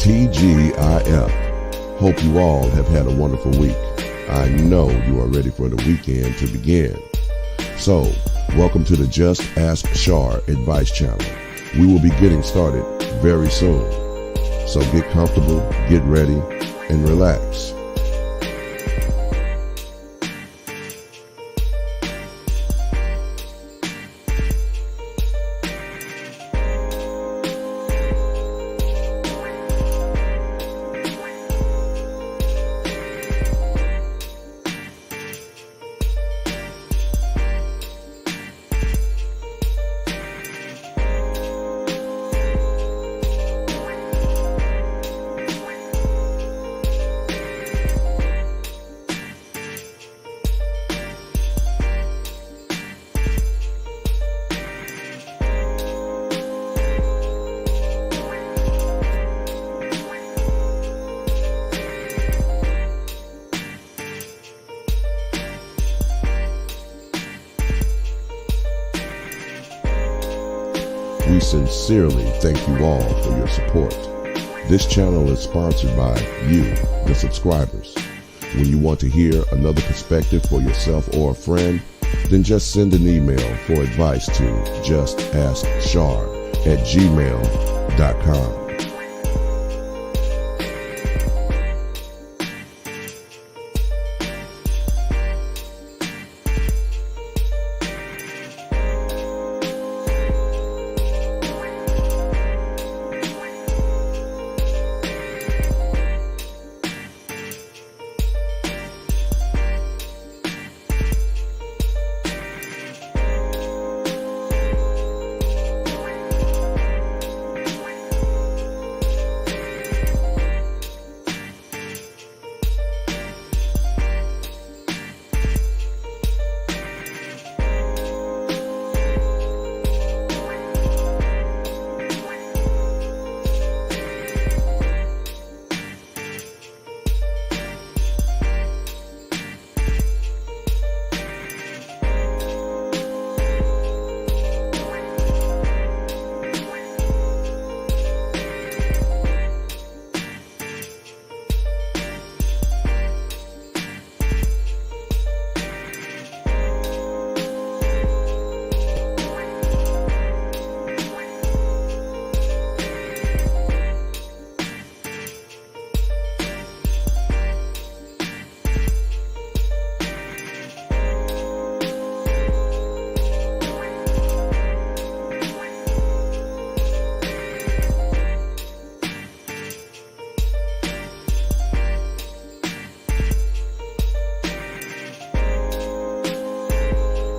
TGIF. Hope you all have had a wonderful week. I know you are ready for the weekend to begin. So, welcome to the Just Ask Char advice channel. We will be getting started very soon. So get comfortable, get ready, and relax. We sincerely thank you all for your support. This channel is sponsored by you, the subscribers. When you want to hear another perspective for yourself or a friend, then just send an email for advice to justaskchar@gmail.com.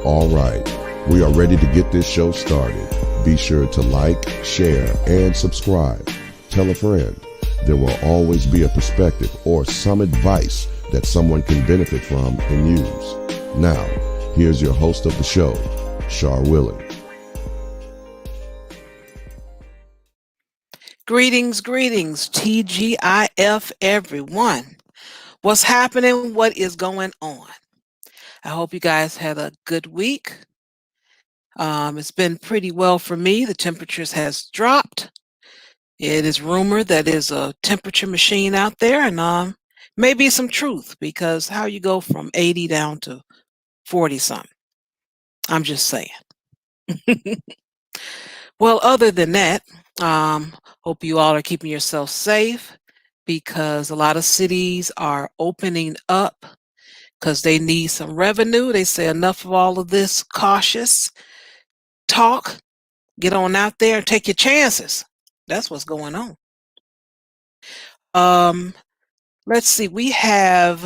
All right, we are ready to get this show started. Be sure to like, share, and subscribe. Tell a friend. There will always be a perspective or some advice that someone can benefit from and use. Now, here's your host of the show, Char Willing. Greetings, TGIF everyone. What's happening? What is going on? I hope you guys had a good week. It's been pretty well for me. The temperatures has dropped. It is rumored that there's a temperature machine out there, and maybe some truth, because how you go from 80 down to 40 something. I'm just saying. Well, other than that, hope you all are keeping yourself safe, because a lot of cities are opening up because they need some revenue. They say enough of all of this cautious talk. Get on out there and take your chances. That's what's going on. Let's see. We have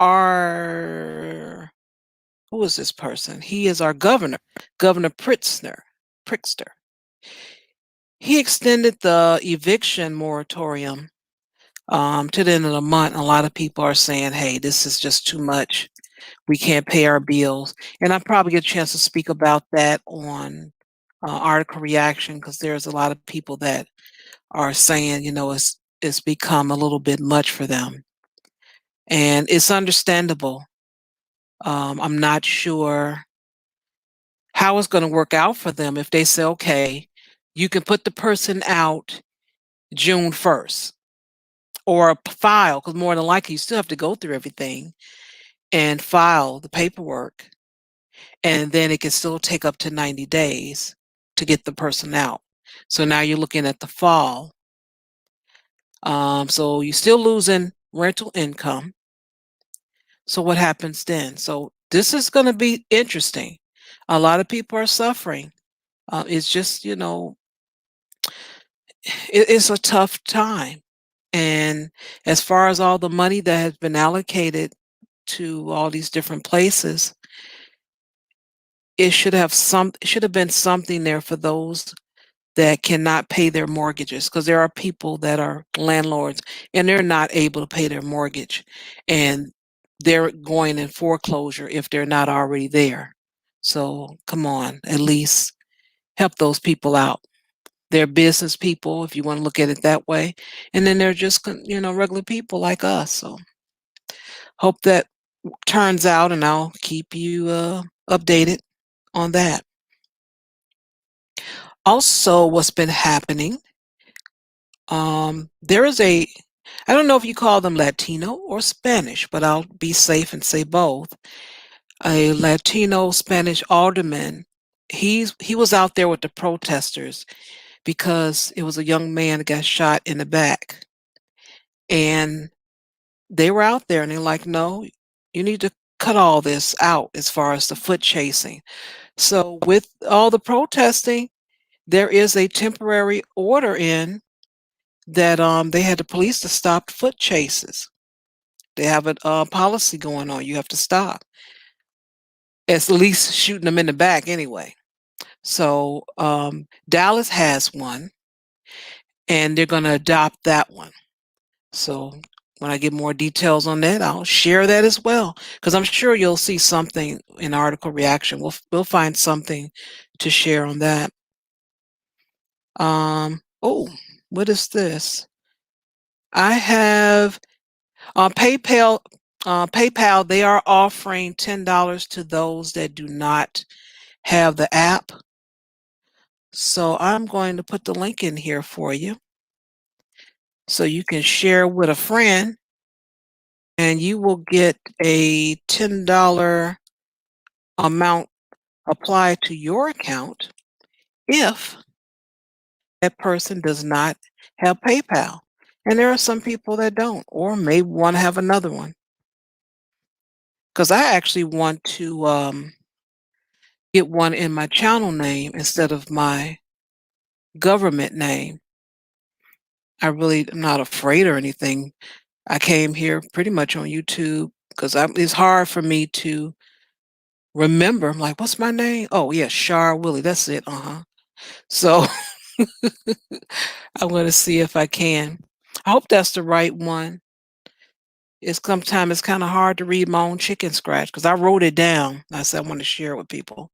who is this person? He is our governor, Governor Pritzker. He extended the eviction moratorium to the end of the month. A lot of people are saying, hey, this is just too much. We can't pay our bills. And I'll probably get a chance to speak about that on article reaction, because there's a lot of people that are saying, it's become a little bit much for them. And it's understandable. I'm not sure how it's going to work out for them if they say, okay, you can put the person out, June 1st, or file, because more than likely you still have to go through everything and file the paperwork, and then it can still take up to 90 days to get the person out. So now you're looking at the fall. So you're still losing rental income. So what happens then? So this is going to be interesting. A lot of people are suffering. It's just, it's a tough time. And as far as all the money that has been allocated to all these different places, it should have been something there for those that cannot pay their mortgages, because there are people that are landlords and they're not able to pay their mortgage, and they're going in foreclosure if they're not already there. So come on, at least help those people out. They're business people, if you want to look at it that way, and then they're just regular people like us. So hope that turns out, and I'll keep you updated on that. Also, what's been happening, there is I don't know if you call them Latino or Spanish, but I'll be safe and say both. A Latino Spanish alderman, he was out there with the protesters because it was a young man that got shot in the back. And they were out there and they're like, no, you need to cut all this out as far as the foot chasing. So with all the protesting, there is a temporary order in that they had the police to stop foot chases. They have a policy going on. You have to stop. At least shooting them in the back anyway. So Dallas has one, and they're going to adopt that one. So when I get more details on that, I'll share that as well, because I'm sure you'll see something in article reaction. We'll find something to share on that. Oh, what is this? I have PayPal. PayPal, they are offering $10 to those that do not have the app. So I'm going to put the link in here for you so you can share with a friend, and you will get a $10 amount applied to your account if that person does not have PayPal. And there are some people that don't, or may want to have another one. Because I actually want to get one in my channel name instead of my government name. I really am not afraid or anything. I came here pretty much on YouTube because it's hard for me to remember. I'm like, what's my name? Oh, yeah, Char Willie. That's it. So I'm going to see if I can. I hope that's the right one. Sometimes it's kind of hard to read my own chicken scratch because I wrote it down. I said I want to share it with people.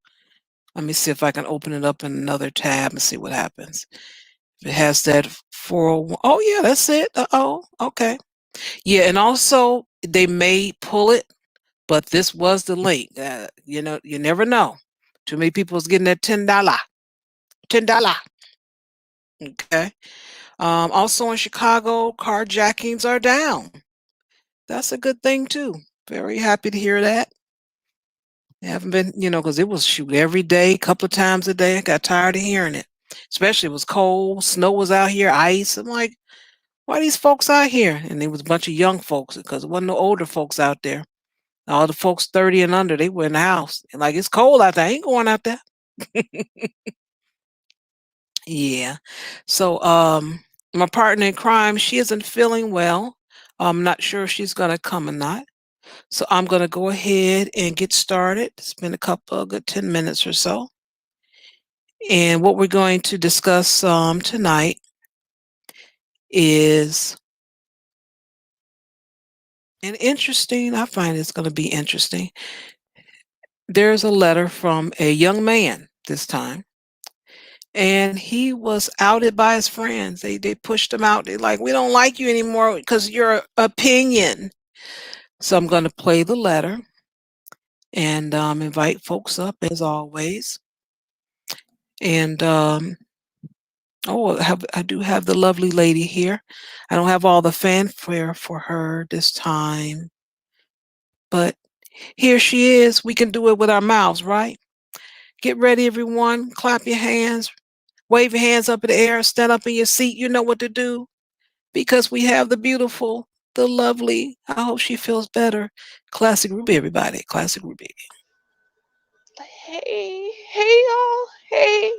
Let me see if I can open it up in another tab and see what happens. If it has that 401. Oh, yeah, that's it. Oh, okay. Yeah, and also they may pull it, but this was the link. You never know. Too many people is getting that $10. $10. Okay. Also in Chicago, carjackings are down. That's a good thing too. Very happy to hear that. They haven't been, because it was shoot every day, a couple of times a day. I got tired of hearing it. Especially it was cold, snow was out here, ice. I'm like, why are these folks out here? And there was a bunch of young folks because there wasn't no older folks out there. All the folks 30 and under, they were in the house. And like, it's cold out there. I ain't going out there. Yeah. So my partner in crime, she isn't feeling well. I'm not sure if she's gonna come or not. So I'm gonna go ahead and get started. It's been a couple of good 10 minutes or so. And what we're going to discuss tonight is I find it's going to be interesting. There's a letter from a young man this time, and he was outed by his friends. They pushed him out. They're like, we don't like you anymore because your opinion. So I'm going to play the letter and invite folks up as always. And Oh, I do have the lovely lady here. I don't have all the fanfare for her this time, but here she is. We can do it with our mouths, right? Get ready, everyone. Clap your hands, wave your hands up in the air, stand up in your seat. You know what to do because we have the beautiful, the lovely. I hope she feels better. Classic Ruby, everybody. Classic Ruby. Hey, y'all. Hey,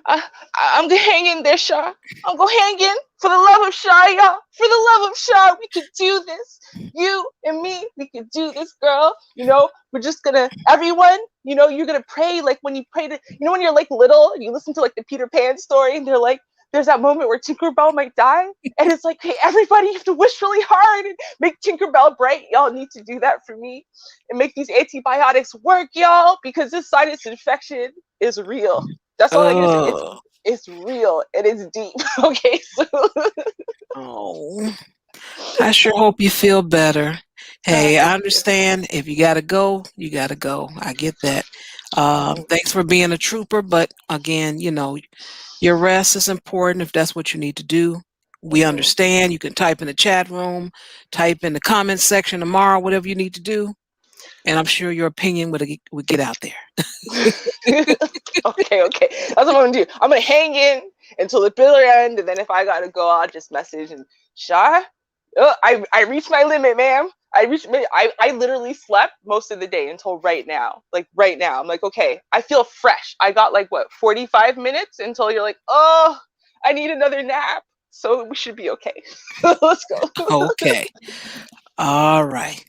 I, I'm gonna hang in there, Shar. I'm gonna hang in for the love of Shar, y'all. For the love of Shar, we can do this. You and me, we can do this, girl. We're just gonna, everyone, you're gonna pray like when you pray to, when you're like little and you listen to like the Peter Pan story and they're like, there's that moment where Tinkerbell might die. And it's like, hey, everybody, you have to wish really hard and make Tinkerbell bright. Y'all need to do that for me and make these antibiotics work, y'all, because this sinus infection is real. That's all I gotta say. Oh, It's real and it's deep. Okay, so oh. I sure hope you feel better. Hey, I thank you. understand if you gotta go, you gotta go. I get that. Thanks for being a trooper, but again, your rest is important if that's what you need to do. We Mhm. understand. You can type in the chat room, type in the comments section tomorrow, whatever you need to do, and I'm sure your opinion would get out there. Okay. That's what I'm gonna do. I'm gonna hang in until the bitter end, and then if I gotta go, I'll just message and Shar. I reached my limit, ma'am. I literally slept most of the day until right now. Like right now, I'm like, okay, I feel fresh. I got like what 45 minutes until you're like, oh, I need another nap. So we should be okay. Let's go. Okay. All right.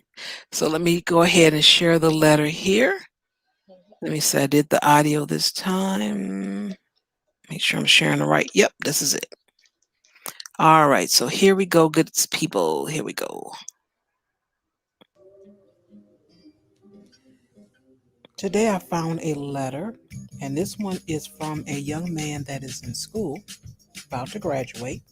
So let me go ahead and share the letter here. Let me say I did the audio this time. Make sure I'm sharing the right. Yep, this is it. All right, so here we go, good people. Here we go. Today I found a letter, and this one is from a young man that is in school, about to graduate,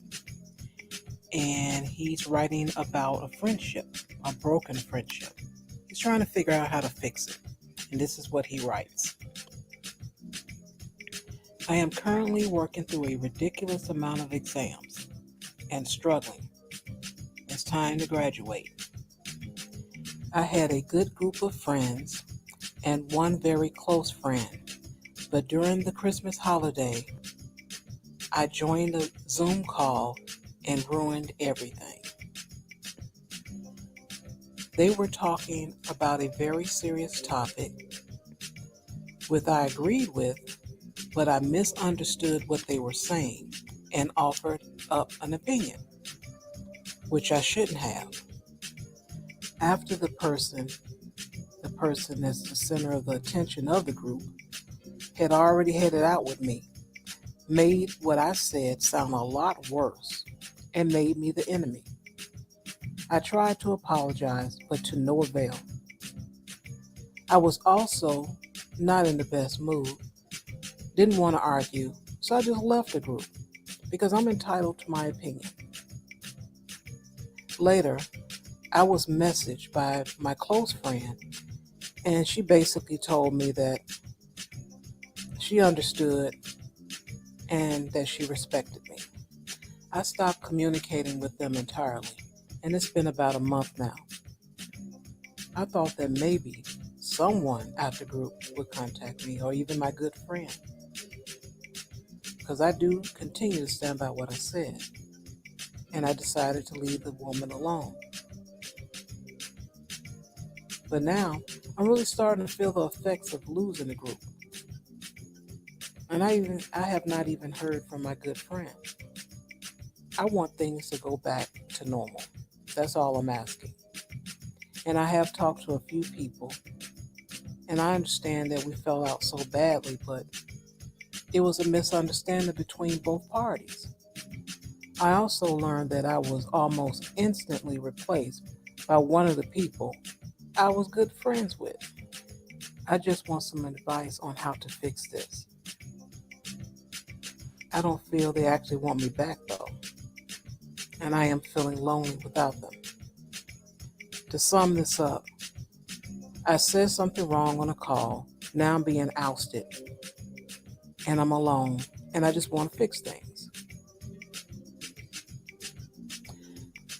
and he's writing about a friendship, a broken friendship. He's trying to figure out how to fix it, and this is what he writes. I am currently working through a ridiculous amount of exams and struggling. It's time to graduate. I had a good group of friends and one very close friend, but during the Christmas holiday, I joined a Zoom call and ruined everything. They were talking about a very serious topic, which I agreed with, but I misunderstood what they were saying and offered up an opinion, which I shouldn't have. After the person that's the center of the attention of the group, had already headed out with me, made what I said sound a lot worse and made me the enemy. I tried to apologize, but to no avail. I was also not in the best mood, didn't want to argue, so I just left the group because I'm entitled to my opinion. Later, I was messaged by my close friend, and she basically told me that she understood and that she respected me. I stopped communicating with them entirely, and it's been about a month now. I thought that maybe someone at the group would contact me or even my good friend, because I do continue to stand by what I said, and I decided to leave the woman alone. But now I'm really starting to feel the effects of losing the group, and I have not even heard from my good friend. I want things to go back to normal. That's all I'm asking. And I have talked to a few people, and I understand that we fell out so badly, but it was a misunderstanding between both parties. I also learned that I was almost instantly replaced by one of the people I was good friends with. I just want some advice on how to fix this. I don't feel they actually want me back though, and I am feeling lonely without them. To sum this up, I said something wrong on a call. Now I'm being ousted, and I'm alone, and I just want to fix things.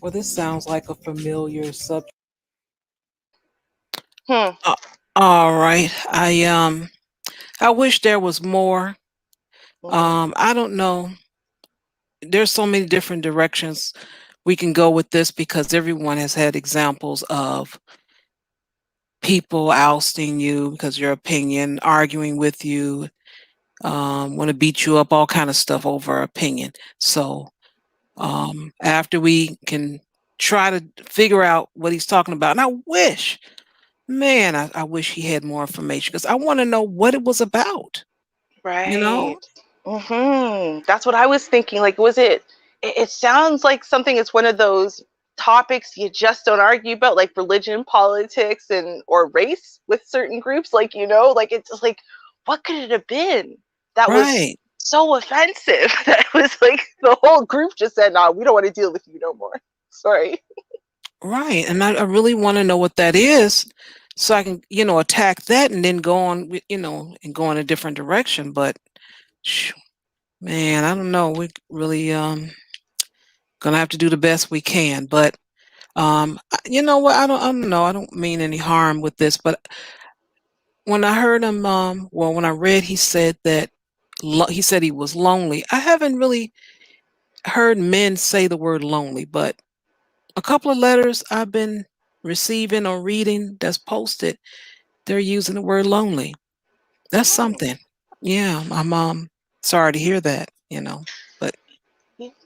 Well, this sounds like a familiar subject. Hmm. All right. I wish there was more. I don't know. There's so many different directions we can go with this because everyone has had examples of people ousting you because your opinion, arguing with you, want to beat you up, all kind of stuff over opinion. So after we can try to figure out what he's talking about, and I wish, man, I wish he had more information because I want to know what it was about. You Right. know? That's what I was thinking. Like, was it sounds like something, it's one of those topics you just don't argue about, like religion, politics, and or race with certain groups. Like, like it's just like, what could it have been that was Right. so offensive that was like the whole group just said, "Nah, we don't want to deal with you no more." Sorry. Right. And I really want to know what that is so I can, attack that and then go on, and go in a different direction. But man, I don't know. We really gonna have to do the best we can. But you know what? I don't know. I don't mean any harm with this, but when I heard him, when I read, he said that he said he was lonely. I haven't really heard men say the word lonely, but a couple of letters I've been receiving or reading that's posted, they're using the word lonely. That's something. Yeah, I'm sorry to hear that, but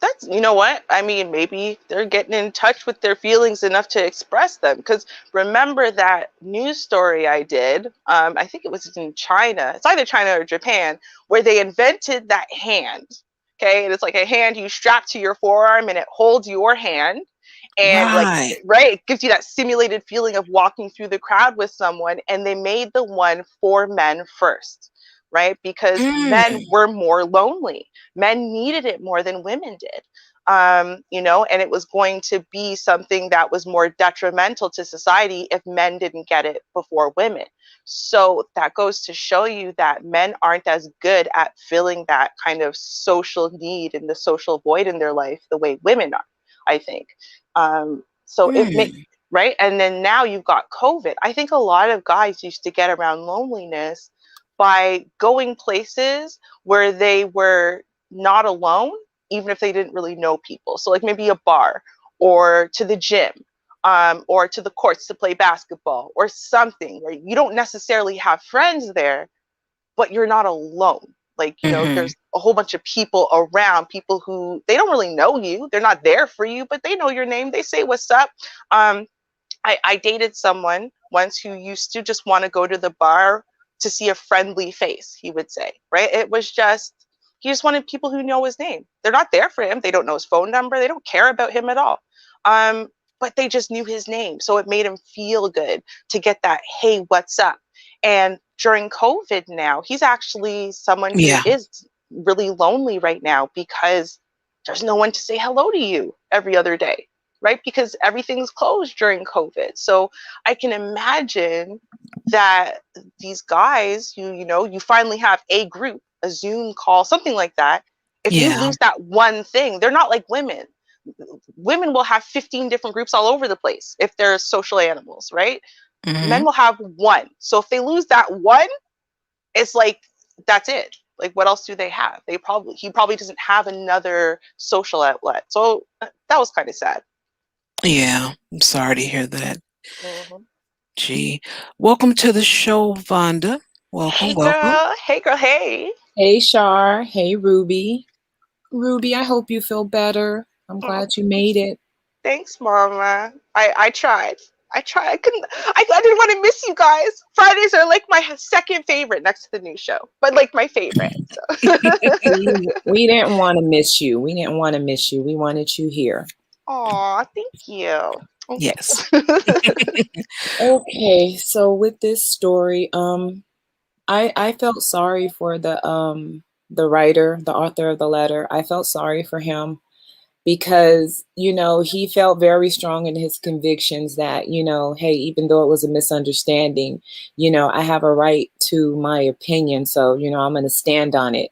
That's, you know what, I mean, maybe they're getting in touch with their feelings enough to express them. Because remember that news story I did, I think it was in China, it's either China or Japan, where they invented that hand. Okay, and it's like a hand you strap to your forearm and it holds your hand, and like, right. right, it gives you that simulated feeling of walking through the crowd with someone. And they made the one for men first, right? Because men Mm, were more lonely, men needed it more than women did. And it was going to be something that was more detrimental to society if men didn't get it before women. So that goes to show you that men aren't as good at filling that kind of social need and the social void in their life the way women are, I think. So it may, mm, right. And then now you've got COVID. I think a lot of guys used to get around loneliness by going places where they were not alone, even if they didn't really know people. So, like maybe a bar or to the gym, or to the courts to play basketball or something where you don't necessarily have friends there, but you're not alone. Like, mm-hmm. there's a whole bunch of people around, people who they don't really know you. They're not there for you, but they know your name. They say, "What's up?" Um, I dated someone once who used to just want to go to the bar to see a friendly face, he would say, right? It was just, he just wanted people who know his name. They're not there for him. They don't know his phone number. They don't care about him at all. Um, but they just knew his name. So it made him feel good to get that, "Hey, what's up?" And during COVID now, he's actually someone who Yeah. is really lonely right now because there's no one to say hello to you every other day, right? Because everything's closed during COVID. So I can imagine that these guys, you finally have a group, a Zoom call, something like that. If you Yeah. lose that one thing, they're not like women. Women will have 15 different groups all over the place if they're social animals, right? Men Mm-hmm. will have one. So if they lose that one, it's like, that's it. Like, what else do they have? He probably doesn't have another social outlet. So that was kind of sad. Yeah. I'm sorry to hear that. Mhm. Gee. Welcome to the show, Vonda. Welcome, Hey welcome. girl, hey girl, hey. Hey, Shar. Hey, Ruby. Ruby, I hope you feel better. I'm Oh, glad you made it. thanks, Mama. I tried. I tried. I couldn't. I didn't want to miss you guys. Fridays are like my second favorite next to the new show, but like my favorite. So. We didn't want to miss you. We didn't want to miss you. We wanted you here. Aw, thank you. Okay. Yes. Okay, so with this story, I felt sorry for the writer, the author of the letter. I felt sorry for him because, he felt very strong in his convictions that, hey, even though it was a misunderstanding, I have a right to my opinion. So, I'm going to stand on it.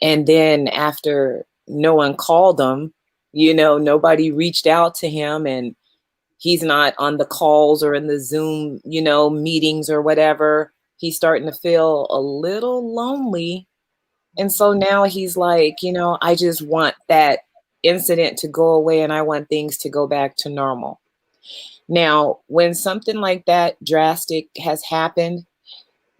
And then after no one called him, nobody reached out to him, and he's not on the calls or in the Zoom, meetings or whatever. He's starting to feel a little lonely. And so now he's like, I just want that incident to go away and I want things to go back to normal. Now, when something like that drastic has happened,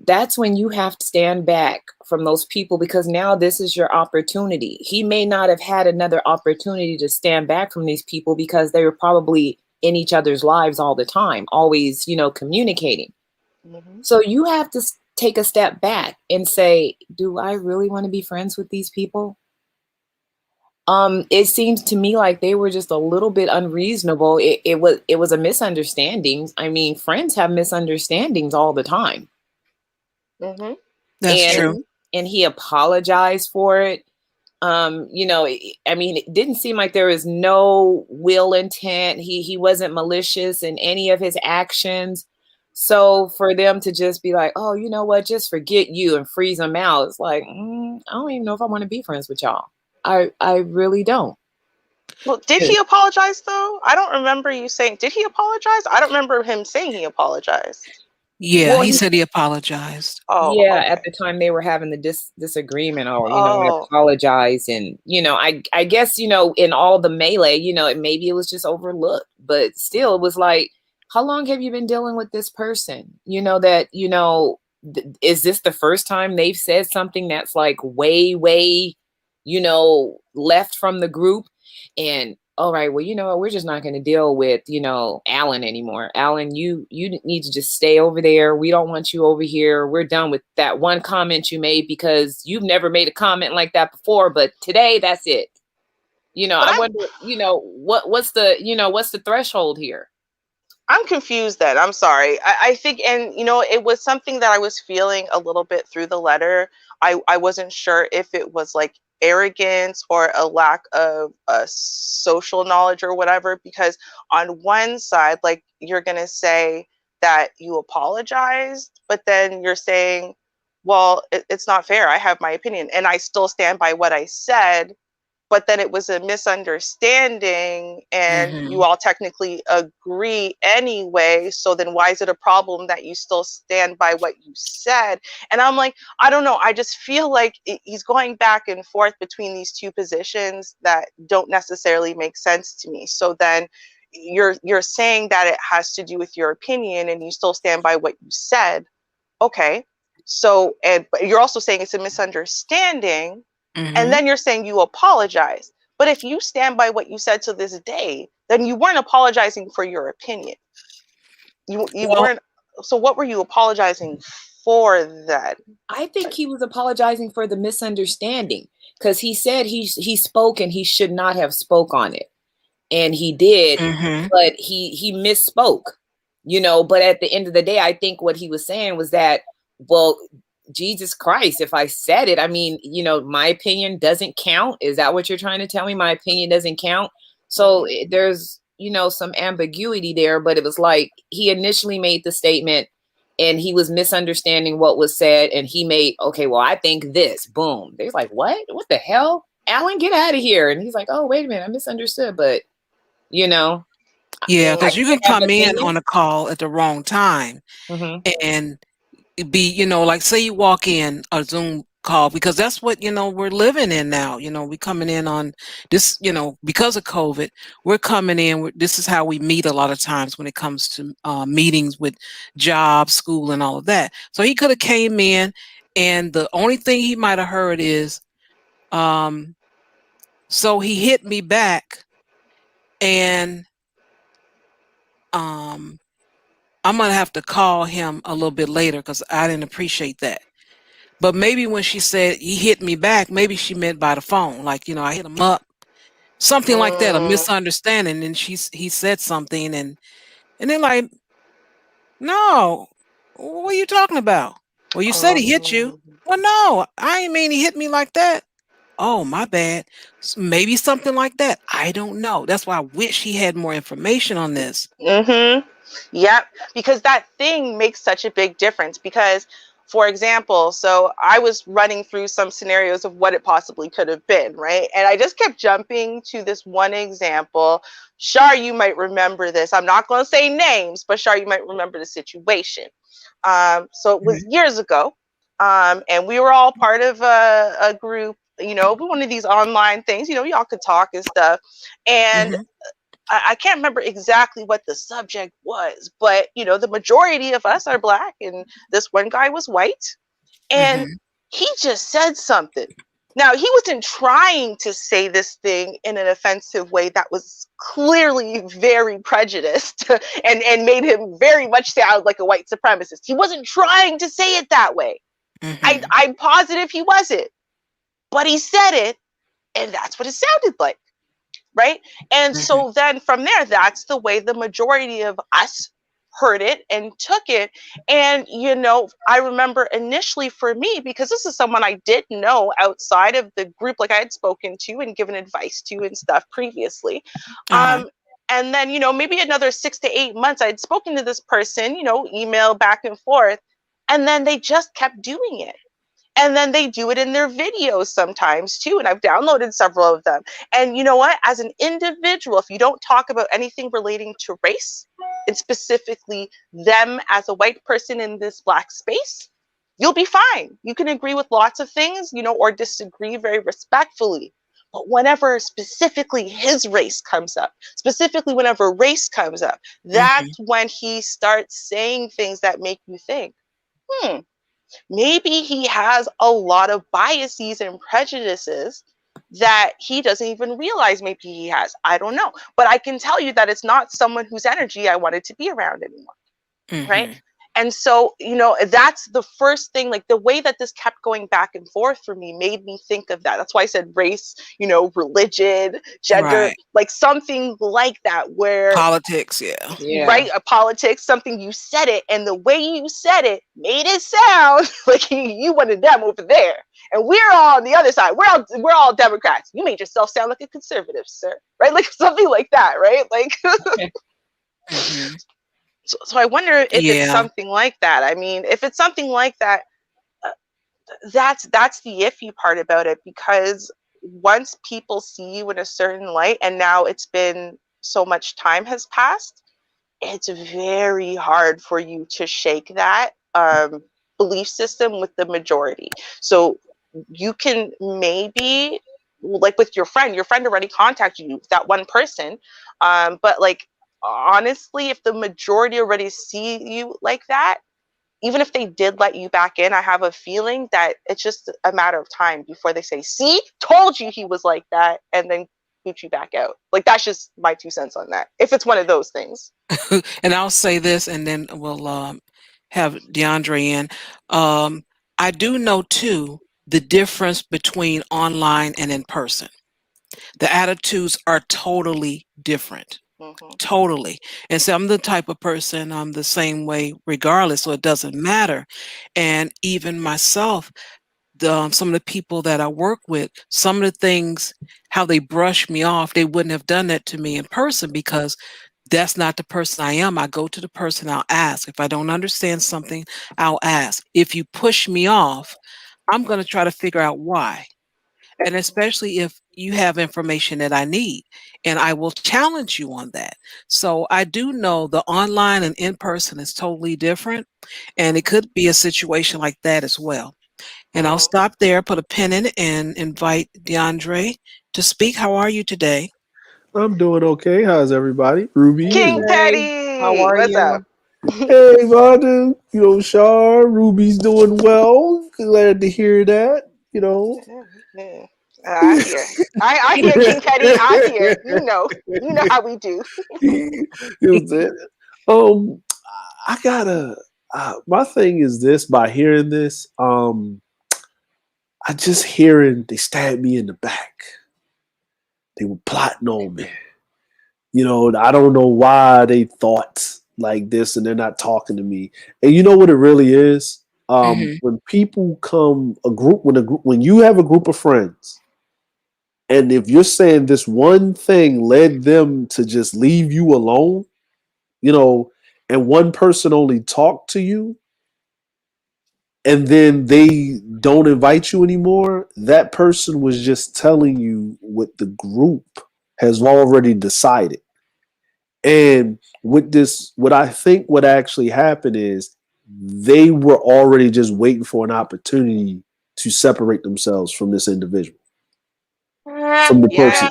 that's when you have to stand back from those people, because now this is your opportunity. He may not have had another opportunity to stand back from these people because they were probably in each other's lives all the time, always, communicating. Mm-hmm. So you have to take a step back and say, do I really want to be friends with these people? It seems to me like they were just a little bit unreasonable. It was a misunderstanding. I mean, friends have misunderstandings all the time. Mm-hmm. That's true. And he apologized for it. I mean, it didn't seem like there was no ill intent. He wasn't malicious in any of his actions. So for them to just be like, oh, you know what, just forget you and freeze them out, it's like, I don't even know if I want to be friends with y'all. I really don't. Well, did he apologize though? I don't remember you saying, did he apologize? I don't remember him saying he apologized. Yeah, Well, he said he apologized. Oh, yeah, okay. at the time they were having the disagreement, or he Oh. apologized, and I guess in all the melee, maybe it was just overlooked, but still it was like, how long have you been dealing with this person? Is this the first time they've said something that's like way left from the group? And all right, well, you know what, we're just not going to deal with Alan anymore. Alan, you need to just stay over there. We don't want you over here. We're done with that one comment you made, because you've never made a comment like that before, but today that's it. I wonder, what's the threshold here? I'm confused then. I'm sorry. I think, and it was something that I was feeling a little bit through the letter. I wasn't sure if it was like arrogance or a lack of social knowledge or whatever, because on one side, like, you're going to say that you apologized, but then you're saying, well, it's not fair. I have my opinion and I still stand by what I said. But then it was a misunderstanding and you all technically agree anyway. So then why is it a problem that you still stand by what you said? And I'm like, I don't know. I just feel like he's going back and forth between these two positions that don't necessarily make sense to me. So then you're saying that it has to do with your opinion and you still stand by what you said. Okay. So, but you're also saying it's a misunderstanding. And then you're saying you apologize. But if you stand by what you said to this day, then you weren't apologizing for your opinion. You weren't. So what were you apologizing for then? I think he was apologizing for the misunderstanding, because he said he spoke and he should not have spoke on it. And he did, but he misspoke, but at the end of the day, I think what he was saying was that, well, Jesus Christ, if I said it, I mean, my opinion doesn't count. Is that what you're trying to tell me? My opinion doesn't count. So there's, some ambiguity there, but it was like he initially made the statement and he was misunderstanding what was said. And he made, okay, well, I think this, boom. They're like, what the hell? Alan, get out of here. And he's like, oh, wait a minute, I misunderstood. But, yeah, because you can come in on a call at the wrong time and be, like, say you walk in a Zoom call, because that's what, we're living in now. We coming in on this, because of COVID, we're coming in, this is how we meet a lot of times when it comes to meetings with jobs, school, and all of that. So he could have came in and the only thing he might have heard is, so he hit me back and I'm going to have to call him a little bit later because I didn't appreciate that. But maybe when she said he hit me back, maybe she meant by the phone. Like, I hit him up, something like that, a misunderstanding. And he said something and they're like, no, what are you talking about? Well, you said he hit you. Well, no, I ain't mean he hit me like that. Oh, my bad. Maybe something like that. I don't know. That's why I wish he had more information on this. Yep. Because that thing makes such a big difference. Because for example, so I was running through some scenarios of what it possibly could have been, right? And I just kept jumping to this one example. Shar, you might remember this. I'm not going to say names, but Shar, you might remember the situation. So it was years ago, and we were all part of a group, one of these online things, y'all could talk and stuff. And I can't remember exactly what the subject was, but the majority of us are Black, and this one guy was white, and he just said something. Now, he wasn't trying to say this thing in an offensive way that was clearly very prejudiced and made him very much sound like a white supremacist. He wasn't trying to say it that way. I'm positive he wasn't, but he said it, and that's what it sounded like. Right. And so then from there, that's the way the majority of us heard it and took it. And, I remember initially for me, because this is someone I did know outside of the group, like I had spoken to and given advice to and stuff previously. And then, maybe another 6 to 8 months, I'd spoken to this person, email back and forth, and then they just kept doing it. And then they do it in their videos sometimes too. And I've downloaded several of them. And you know what? As an individual, if you don't talk about anything relating to race, and specifically them as a white person in this Black space, you'll be fine. You can agree with lots of things, or disagree very respectfully. But whenever specifically his race comes up, specifically whenever race comes up, that's when he starts saying things that make you think, maybe he has a lot of biases and prejudices that he doesn't even realize maybe he has. I don't know. But I can tell you that it's not someone whose energy I wanted to be around anymore. Right. And so, that's the first thing, like the way that this kept going back and forth for me made me think of that. That's why I said race, religion, gender, like something like that, where politics, right, politics, something, you said it, and the way you said it made it sound like you wanted them over there, and we're all on the other side. We're all Democrats. You made yourself sound like a conservative, sir. Right, like something like that. Right, like. So I wonder if it's something like that. I mean, if it's something like that, that's the iffy part about it, because once people see you in a certain light, and now it's been so much time has passed, it's very hard for you to shake that belief system with the majority. So you can maybe, like with your friend already contacted you, that one person, but like, honestly, if the majority already see you like that, even if they did let you back in, I have a feeling that it's just a matter of time before they say, see, told you he was like that, and then boot you back out. Like, that's just my 2 cents on that, if it's one of those things. And I'll say this, and then we'll have DeAndre in. I do know too the difference between online and in person. The attitudes are totally different. Totally. And so I'm the type of person, I'm the same way regardless, so it doesn't matter. And even myself, some of the people that I work with, some of the things, how they brush me off, they wouldn't have done that to me in person, because that's not the person I am. I go to the person, I'll ask. If I don't understand something, I'll ask. If you push me off, I'm going to try to figure out why. And especially if you have information that I need, and I will challenge you on that. So I do know the online and in person is totally different, and it could be a situation like that as well. And I'll stop there, put a pin in it, and invite DeAndre to speak. How are you today? I'm doing okay. How's everybody? Ruby. King Teddy, how are what's you? up? Hey, Vonda. Shar. Ruby's doing well. Glad to hear that. I hear. I hear, King Teddy. I hear. You know how we do. I gotta. My thing is this: by hearing this, I just hearing they stabbed me in the back. They were plotting on me. I don't know why they thought like this, and they're not talking to me. And you know what it really is? When people come, when you have a group of friends, and if you're saying this one thing led them to just leave you alone, and one person only talked to you, and then they don't invite you anymore, that person was just telling you what the group has already decided. And with this, what I think what actually happened is they were already just waiting for an opportunity to separate themselves from this individual, from the Yeah. person.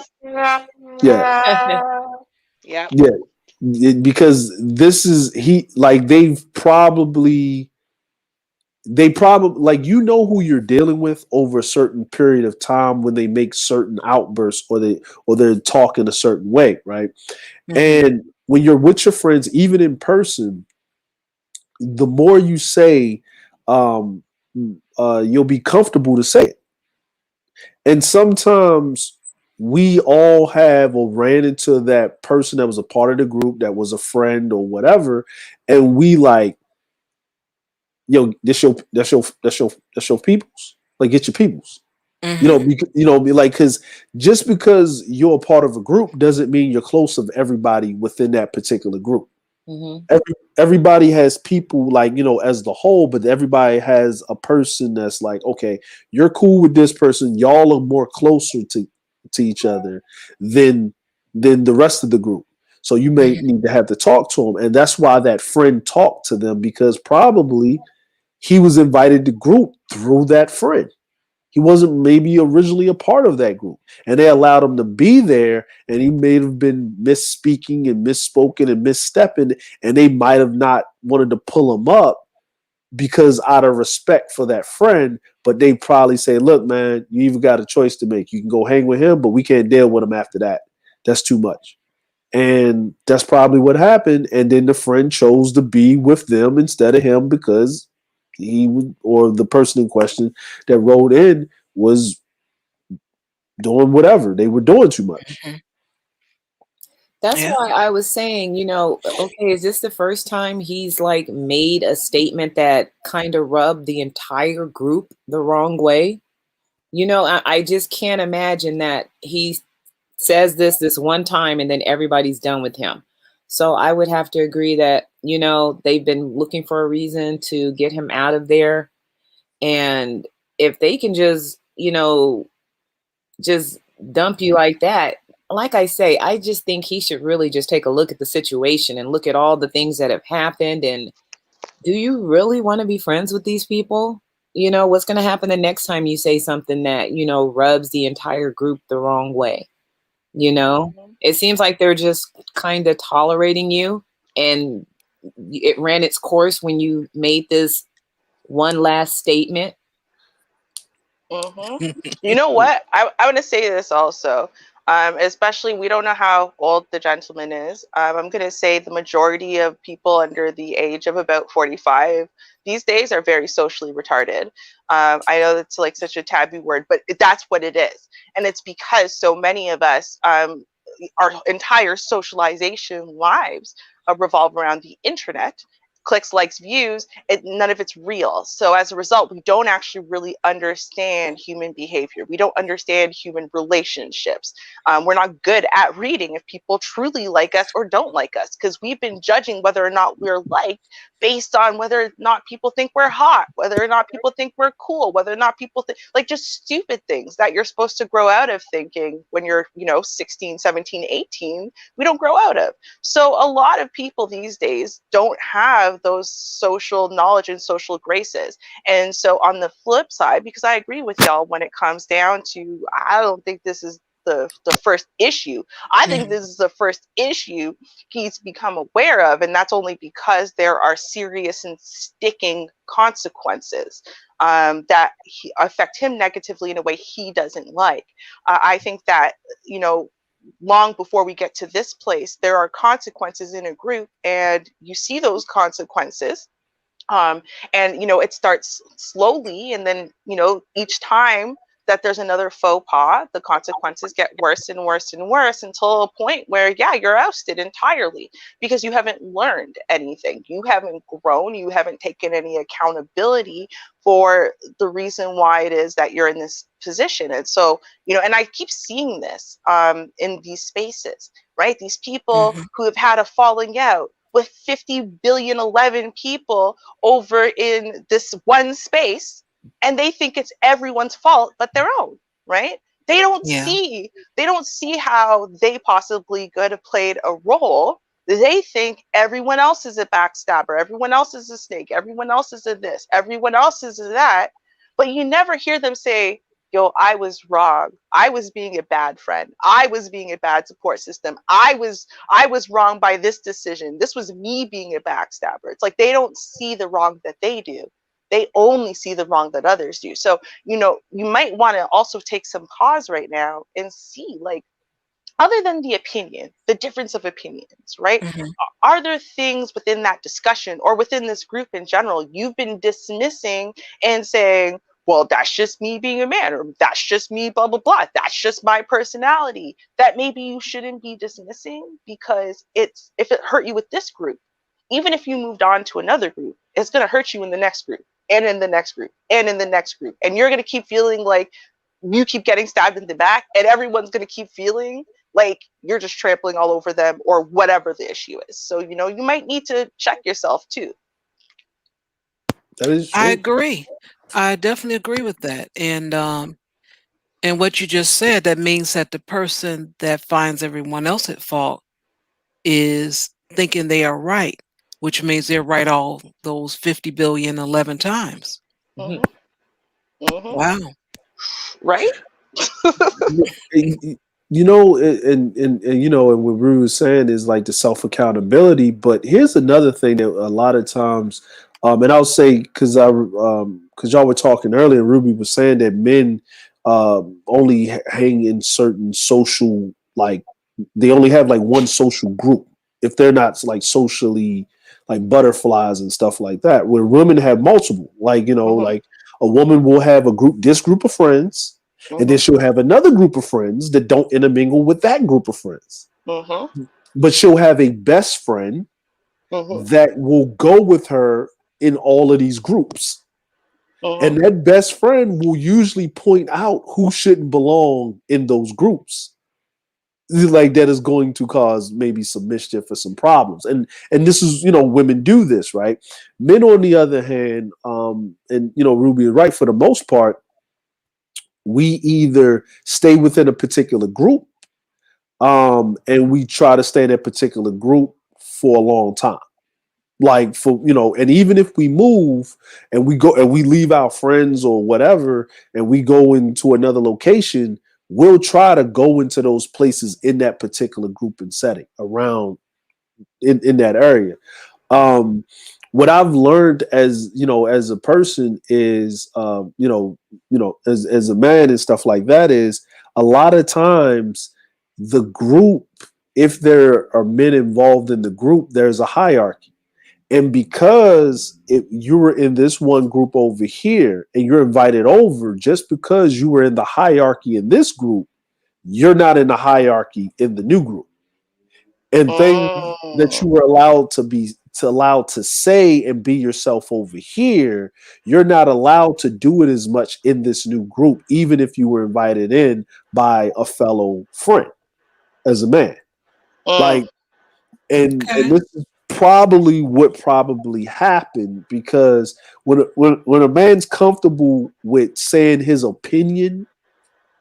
Yeah, Yeah. yeah. Because this is they probably like who you're dealing with over a certain period of time when they make certain outbursts or they're talking a certain way, right? Mm-hmm. And when you're with your friends, even in person, the more you say, um, you'll be comfortable to say it. And sometimes we all have or ran into that person that was a part of the group that was a friend or whatever, and we like, yo, that's your peoples. Like, get your peoples. Mm-hmm. Be like, because just because you're a part of a group doesn't mean you're close of everybody within that particular group. Mhm. Everybody has people, like, as the whole, but everybody has a person that's like, okay, you're cool with this person, y'all are more closer to each other than the rest of the group, so you may Mm-hmm. need to have to talk to them. And that's why that friend talked to them, because probably he was invited to group through that friend. He wasn't maybe originally a part of that group, and they allowed him to be there, and he may have been misspeaking and misspoken and misstepping, and they might have not wanted to pull him up because out of respect for that friend, but they probably say, look, man, you even got a choice to make. You can go hang with him, but we can't deal with him after that. That's too much. And that's probably what happened. And then the friend chose to be with them instead of him because or the person in question that wrote in was doing whatever. They were doing too much. Mm-hmm. That's Yeah. why I was saying, okay, is this the first time he's like made a statement that kind of rubbed the entire group the wrong way? I just can't imagine that he says this one time and then everybody's done with him. So I would have to agree that, they've been looking for a reason to get him out of there. And if they can just dump you like that, like I say, I just think he should really just take a look at the situation and look at all the things that have happened. And do you really want to be friends with these people? What's going to happen the next time you say something that, rubs the entire group the wrong way? Mhm. It seems like they're just kind of tolerating you, and it ran its course when you made this one last statement. Mm-hmm. You know what? I want to say this also. Especially, we don't know how old the gentleman is. I'm going to say the majority of people under the age of about 45 these days are very socially retarded. I know that's like such a taboo word, but that's what it is. And it's because so many of us, our entire socialization lives revolve around the internet, clicks, likes, views, none of it's real. So as a result, we don't actually really understand human behavior. We don't understand human relationships. We're not good at reading if people truly like us or don't like us, because we've been judging whether or not we're liked based on whether or not people think we're hot, whether or not people think we're cool, whether or not people think, like, just stupid things that you're supposed to grow out of thinking when you're 16, 17, 18. We don't grow out of. So a lot of people these days don't have those social knowledge and social graces. And so on the flip side, because I agree with y'all when it comes down to, I don't think this is the first issue. I think Mm-hmm. this is the first issue he's become aware of, and that's only because there are serious and sticking consequences that affect him negatively in a way he doesn't like. I think that, long before we get to this place, there are consequences in a group, and you see those consequences. Um, and it starts slowly, and then each time that there's another faux pas, the consequences get worse and worse and worse until a point where, yeah, you're ousted entirely because you haven't learned anything, you haven't grown, you haven't taken any accountability for the reason why it is that you're in this position. And so, and I keep seeing this in these spaces, right? These people Mm-hmm. who have had a falling out with 50 billion 11 people over in this one space, and they think it's everyone's fault but their own, right? They don't Yeah. see how they possibly could have played a role. They think everyone else is a backstabber, everyone else is a snake, everyone else is a this, everyone else is a that, but you never hear them say, yo, I was wrong. I was being a bad friend. I was being a bad support system. I was wrong by this decision. This was me being a backstabber. It's like they don't see the wrong that they do. They only see the wrong that others do. So, you might want to also take some pause right now and see, like, other than the opinion, the difference of opinions, right? Mm-hmm. Are there things within that discussion or within this group in general you've been dismissing and saying, well, that's just me being a man, or that's just me, blah, blah, blah. That's just my personality, that maybe you shouldn't be dismissing because if it hurt you with this group, even if you moved on to another group, it's going to hurt you in the next group and in the next group and in the next group. And you're going to keep feeling like you keep getting stabbed in the back, and everyone's going to keep feeling like you're just trampling all over them or whatever the issue is. So, you might need to check yourself too. That is true. I agree. I definitely agree with that. And what you just said, that means that the person that finds everyone else at fault is thinking they are right, which means they're right all those 50 billion 11 times. Mm-hmm. Mm-hmm. Wow. Right? And what Rue was saying is like the self-accountability. But here's another thing that a lot of times, and I'll say because y'all were talking earlier, Ruby was saying that men only hang in certain social, like they only have like one social group if they're not like socially like butterflies and stuff like that. Where women have multiple, like like a woman will have this group of friends. And then she'll have another group of friends that don't intermingle with that group of friends. But she'll have a best friend that will go with her in all of these groups. And that best friend will usually point out who shouldn't belong in those groups. Like that is going to cause maybe some mischief or some problems. And this is, women do this, right? Men, on the other hand, and Ruby is right, for the most part, we either stay within a particular group, and we try to stay in that particular group for a long time. Like and even if we move and we go and we leave our friends or whatever, and we go into another location, we'll try to go into those places in that particular group and setting around in that area. What I've learned as a person is, as a man and stuff like that, is a lot of times the group, if there are men involved in the group, there's a hierarchy. And because if you were in this one group over here and you're invited over, just because you were in the hierarchy in this group, you're not in the hierarchy in the new group. And things that you were allowed to say and be yourself over here, you're not allowed to do it as much in this new group, even if you were invited in by a fellow friend as a man. Like, and this is probably what probably happened, because when a man's comfortable with saying his opinion,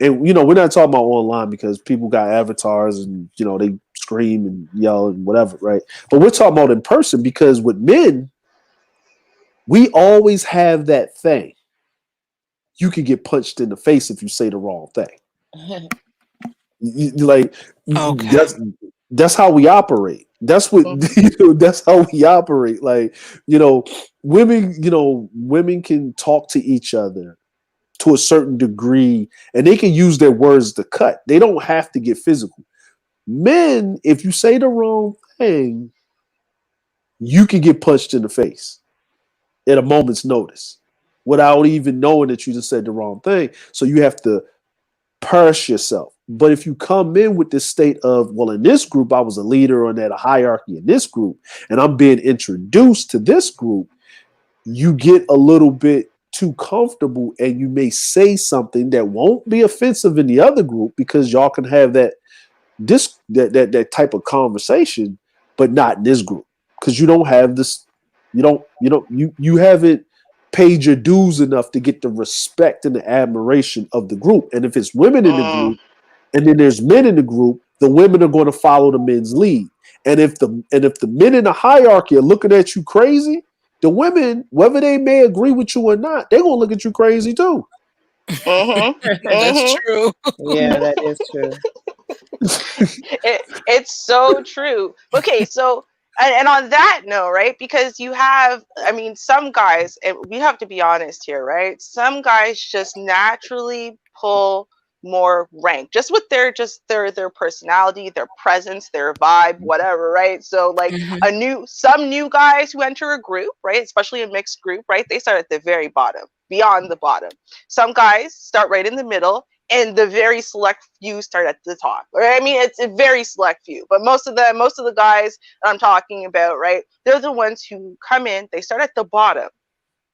and we're not talking about online because people got avatars and they scream and yell and whatever, right? But we're talking about in person, because with men, we always have that thing. You can get punched in the face if you say the wrong thing. Okay. That's how we operate. That's what that's how we operate. Like, women can talk to each other to a certain degree, and they can use their words to cut. They don't have to get physical. Men, if you say the wrong thing, you can get punched in the face at a moment's notice without even knowing that you just said the wrong thing. So you have to purse yourself. But if you come in with this state of, well, in this group, I was a leader or at a hierarchy in this group, and I'm being introduced to this group, you get a little bit too comfortable, and you may say something that won't be offensive in the other group, because y'all can have that type of conversation, but not in this group. because you don't have this. You haven't paid your dues enough to get the respect and the admiration of the group. And if it's women in the Mm. group, and then there's men in the group, the women are going to follow the men's lead. And if the men in the hierarchy are looking at you crazy, the women, whether they may agree with you or not, they're gonna look at you crazy too. Mm-hmm. That's Mm-hmm. true. Yeah, that is true. It's so true. Okay, so and on that note, right? Because you have, I mean, some guys, and we have to be honest here, right? Some guys just naturally pull more rank, just with their personality, their presence, their vibe, whatever, right? So like some new guys who enter a group, right? Especially a mixed group, right? They start at the very bottom, beyond the bottom. Some guys start right in the middle, and the very select few start at the top. Right? I mean, it's a very select few, but most of the guys that I'm talking about, right? They're the ones who come in. They start at the bottom,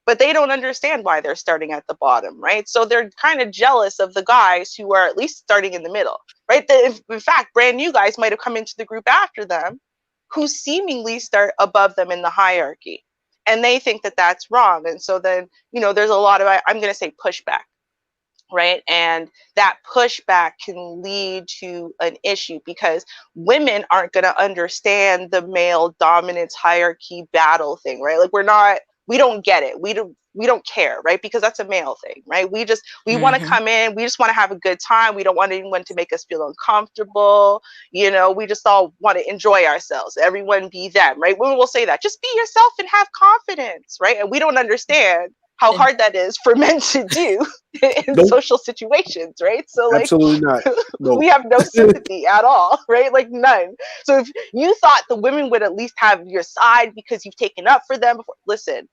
but they don't understand why they're starting at the bottom, right? So they're kind of jealous of the guys who are at least starting in the middle, right? In fact, brand new guys might have come into the group after them, who seemingly start above them in the hierarchy, and they think that that's wrong. And so then, there's a lot of, I'm going to say, pushback, right? And that pushback can lead to an issue because women aren't going to understand the male dominance hierarchy battle thing, right? Like we don't get it. We don't care, right? Because that's a male thing, right? We want to come in, we just want to have a good time. We don't want anyone to make us feel uncomfortable. We just all want to enjoy ourselves. Everyone be them, right? Women will say that. Just be yourself and have confidence, right? And we don't understand how hard that is for men to do in Nope, social situations, right? So like absolutely not. we No, have no sympathy at all, right? Like none. So if you thought the women would at least have your side because you've taken up for them before, listen,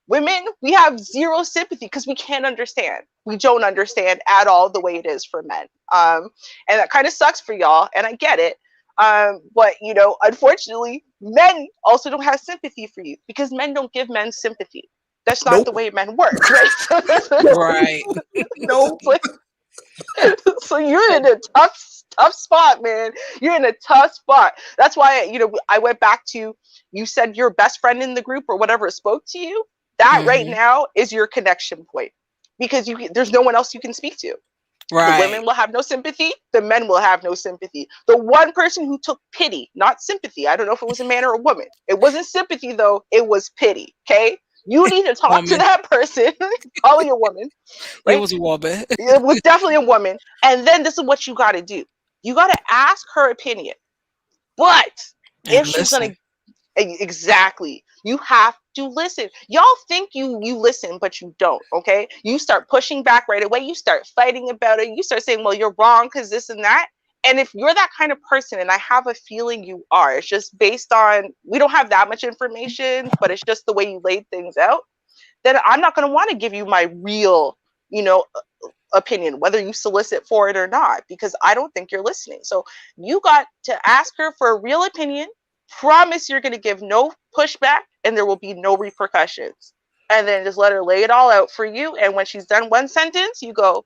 women, we have zero sympathy because we can't understand. We don't understand at all the way it is for men. And that kind of sucks for y'all, and I get it. But unfortunately, men also don't have sympathy for you because men don't give men sympathy. That's not the nope, way men work, right? Right. nope. So you're in a tough spot, man. You're in a tough spot. That's why I went back to, you said your best friend in the group or whatever spoke to you. That right now is your connection point, because there's no one else you can speak to. The women Right. will have no sympathy. The men will have no sympathy. The one person who took pity, not sympathy. I don't know if it was a man or a woman. It wasn't sympathy though. It was pity. Okay. You need to talk to Woman. that person. Probably a woman, It right? was a woman. It was definitely a woman. And then this is what you got to do. You got to ask her opinion. But if And she's going listen. to, exactly, you have to listen. Y'all think you listen, but you don't. Okay. You start pushing back right away. You start fighting about it. You start saying, well, you're wrong because this and that. And if you're that kind of person, and I have a feeling you are, it's just based on, we don't have that much information, but it's just the way you laid things out, then I'm not going to want to give you my real, opinion, whether you solicit for it or not, because I don't think you're listening. So you got to ask her for a real opinion. Promise you're going to give no pushback and there will be no repercussions. And then just let her lay it all out for you. And when she's done one sentence, you go,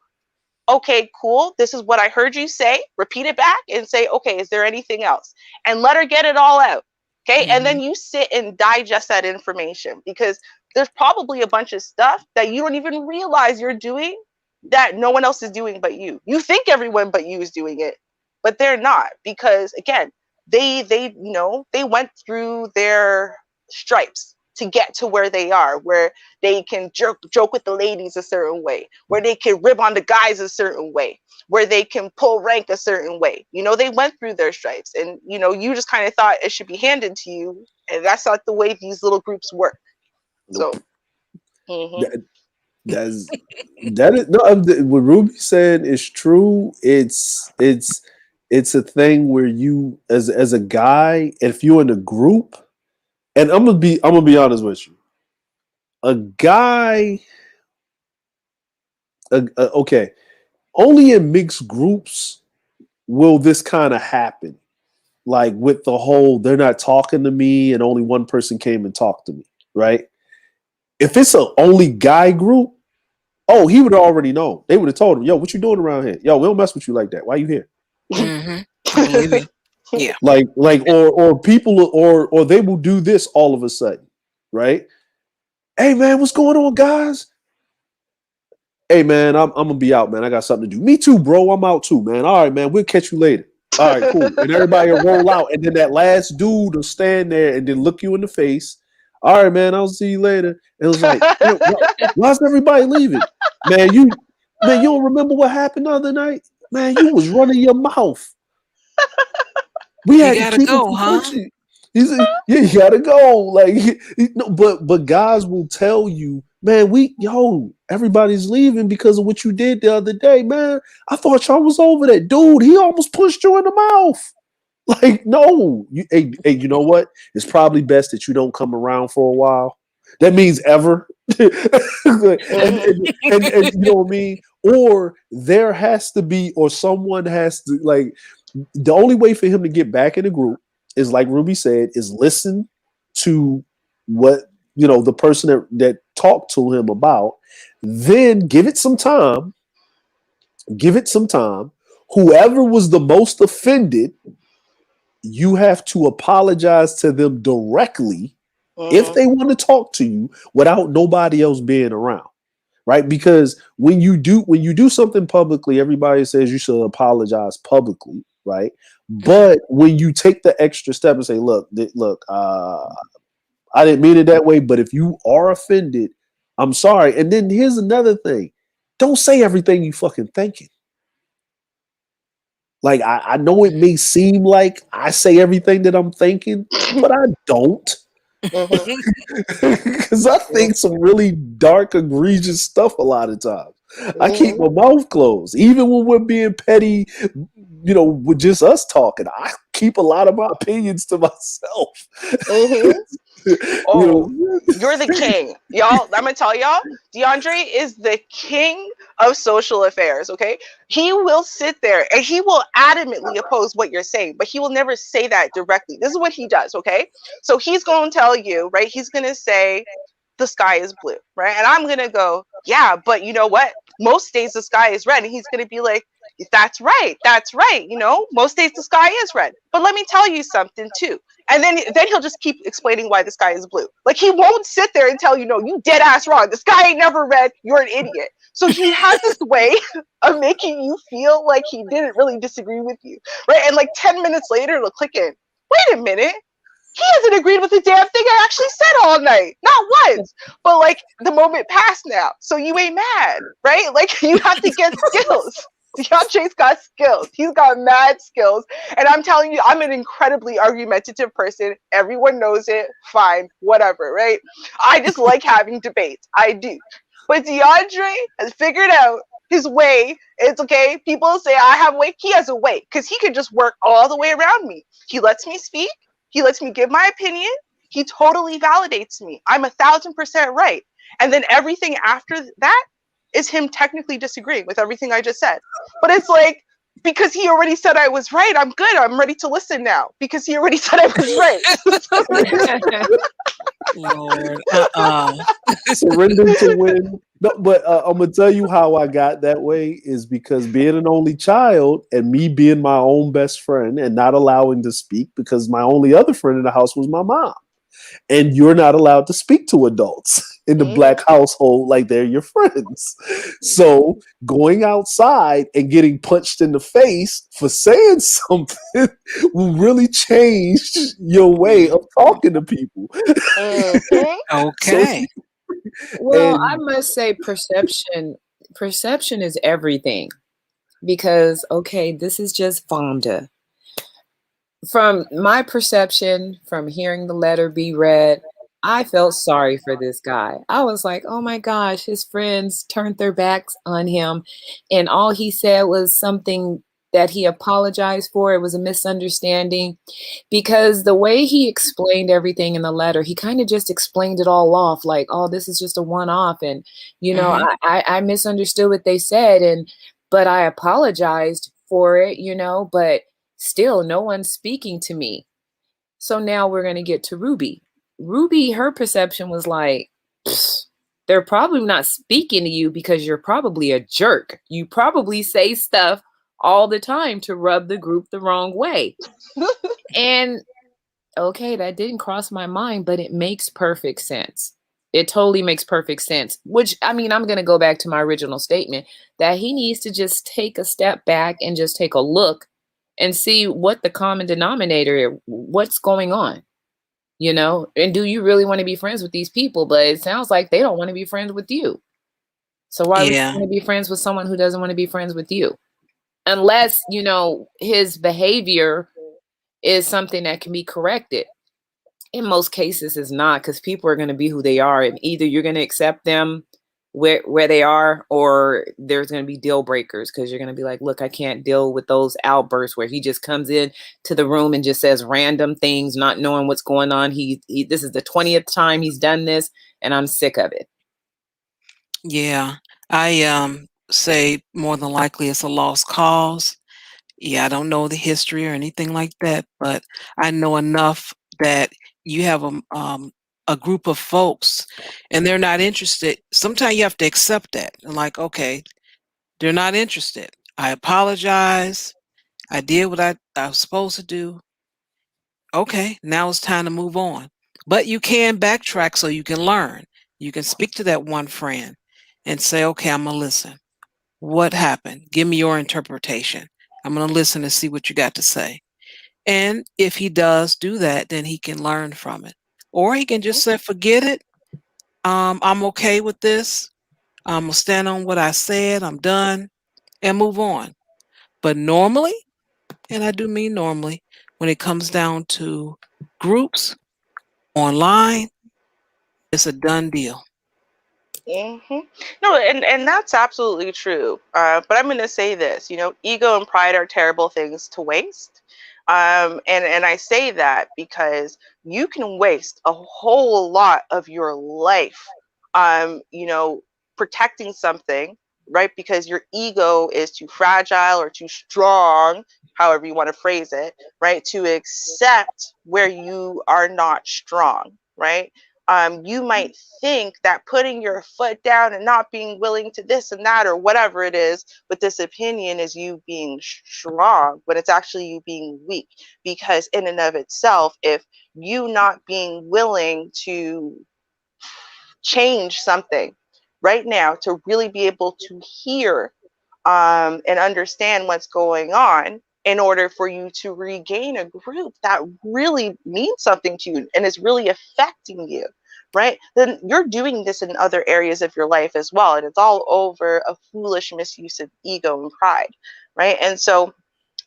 okay, cool. This is what I heard you say. Repeat it back and say, okay, is there anything else? And let her get it all out. Okay. And then you sit and digest that information, because there's probably a bunch of stuff that you don't even realize you're doing that no one else is doing but you. You think everyone but you is doing it, but they're not, because again, they went through their stripes to get to where they are, where they can joke with the ladies a certain way, where they can rib on the guys a certain way, where they can pull rank a certain way. They went through their stripes, and you just kind of thought it should be handed to you, and that's not the way these little groups work. Nope. So mhm. That is no. What Ruby said is true. It's a thing where you, as a guy, if you're in a group, and I'm gonna be honest with you, a guy, okay, only in mixed groups will this kind of happen. Like with the whole, they're not talking to me, and only one person came and talked to me, right? If it's a only guy group, oh, he would have already known. They would have told him, yo, what you doing around here? Yo, we don't mess with you like that. Why you here? I believe you. Yeah. or people, or they will do this all of a sudden, right? Hey man, what's going on, guys? Hey man, I'm gonna be out, man. I got something to do. Me too, bro. I'm out too, man. All right, man. We'll catch you later. All right, cool. And everybody will roll out, and then that last dude will stand there and then look you in the face. All right, man. I'll see you later. It was like, man, why's everybody leaving? Man, you don't remember what happened the other night? Man, you was running your mouth. We You had to gotta keep it go, huh? professional. He said, "Yeah, you gotta go." Like, no, but guys will tell you, man, everybody's leaving because of what you did the other day, man. I thought y'all was over that dude. He almost punched you in the mouth. Like, no, hey, you know what? It's probably best that you don't come around for a while. That means ever. and you know what I mean? Or there has to be, or someone has to, like, the only way for him to get back in the group is, like Ruby said, is listen to what, the person that talked to him about, then give it some time. Whoever was the most offended, you have to apologize to them directly if they want to talk to you without nobody else being around. Right? Because when you do something publicly, everybody says you should apologize publicly, right? But when you take the extra step and say, look, I didn't mean it that way, but if you are offended, I'm sorry. And then here's another thing. Don't say everything you fucking thinking. Like, I know it may seem like I say everything that I'm thinking, but I don't. Because I think some really dark, egregious stuff a lot of times. I keep my mouth closed. Even when we're being petty, with just us talking, I keep a lot of my opinions to myself. Oh, you're the king. Y'all, I'm going to tell y'all, DeAndre is the king of social affairs, okay? He will sit there and he will adamantly oppose what you're saying, but he will never say that directly. This is what he does, okay? So he's going to tell you, right? He's going to say, the sky is blue, right? And I'm going to go, yeah, but you know what? Most days the sky is red. And he's going to be like, that's right. Most days the sky is red. But let me tell you something too. And then he'll just keep explaining why the sky is blue. Like, he won't sit there and tell you, no, you dead ass wrong. The sky ain't never red. You're an idiot. So he has this way of making you feel like he didn't really disagree with you, right? And like 10 minutes later, it'll click in. Wait a minute. He hasn't agreed with the damn thing I actually said all night. Not once. But like, the moment passed now. So you ain't mad, right? Like, you have to get skills. DeAndre's got skills. He's got mad skills. And I'm telling you, I'm an incredibly argumentative person. Everyone knows it. Fine. Whatever, right? I just like having debates. I do. But DeAndre has figured out his way. It's okay. People say I have a way. He has a way because he can just work all the way around me. He lets me speak. He lets me give my opinion. He totally validates me. I'm 1,000% right. And then everything after that is him technically disagreeing with everything I just said. But it's like, because he already said I was right, I'm good. I'm ready to listen now because he already said I was right. Lord, Surrender to win. No, but I'm gonna tell you how I got that way is because being an only child and me being my own best friend and not allowing to speak because my only other friend in the house was my mom. And you're not allowed to speak to adults in the Black household like they're your friends. So going outside and getting punched in the face for saying something will really change your way of talking to people. okay. Well, I must say perception is everything because, okay, this is just Vonda. From my perception, from hearing the letter be read, I felt sorry for this guy. I was like, oh my gosh, his friends turned their backs on him. And all he said was something that he apologized for. It was a misunderstanding because the way he explained everything in the letter, he kind of just explained it all off like, oh, this is just a one-off. And, I misunderstood what they said. But I apologized for it, but still no one's speaking to me. So now we're going to get to Ruby. Ruby, her perception was like, they're probably not speaking to you because you're probably a jerk. You probably say stuff all the time to rub the group the wrong way. And okay, that didn't cross my mind, but it makes perfect sense. It totally makes perfect sense. Which, I mean, I'm going to go back to my original statement that he needs to just take a step back and just take a look and see what the common denominator is, what's going on, you know? And do you really want to be friends with these people? But it sounds like they don't want to be friends with you. So why would you Yeah. want to be friends with someone who doesn't want to be friends with you? Unless, you know, his behavior is something that can be corrected. In most cases it's not, because people are going to be who they are, and either you're going to accept them where they are, or there's going to be deal breakers, because you're going to be like, look, I can't deal with those outbursts where he just comes in to the room and just says random things, not knowing what's going on. He this is the 20th time he's done this, and I'm sick of it. Yeah. I say more than likely it's a lost cause. Yeah, I don't know the history or anything like that, but I know enough that you have a group of folks and they're not interested. Sometimes you have to accept that and like, okay, they're not interested. I apologize. I did what I was supposed to do. Okay, now it's time to move on. But you can backtrack so you can learn. You can speak to that one friend and say, okay, I'm going to listen. What happened? Give me your interpretation. I'm going to listen and see what you got to say. And if he does do that, then he can learn from it. Or he can just say, forget it. I'm okay with this. I'm going to stand on what I said. I'm done and move on. But normally, and I do mean normally, when it comes down to groups online, it's a done deal. Hmm. No, and that's absolutely true. But I'm going to say this, you know, ego and pride are terrible things to waste. And I say that because you can waste a whole lot of your life, you know, protecting something, right? Because your ego is too fragile or too strong, however you want to phrase it, right? To accept where you are not strong, right? You might think that putting your foot down and not being willing to this and that or whatever it is with this opinion is you being strong, but it's actually you being weak. Because in and of itself, if you not being willing to change something right now to really be able to hear and understand what's going on in order for you to regain a group that really means something to you and is really affecting you, right? Then you're doing this in other areas of your life as well. And it's all over a foolish misuse of ego and pride, right? And so,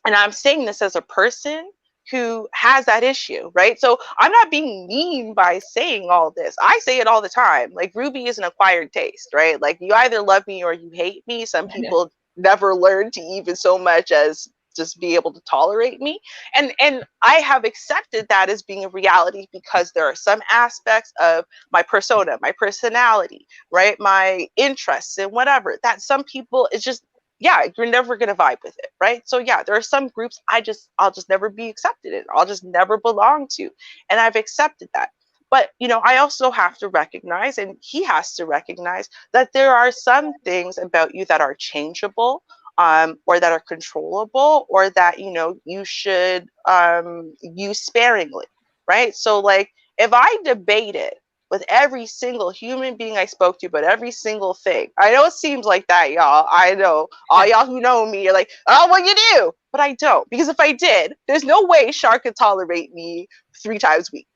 and I'm saying this as a person who has that issue, right? So I'm not being mean by saying all this. I say it all the time. Like Ruby is an acquired taste, right? Like you either love me or you hate me. Some people never learn to even so much as just be able to tolerate me. And I have accepted that as being a reality because there are some aspects of my persona, my personality, right? My interests and whatever that some people it's just yeah, you're never gonna vibe with it, right? So yeah, there are some groups I'll just never be accepted in. I'll just never belong to. And I've accepted that. But you know, I also have to recognize, and he has to recognize that there are some things about you that are changeable, or that are controllable, or that you know you should use sparingly, right? So like if I debated with every single human being I spoke to, but every single thing. I know it seems like that, y'all. I know all y'all who know me are like, oh, well, you do, but I don't, because if I did, there's no way Shar could tolerate me 3 times a week.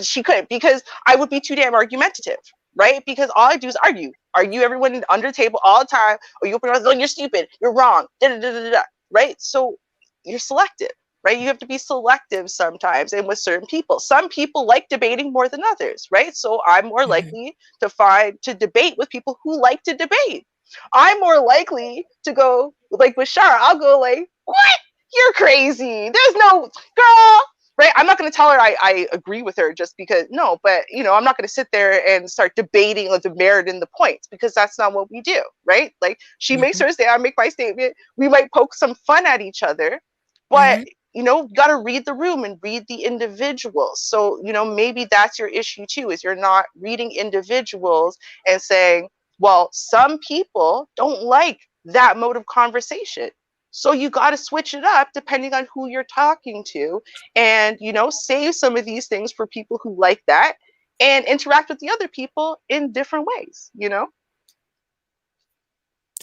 She couldn't, because I would be too damn argumentative, right? Because all I do is argue everyone under the table all the time. Or you open your mouth, oh, you're stupid, you're wrong, da, da, da, da, da, right? So you're selective. Right? You have to be selective sometimes and with certain people. Some people like debating more than others, right? So I'm more likely to debate with people who like to debate. I'm more likely to go like with Shar, I'll go like, what? You're crazy. There's no girl. Right? I'm not going to tell her I agree with her just because, no, but you know, I'm not going to sit there and start debating the merit in the points because that's not what we do, right? Like she makes her statement, I make my statement. We might poke some fun at each other, but you know, you got to read the room and read the individuals. So, you know, maybe that's your issue too, is you're not reading individuals and saying, well, some people don't like that mode of conversation. So you got to switch it up depending on who you're talking to, and, you know, save some of these things for people who like that and interact with the other people in different ways, you know?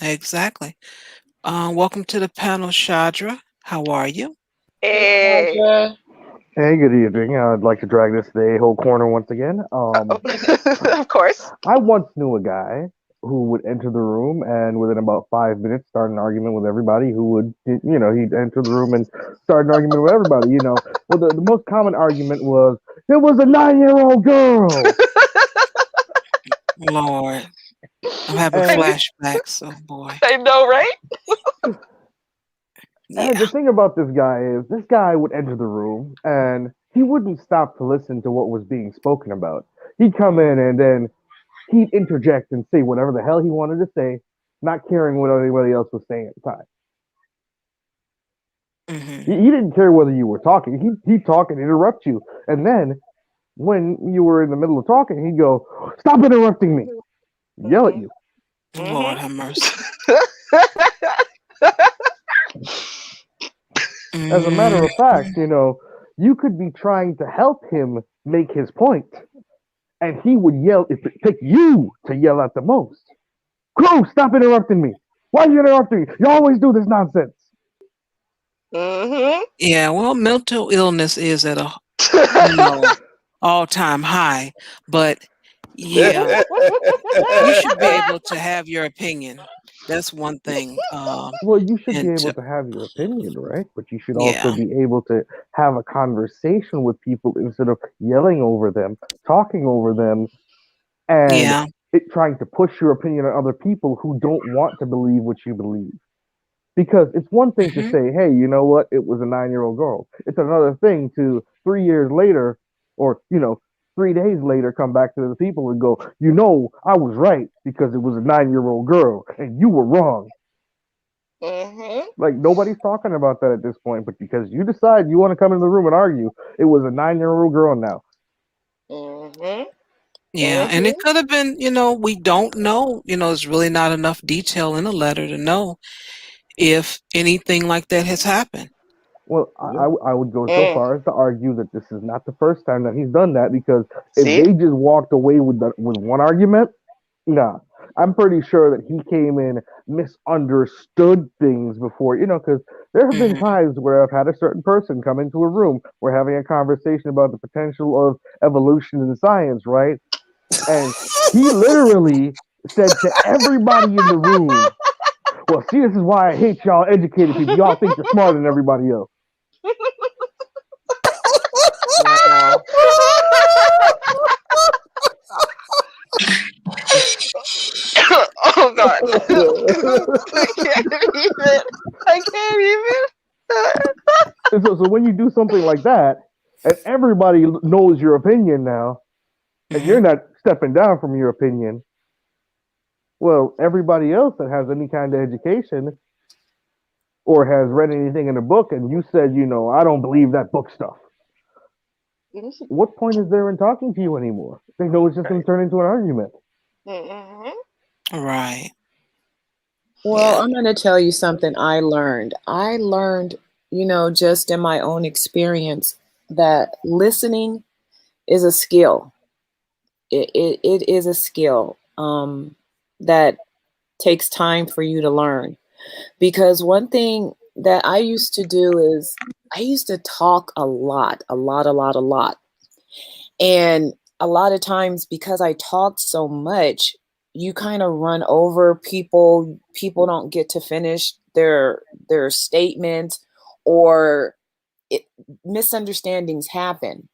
Exactly. Welcome to the panel, Shadra. How are you? Hey. Sandra. Hey, good evening. I'd like to drag this the whole corner once again. Of course. I once knew a guy who would enter the room and within about 5 minutes start an argument with everybody who would, he'd enter the room and start an argument with everybody, Well, the most common argument was, it was a 9-year-old girl. Lord, I'm having And, flashbacks. Oh boy. I know, right? and the Yeah. thing about this guy is, this guy would enter the room and he wouldn't stop to listen to what was being spoken about. He'd come in and then he'd interject and say whatever the hell he wanted to say, not caring what anybody else was saying at the time. Mm-hmm. He didn't care whether you were talking. He'd talk and interrupt you. And then when you were in the middle of talking, he'd go, stop interrupting me. Yell at you. Lord have mercy. As a matter of fact, you could be trying to help him make his point, and he would yell, if it took you to yell at the most. Crew, stop interrupting me. Why are you interrupting me? You always do this nonsense. Yeah, well, mental illness is at a all-time high, but yeah, you should be able to have your opinion. That's one thing. Well, you should be and able to have your opinion, right? But you should Yeah. also be able to have a conversation with people instead of yelling over them, talking over them, and Yeah. trying to push your opinion on other people who don't want to believe what you believe. Because it's one thing to Mhm. say, hey, you know what? It was a 9-year-old girl. It's another thing to 3 years later, or, 3 days later, come back to the people and go, I was right because it was a 9-year-old girl and you were wrong. Like, nobody's talking about that at this point, but because you decide you want to come in the room and argue, it was a 9-year-old girl now. Yeah, and it could have been, we don't know, there's really not enough detail in the letter to know if anything like that has happened. Well, I would go so far as to argue that this is not the first time that he's done that, because if they just walked away with one argument, nah. I'm pretty sure that he came in, misunderstood things before, because there have been times where I've had a certain person come into a room, we're having a conversation about the potential of evolution in science, right? And he literally said to everybody in the room, well, see, this is why I hate y'all educated people. Y'all think you're smarter than everybody else. Oh God! I can't even. So when you do something like that, and everybody knows your opinion now, and you're not stepping down from your opinion, well, everybody else that has any kind of education or has read anything in a book, and you said, I don't believe that book stuff. What point is there in talking to you anymore? They know it's just going to turn into an argument. Right. Well, I'm going to tell you something I learned. Just in my own experience, that listening is a skill. It is a skill that takes time for you to learn. Because one thing that I used to do is I used to talk a lot. And a lot of times, because I talked so much, you kind of run over people. People don't get to finish their statement, or misunderstandings happen.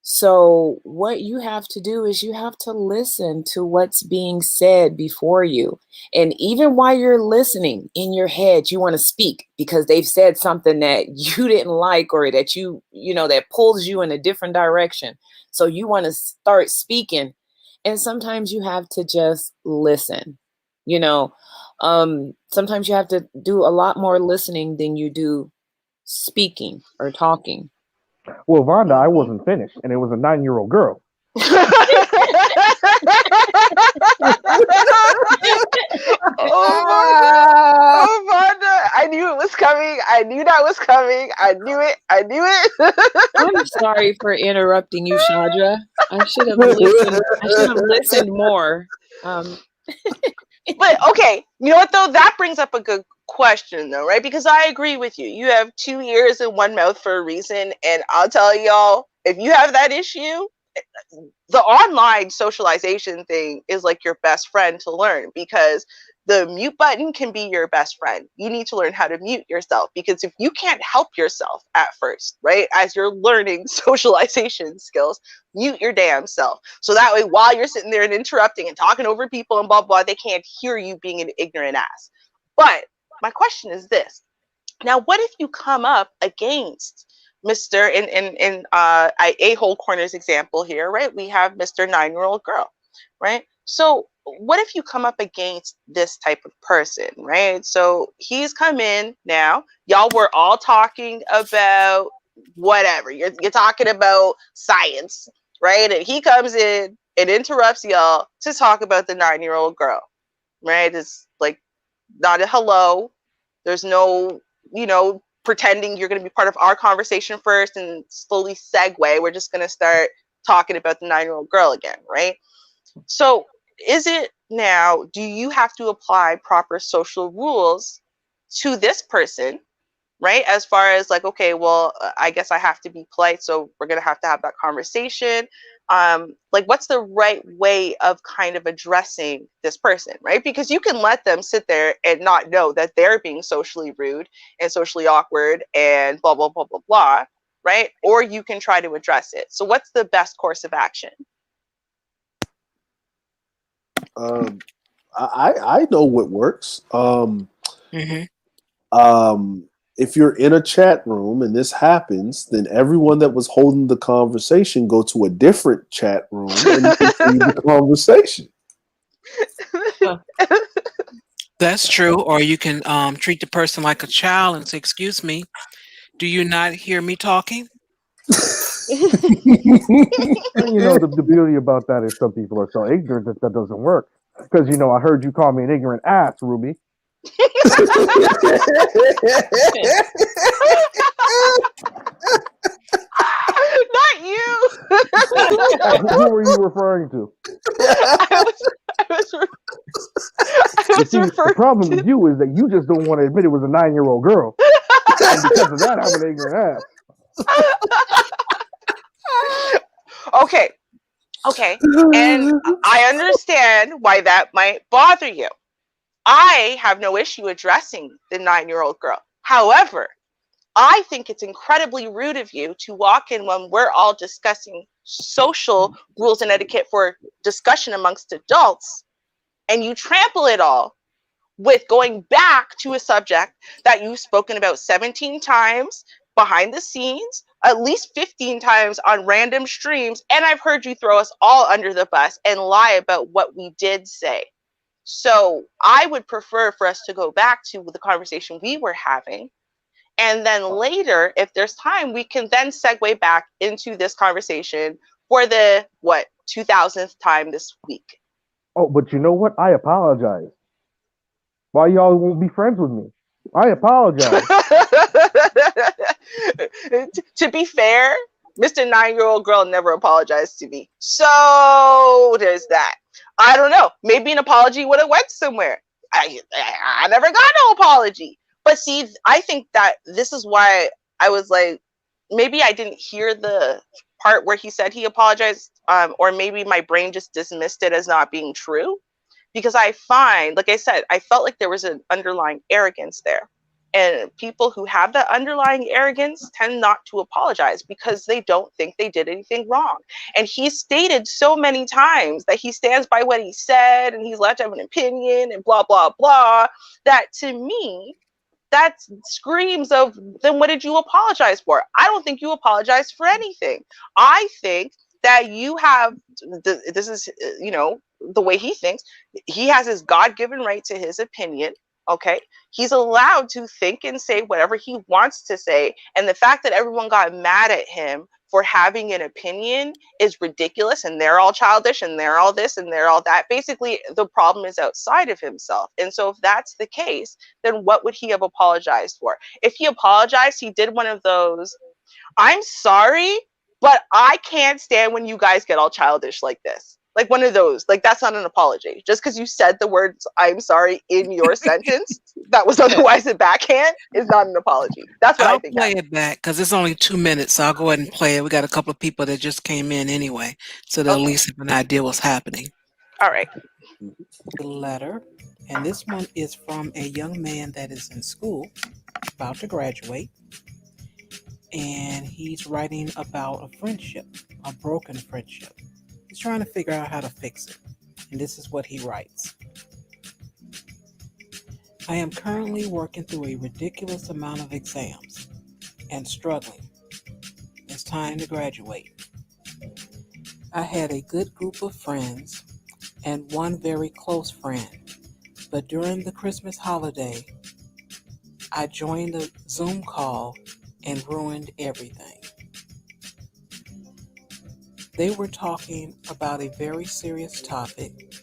So what you have to do is you have to listen to what's being said before you. And even while you're listening in your head, you want to speak because they've said something that you didn't like, or that that pulls you in a different direction. So you want to start speaking. And sometimes you have to just listen. Sometimes you have to do a lot more listening than you do speaking or talking. Well, Vonda, I wasn't finished, and it was a 9-year-old girl. Oh, Vonda, I knew it was coming. I knew that was coming. I knew it. I knew it. I'm sorry for interrupting you, Shadra. I should have listened. I should have listened more. But okay, you know what though? That brings up a good question though, right? Because I agree with you. You have 2 ears and 1 mouth for a reason, and I'll tell y'all, if you have that issue, the online socialization thing is like your best friend to learn, because the mute button can be your best friend. You need to learn how to mute yourself, because if you can't help yourself at first, right, as you're learning socialization skills, mute your damn self. So that way, while you're sitting there and interrupting and talking over people and blah, blah, they can't hear you being an ignorant ass. But my question is this. Now, what if you come up against Mr. in A-hole corner's example here, right? We have Mr. 9-year-old girl, right? So what if you come up against this type of person, right? So he's come in now. Y'all were all talking about whatever. You're talking about science, right? And he comes in and interrupts y'all to talk about the 9-year-old girl, right? It's like not a hello. There's no, pretending you're going to be part of our conversation first and slowly segue. We're just going to start talking about the 9-year-old girl again, right? So is it now, do you have to apply proper social rules to this person, right? As far as like, okay, well, I guess I have to be polite, so we're going to have that conversation. Like, what's the right way of kind of addressing this person, right? Because you can let them sit there and not know that they're being socially rude and socially awkward and blah, blah, blah, blah, blah, right? Or you can try to address it. So what's the best course of action? I know what works. Mm-hmm. If you're in a chat room and this happens, then everyone that was holding the conversation go to a different chat room and continue the conversation. That's true. Or you can treat the person like a child and say, "Excuse me, do you not hear me talking?" The beauty about that is some people are so ignorant that doesn't work. Because, I heard you call me an ignorant ass, Ruby. Not you. Who were you referring to? I was The problem with you is that you just don't want to admit it was a 9-year-old girl. And because of that, I'm an ignorant ass. Okay. And I understand why that might bother you. I have no issue addressing the 9-year-old girl. However, I think it's incredibly rude of you to walk in when we're all discussing social rules and etiquette for discussion amongst adults, and you trample it all with going back to a subject that you've spoken about 17 times behind the scenes, at least 15 times on random streams, and I've heard you throw us all under the bus and lie about what we did say. So I would prefer for us to go back to the conversation we were having. And then later, if there's time, we can then segue back into this conversation for the, 2000th time this week. Oh, but you know what? I apologize. Why y'all won't be friends with me? I apologize. To be fair, Mr. 9-year-old girl never apologized to me. So there's that. I don't know. Maybe an apology would have went somewhere. I never got no apology. But see, I think that this is why I was like, maybe I didn't hear the part where he said he apologized, or maybe my brain just dismissed it as not being true. Because I find, like I said, I felt like there was an underlying arrogance there. And people who have that underlying arrogance tend not to apologize because they don't think they did anything wrong. And he stated so many times that he stands by what he said and he's allowed to have an opinion and blah, blah, blah, that to me, that screams of, then what did you apologize for? I don't think you apologized for anything. I think that you have, this is, the way he thinks, he has his God-given right to his opinion. Okay, he's allowed to think and say whatever he wants to say, and the fact that everyone got mad at him for having an opinion is ridiculous, and they're all childish and they're all this and they're all that. Basically, the problem is outside of himself. And so if that's the case, then what would he have apologized for? If he apologized, he did one of those, I'm sorry, but I can't stand when you guys get all childish like this. Like one of those. Like, that's not an apology. Just because you said the words I'm sorry in your sentence that was otherwise a backhand is not an apology. That's what I think. I'll play it back because it's only 2 minutes, so I'll go ahead and play it. We got a couple of people that just came in anyway, so they'll at least have an idea what's happening. All right. The letter, and this one is from a young man that is in school, about to graduate, and he's writing about a friendship, a broken friendship. He's trying to figure out how to fix it, and this is what he writes. I am currently working through a ridiculous amount of exams and struggling. It's time to graduate. I had a good group of friends and one very close friend, but during the Christmas holiday, I joined a Zoom call and ruined everything. They were talking about a very serious topic,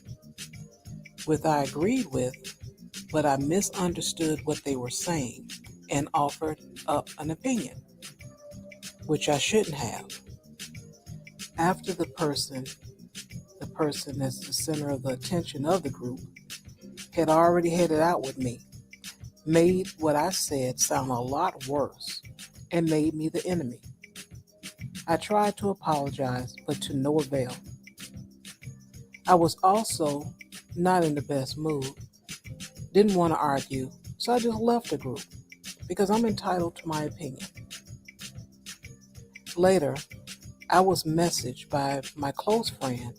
which I agreed with, but I misunderstood what they were saying and offered up an opinion, which I shouldn't have. After the person that's the center of the attention of the group, had already headed out with me, made what I said sound a lot worse, and made me the enemy. I tried to apologize, but to no avail. I was also not in the best mood, didn't want to argue, so I just left the group, because I'm entitled to my opinion. Later, I was messaged by my close friend,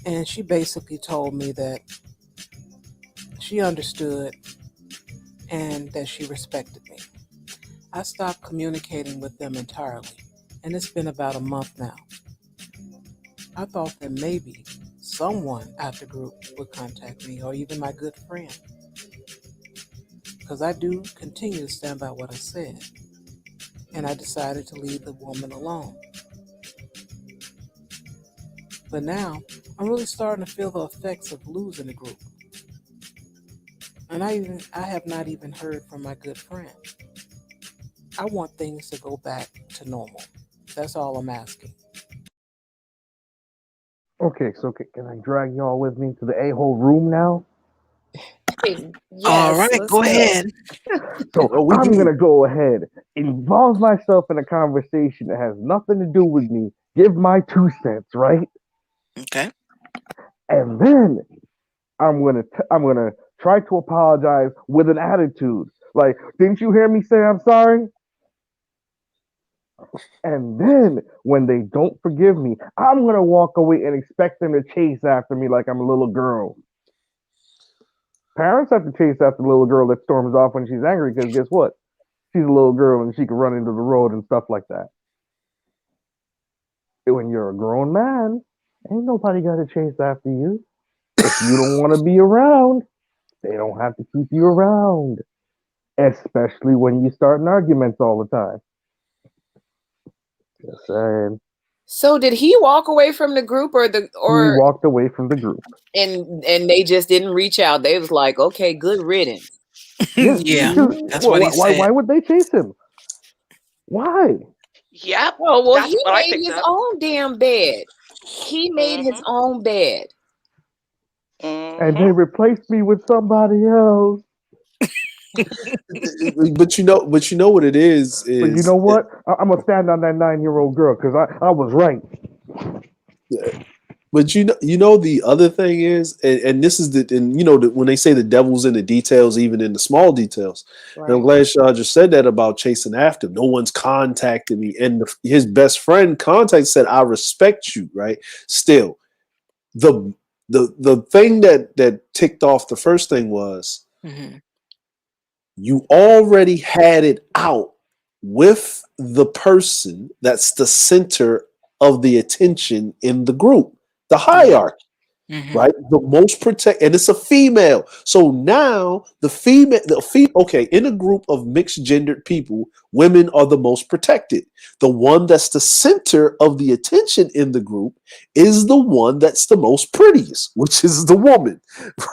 and she basically told me that she understood and that she respected me. I stopped communicating with them entirely, and it's been about a month now. I thought that maybe someone at the group would contact me, or even my good friend, because I do continue to stand by what I said, and I decided to leave the woman alone. But now, I'm really starting to feel the effects of losing the group. And I have not even heard from my good friend. I want things to go back to normal. That's all I'm asking. Okay, so can I drag y'all with me to the a-hole room now? Yes, all right, let's go ahead. So I'm going to go ahead, involve myself in a conversation that has nothing to do with me, give my 2 cents, right? Okay. And then I'm gonna try to apologize with an attitude. Like, didn't you hear me say I'm sorry? And then when they don't forgive me, I'm gonna walk away and expect them to chase after me like I'm a little girl. Parents have to chase after the little girl that storms off when she's angry, because guess what? She's a little girl and she can run into the road and stuff like that. When you're a grown man, ain't nobody got to chase after you. If you don't want to be around, they don't have to keep you around. Especially when you start in arguments all the time. Just saying. So did he walk away from the group, or he walked away from the group? And they just didn't reach out? They was like, okay, good riddance. Yeah, that's what he said. Why would they chase him? Why? Yep. Oh, well, That's he what I made picked his up. own damn bed. He made his own bed. And they replaced me with somebody else. But you know what it is. But you know what? I'm gonna stand on that 9-year-old girl because I was right. But you know the other thing is, and this is when they say the devil's in the details, even in the small details. Right. And I'm glad Shaw just said that about chasing after him. No one's contacted me, and his best friend said, "I respect you." Right? Still, the thing that ticked off the first thing was you already had it out with the person that's the center of the attention in the group. The hierarchy. right? The most protect, and it's a female. So now okay, in a group of mixed gendered people, women are the most protected. The one that's the center of the attention in the group is the one that's the most prettiest, which is the woman,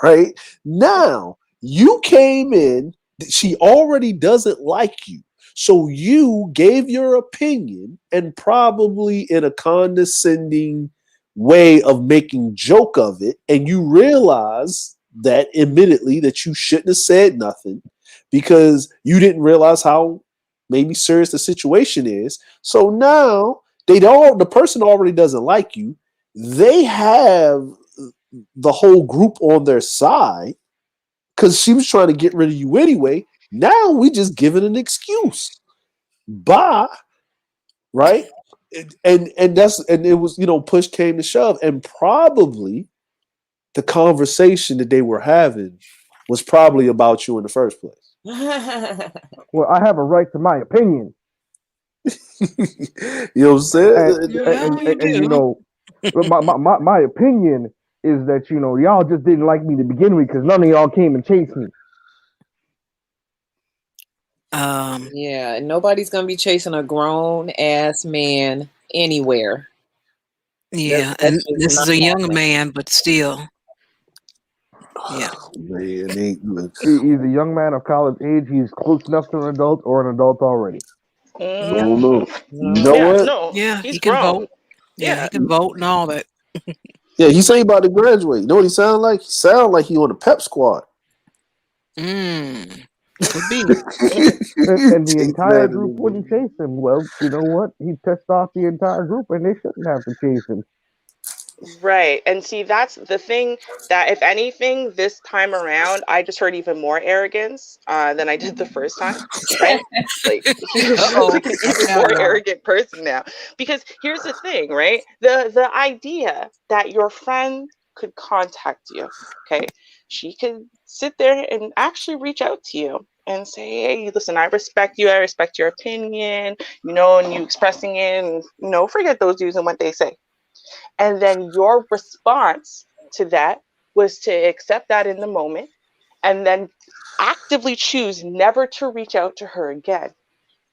right? Now you came in, she already doesn't like you. So you gave your opinion, and probably in a condescending way of making joke of it, and you realize that admittedly that you shouldn't have said nothing because you didn't realize how maybe serious the situation is. So now the person already doesn't like you. They have the whole group on their side because she was trying to get rid of you anyway. Now we just give it an excuse. Bye. Right? And it was, push came to shove, and probably the conversation that they were having was probably about you in the first place. Well, I have a right to my opinion. You know what I'm saying? My opinion is that y'all just didn't like me to begin with because none of y'all came and chased me. Yeah, nobody's gonna be chasing a grown ass man anywhere. Yeah, and this is a young man, but still. Yeah. Man, he's a young man of college age. He's close enough to an adult or an adult already. I don't know. You know what? No, yeah, he can grown. vote. Yeah, he can vote and all that. Yeah, he's saying about to graduate. You know what he sound like? He sound like he on the pep squad. Could be. and the entire group wouldn't chase him. Well, you know what? He pissed off the entire group, and they shouldn't have to chase him. Right. And see, that's the thing that, if anything, this time around, I just heard even more arrogance than I did the first time. Right? Like, he's like an even more arrogant person now. Because here's the thing, right? The idea that your friend could contact you, okay? She could sit there and actually reach out to you and say, hey, listen, I respect you. I respect your opinion, and you expressing it, and, forget those dudes and what they say. And then your response to that was to accept that in the moment and then actively choose never to reach out to her again.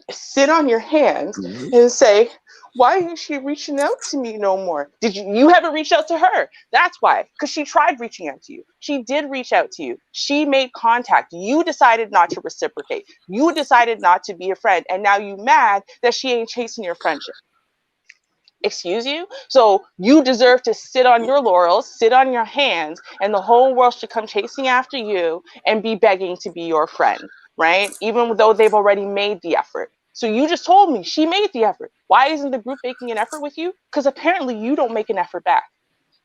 Sit on your hands and say, why isn't she reaching out to me no more? You haven't reached out to her? That's why, because she tried reaching out to you. She did reach out to you. She made contact. You decided not to reciprocate. You decided not to be a friend. And now you mad that she ain't chasing your friendship. Excuse you? So you deserve to sit on your laurels, sit on your hands, and the whole world should come chasing after you and be begging to be your friend, right? Even though they've already made the effort. So you just told me she made the effort. Why isn't the group making an effort with you? Because apparently you don't make an effort back.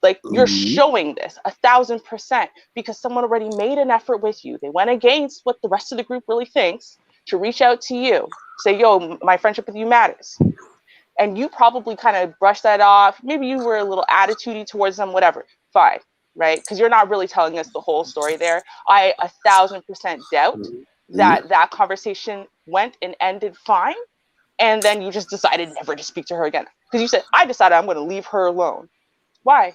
Like, you're showing this 1,000% because someone already made an effort with you. They went against what the rest of the group really thinks to reach out to you. Say, yo, my friendship with you matters. And you probably kind of brushed that off. Maybe you were a little attitudey towards them, whatever. Fine, right? Because you're not really telling us the whole story there. I 1,000% doubt that conversation went and ended fine. And then you just decided never to speak to her again. Because you said, I decided I'm going to leave her alone. Why?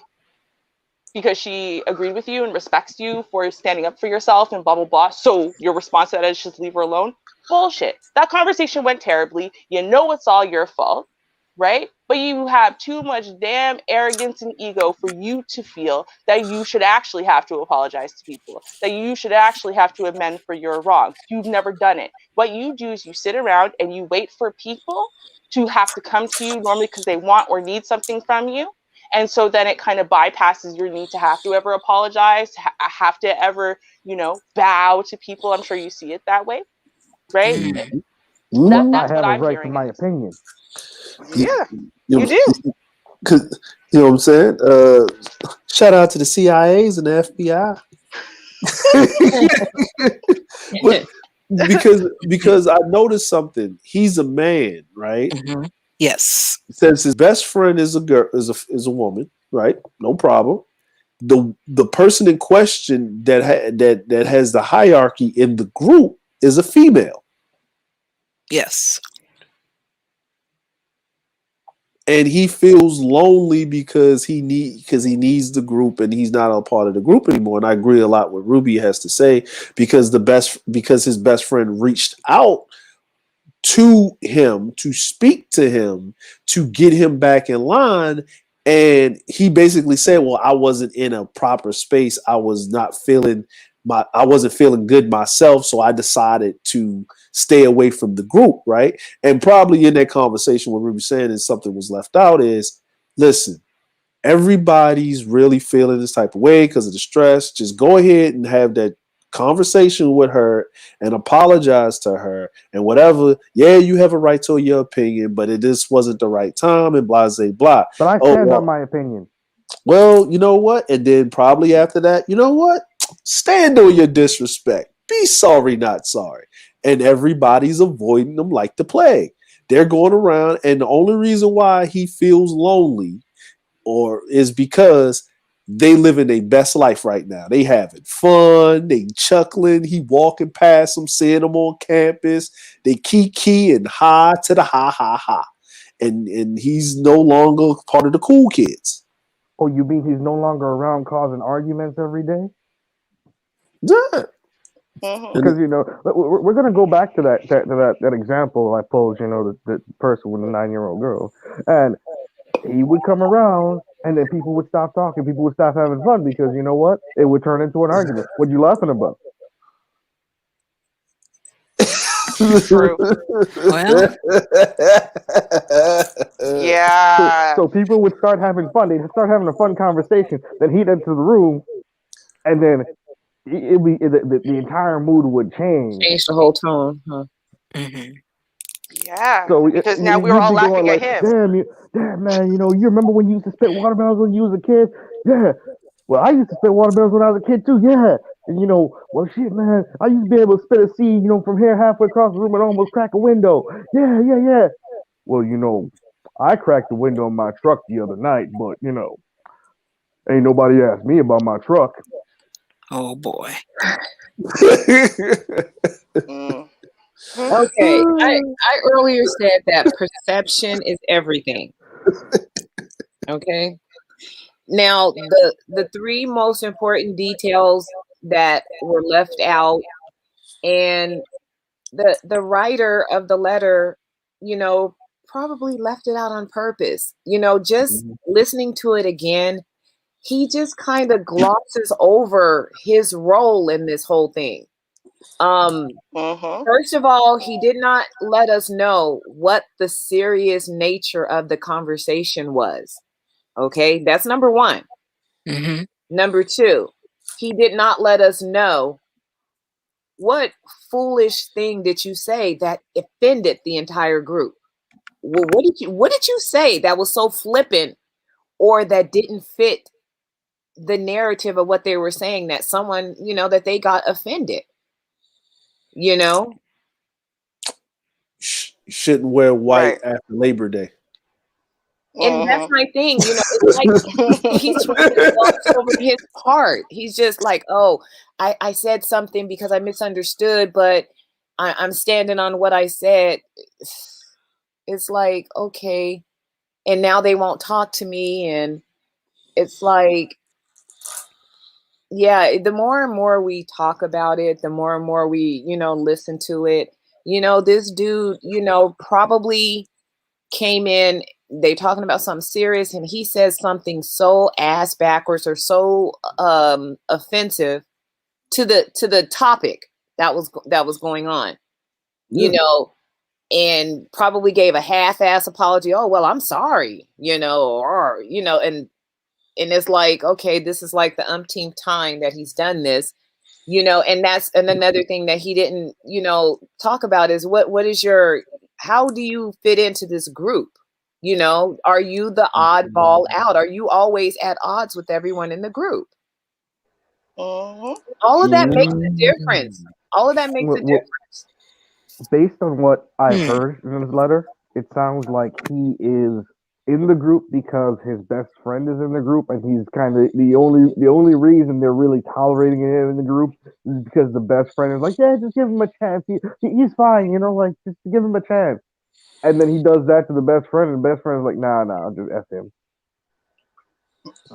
Because she agreed with you and respects you for standing up for yourself and blah, blah, blah. So your response to that is just leave her alone? Bullshit. That conversation went terribly. You know it's all your fault. Right? But you have too much damn arrogance and ego for you to feel that you should actually have to apologize to people, that you should actually have to amend for your wrongs. You've never done it. What you do is you sit around and you wait for people to have to come to you normally because they want or need something from you. And so then it kind of bypasses your need to have to ever apologize, have to ever, bow to people. I'm sure you see it that way. Right? That's I what have I'm a right hearing. to my opinion. Yeah, you do. Because you know what I'm saying? Shout out to the CIAs and the FBI. But because I noticed something. He's a man, right? Mm-hmm. Yes. Since his best friend is a girl, is a woman, right? No problem. The person in question that has the hierarchy in the group is a female. Yes. and he feels lonely because he needs the group and he's not a part of the group anymore. And I agree a lot with Ruby has to say because his best friend reached out to him to speak to him to get him back in line, and he basically said, well, I wasn't in a proper space. I wasn't feeling good myself, so I decided to stay away from the group, right? And probably in that conversation what Ruby saying is something was left out is, listen, everybody's really feeling this type of way because of the stress. Just go ahead and have that conversation with her and apologize to her and whatever. Yeah, you have a right to your opinion, but this wasn't the right time and blah, blah, blah. But I stand on my opinion. Well, you know what? And then probably after that, you know what? Stand on your disrespect. Be sorry, not sorry. And everybody's avoiding them like the plague. They're going around, and the only reason why he feels lonely is because they living their best life right now. They having fun, they chuckling. He walking past them, seeing them on campus. They kiki and ha to the ha ha ha, and he's no longer part of the cool kids. Oh, you mean he's no longer around causing arguments every day? Yeah. Because we're gonna go back to that example I posed. The person with the 9-year-old girl, and he would come around, and then people would stop talking. People would stop having fun because you know what? It would turn into an argument. What you laughing about? True. Well, yeah. So people would start having fun. They'd start having a fun conversation. Then he'd enter the room, and then the entire mood would change. Change the whole tone, huh? mm-hmm. Yeah. So Because now we're all laughing at him. Damn, man, you remember when you used to spit watermelons when you was a kid? Yeah. Well, I used to spit watermelons when I was a kid too. Yeah. And well, shit, man, I used to be able to spit a seed, from here halfway across the room and almost crack a window. Yeah. Well, I cracked the window in my truck the other night, but ain't nobody asked me about my truck. Oh boy. Okay, I earlier said that perception is everything. Okay. Now, the three most important details that were left out, and the writer of the letter, probably left it out on purpose. Just listening to it again, he just kind of glosses over his role in this whole thing. First of all, he did not let us know what the serious nature of the conversation was. Okay, that's number one. Mm-hmm. Number two, he did not let us know what foolish thing did you say that offended the entire group. Well, what did you say that was so flippant or that didn't fit the narrative of what they were saying that someone, that they got offended? Shouldn't wear white after Labor Day. And that's my thing, it's like he's trying to gloss over his part. He's just like, oh, I said something because I misunderstood, but I'm standing on what I said. It's like, okay, and now they won't talk to me, and it's like, yeah, the more and more we talk about it, the more and more we, listen to it, this dude, probably came in, they talking about something serious, and he says something so ass backwards or so offensive to the topic that was going on, and probably gave a half-ass apology. Oh, well, I'm sorry, and it's like, okay, this is like the umpteenth time that he's done this, and another thing that he didn't, talk about is how do you fit into this group? Are you the oddball out? Are you always at odds with everyone in the group? All of that makes a difference. All of that makes a difference. Based on what I heard in his letter, it sounds like he is in the group because his best friend is in the group, and he's kind of the only reason they're really tolerating him in the group is because the best friend is like, yeah, just give him a chance. He's fine, just give him a chance. And then he does that to the best friend, and the best friend is like, nah, I'll just F him.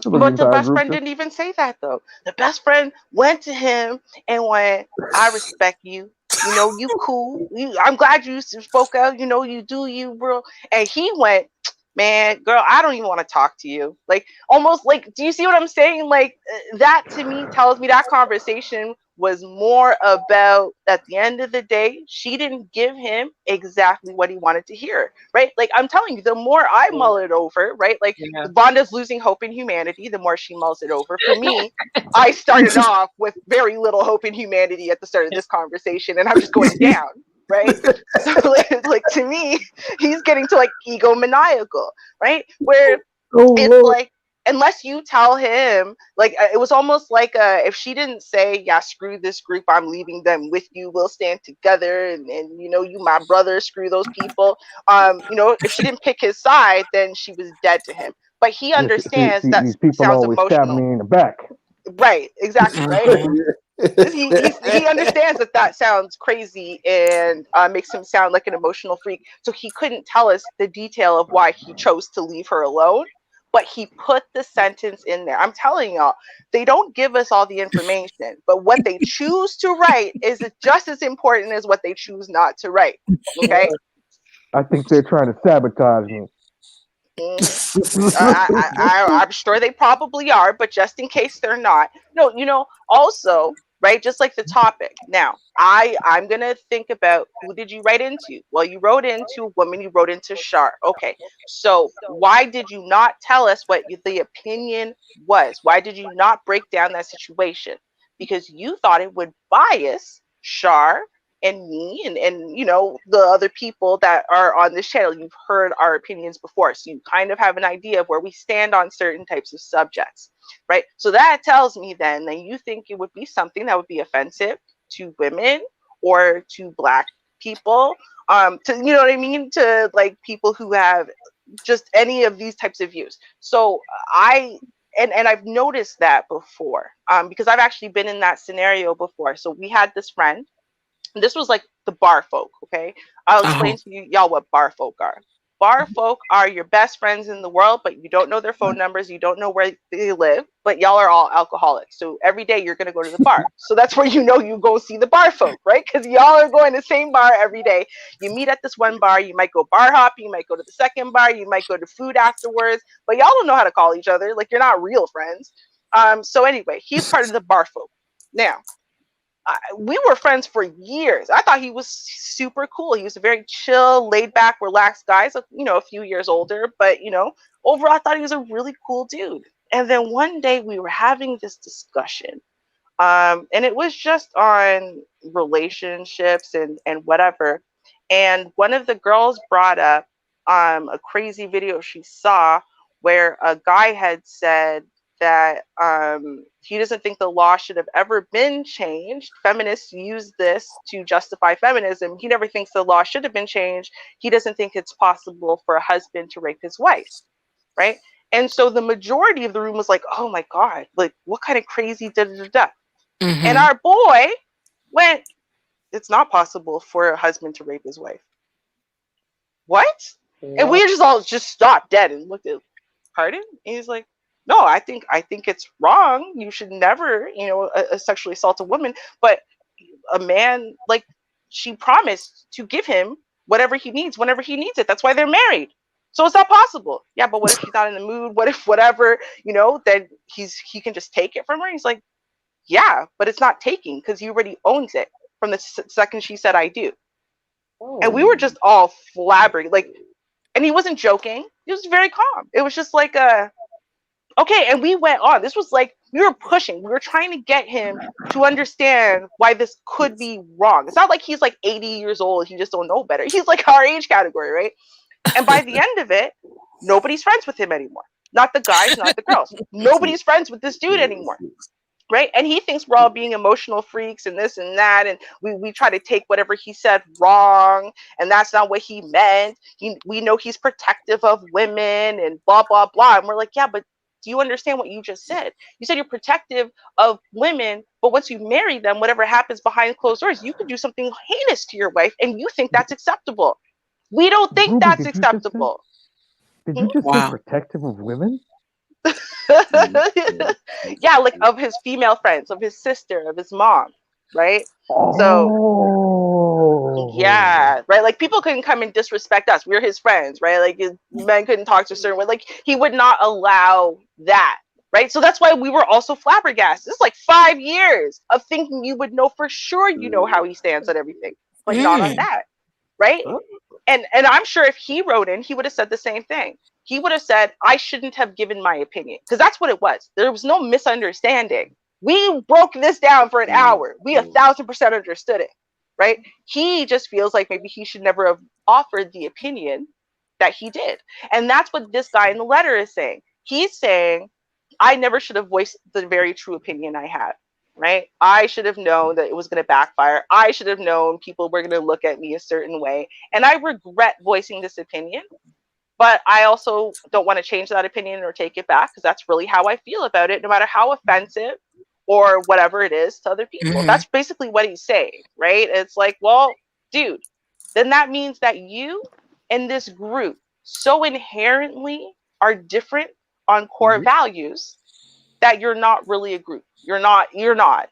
But the best friend didn't even say that though. The best friend went to him and went, I respect you. You know, you cool. I'm glad you spoke out. You know, you do you, bro. And he went, man, girl, I don't even want to talk to you. Like, almost like, do you see what I'm saying? Like, that to me tells me that conversation was more about, at the end of the day, she didn't give him exactly what he wanted to hear, right? Like, I'm telling you, the more I mull it over, right? Like, Vonda's losing hope in humanity, the more she mulls it over. For me, I started off with very little hope in humanity at the start of this conversation, and I'm just going down, right? So, like to me, he's getting to like egomaniacal, right? Where it's like, unless you tell him, like, it was almost like if she didn't say, yeah, screw this group, I'm leaving them with you, we'll stand together, and you know, you my brother, screw those people. You know, if she didn't pick his side, then she was dead to him. But he understands that these people sounds always stab emotional. me in the back. Right, exactly, right? He understands that sounds crazy and makes him sound like an emotional freak. So he couldn't tell us the detail of why he chose to leave her alone, but he put the sentence in there. I'm telling y'all, they don't give us all the information, but what they choose to write is just as important as what they choose not to write. Okay? I think they're trying to sabotage me. I'm sure they probably are, but just in case they're not. No, you know, also, right, just like the topic. Now, I'm going to think about, who did you write into? Well, you wrote into a woman, you wrote into Char. Okay, so why did you not tell us what the opinion was? Why did you not break down that situation? Because you thought it would bias Char and me and you know, the other people that are on this channel. You've heard our opinions before, so you kind of have an idea of where we stand on certain types of subjects, right? So that tells me then that you think it would be something that would be offensive to women or to Black people, to, you know what I mean, to like people who have just any of these types of views. So and I've noticed that before, because I've actually been in that scenario before. So we had this friend. This was like the bar folk, okay? I'll explain to y'all what bar folk are. Bar folk are your best friends in the world, but you don't know their phone numbers, you don't know where they live, but y'all are all alcoholics. So every day you're going to go to the bar. So that's where you know you go see the bar folk, right? Because y'all are going to the same bar every day. You meet at this one bar, you might go bar hopping, you might go to the second bar, you might go to food afterwards, but y'all don't know how to call each other. Like, you're not real friends. So anyway, he's part of the bar folk. Now, we were friends for years. I thought he was super cool. He was a very chill, laid back, relaxed guy. So, you know, a few years older, but, you know, overall, I thought he was a really cool dude. And then one day we were having this discussion, and it was just on relationships and whatever. And one of the girls brought up a crazy video she saw where a guy had said that he doesn't think the law should have ever been changed. Feminists use this to justify feminism. He never thinks the law should have been changed. He doesn't think it's possible for a husband to rape his wife, right? And so the majority of the room was like, oh my God, like, what kind of crazy da-da-da-da? Mm-hmm. And our boy went, it's not possible for a husband to rape his wife. What? Yeah. And we just all just stopped dead and looked at, pardon? And he's like, no, I think it's wrong. You should never, you know, sexually assault a woman. But a man, like, she promised to give him whatever he needs whenever he needs it. That's why they're married. So it's not possible. Yeah, but what if she's not in the mood? What if whatever, you know, then he can just take it from her? He's like, yeah, but it's not taking because he already owns it from the second she said I do. Oh. And we were just all flabbergasted. Like, and he wasn't joking. He was very calm. It was just like okay, and we went on. This was like, we were pushing. We were trying to get him to understand why this could be wrong. It's not like he's like 80 years old. He just don't know better. He's like our age category, right? And by the end of it, nobody's friends with him anymore. Not the guys, not the girls. Nobody's friends with this dude anymore, right? And he thinks we're all being emotional freaks and this and that. And we try to take whatever he said wrong. And that's not what he meant. We know he's protective of women and blah, blah, blah. And we're like, yeah, but do you understand what you just said? You said you're protective of women, but once you marry them, whatever happens behind closed doors, you could do something heinous to your wife, and you think that's acceptable. We don't think Ruby, that's acceptable. did you just say Wow. protective of women? Yeah, like of his female friends, of his sister, of his mom, right? So Oh. yeah, right. Like people couldn't come and disrespect us. We're his friends, right? Like his men couldn't talk to a certain way. Like he would not allow that, right? So that's why we were also flabbergasted. It's like 5 years of thinking you would know for sure you know how he stands on everything, but not on Mm. that, right? And I'm sure if he wrote in, he would have said the same thing. He would have said, I shouldn't have given my opinion. Because that's what it was. There was no misunderstanding. We broke this down for an hour. We 1,000% understood it. Right? He just feels like maybe he should never have offered the opinion that he did. And that's what this guy in the letter is saying. He's saying, I never should have voiced the very true opinion I had. Right? I should have known that it was going to backfire. I should have known people were going to look at me a certain way. And I regret voicing this opinion, but I also don't want to change that opinion or take it back because that's really how I feel about it, no matter how offensive or whatever it is to other people. Mm-hmm. That's basically what he's saying, right? It's like, well, dude, then that means that you and this group so inherently are different on core values that you're not really a group. You're not,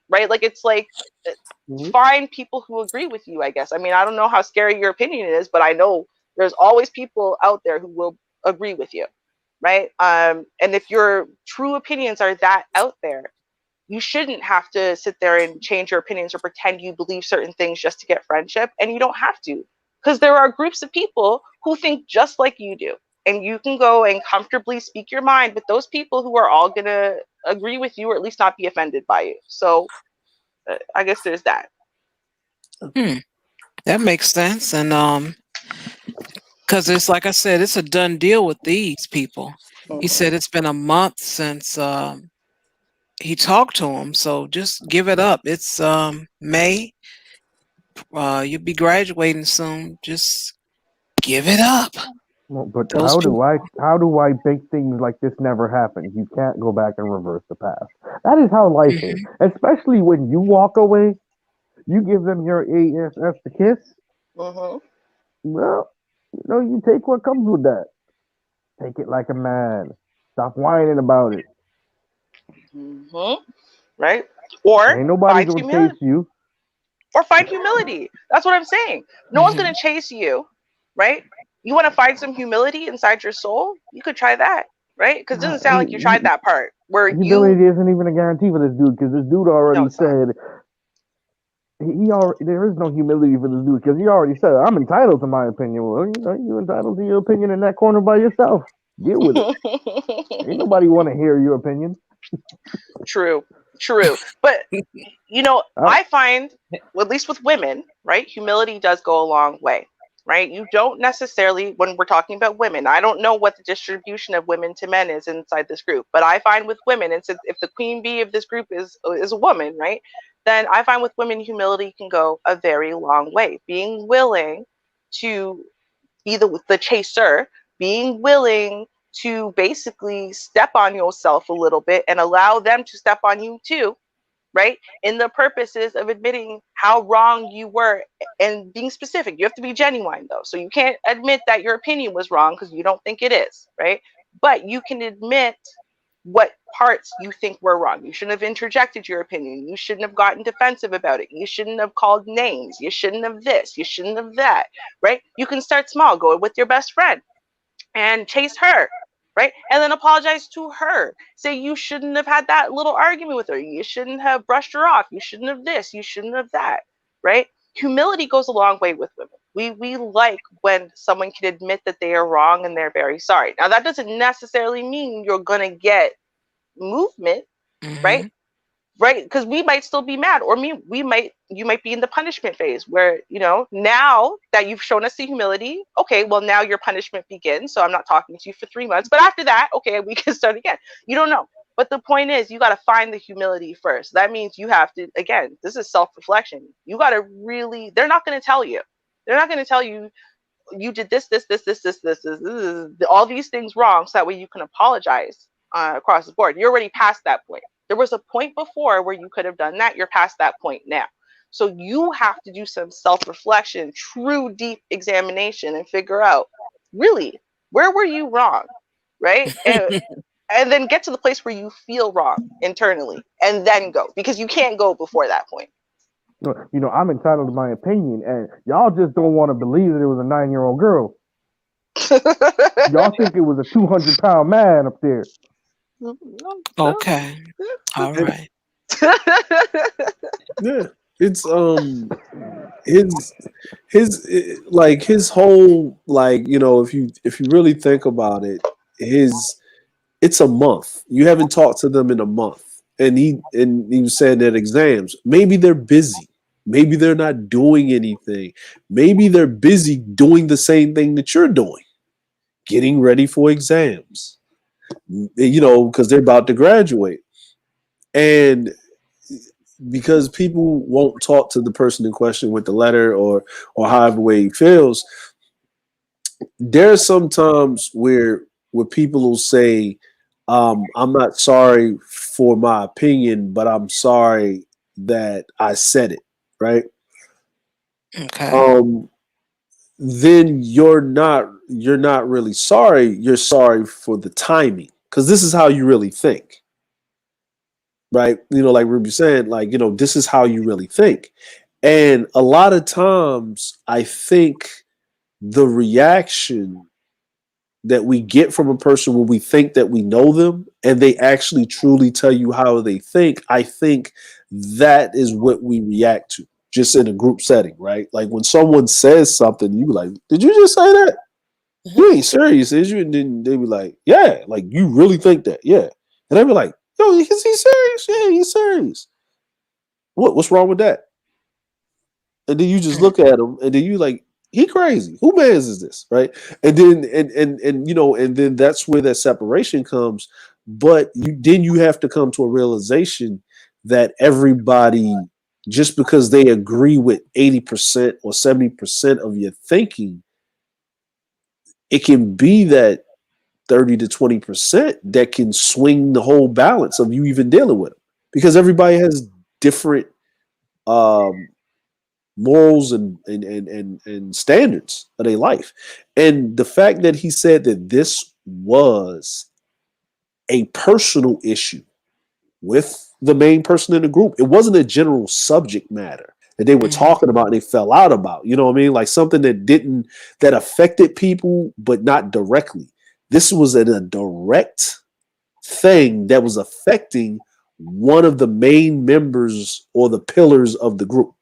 right? Like it's like find people who agree with you, I guess. I mean, I don't know how scary your opinion is, but I know there's always people out there who will agree with you, right? And if your true opinions are that out there, you shouldn't have to sit there and change your opinions or pretend you believe certain things just to get friendship. And you don't have to, because there are groups of people who think just like you do. And you can go and comfortably speak your mind with those people who are all going to agree with you or at least not be offended by you. So I guess there's that. That makes sense. And because it's like I said, it's a done deal with these people. He said it's been a month since he talked to him, so just give it up. It's May. You'll be graduating soon. Just give it up. Well, but Those people. how do I make things like this never happen? You can't go back and reverse the past. That is how life is. Especially when you walk away, you give them your ASS to kiss. Mm-hmm. Well, you take what comes with that. Take it like a man. Stop whining about it. Mm-hmm. Right? Or Ain't nobody find gonna humility. chase you. Or find humility. That's what I'm saying. No one's going to chase you, right? You want to find some humility inside your soul? You could try that, right? Because it doesn't sound like you tried that part where you. Humility isn't even a guarantee for this dude because this dude No, already it's not. said there is no humility for this dude because he already said I'm entitled to my opinion. Well, you entitled to your opinion in that corner by yourself. Deal with it. Ain't nobody want to hear your opinion. True. But I find, at least with women, right, humility does go a long way, right? You don't necessarily, when we're talking about women, I don't know what the distribution of women to men is inside this group, but I find with women, and since if the queen bee of this group is a woman, right, then I find with women humility can go a very long way. Being willing to be the chaser, being willing to basically step on yourself a little bit and allow them to step on you too, right? In the purposes of admitting how wrong you were and being specific. You have to be genuine though. So you can't admit that your opinion was wrong because you don't think it is, right? But you can admit what parts you think were wrong. You shouldn't have interjected your opinion. You shouldn't have gotten defensive about it. You shouldn't have called names. You shouldn't have this. You shouldn't have that, right? You can start small, go with your best friend and chase her, right? And then apologize to her. Say you shouldn't have had that little argument with her. You shouldn't have brushed her off. You shouldn't have this. You shouldn't have that, right? Humility goes a long way with women. We like when someone can admit that they are wrong and they're very sorry. Now that doesn't necessarily mean you're gonna get movement, right? Right, because we might still be mad, or you might be in the punishment phase where now that you've shown us the humility, okay, well now your punishment begins, so I'm not talking to you for 3 months, but after that, okay, we can start again. You don't know, but the point is you got to find the humility first. That means you have to, again, this is self-reflection. You got to really, they're not going to tell you, you did this, all these things wrong, so that way you can apologize across the board. You're already past that point. There was a point before where you could have done that. You're past that point now. So you have to do some self-reflection, true deep examination, and figure out, really, where were you wrong, right? And then get to the place where you feel wrong internally, and then go, because you can't go before that point. You know, I'm entitled to my opinion, and y'all just don't want to believe that it was a 9-year-old girl. Y'all think it was a 200-pound man up there. Okay. All right. Yeah, it's his whole, like, you know, if you really think about it, it's a month. You haven't talked to them in a month, and he was saying that exams, maybe they're busy, maybe they're not doing anything, maybe they're busy doing the same thing that you're doing, getting ready for exams, you know, because they're about to graduate. And because people won't talk to the person in question with the letter or however way he feels, there's some times where people will say, I'm not sorry for my opinion, but I'm sorry that I said it, right? Okay. Then you're not really sorry. You're sorry for the timing, because this is how you really think. Right? You know, like Ruby said, like, you know, this is how you really think. And a lot of times I think the reaction that we get from a person when we think that we know them and they actually truly tell you how they think, I think that is what we react to just in a group setting, right? Like when someone says something, you be like, did you just say that? You ain't serious, is you? And then they be like, yeah, like you really think that? Yeah. And they be like, yo, is he serious? Yeah, he's serious. What's wrong with that? And then you just look at him, and then you like, he crazy. Who man's is this, right? And then and you know, and then that's where that separation comes. But then you have to come to a realization that everybody, just because they agree with 80% or 70% of your thinking, it can be that 30 to 20% that can swing the whole balance of you even dealing with them, because everybody has different morals and standards of their life. And the fact that he said that this was a personal issue with the main person in the group, it wasn't a general subject matter that they were talking about and they fell out about, you know what I mean? Like something that affected people, but not directly. This was a direct thing that was affecting one of the main members or the pillars of the group.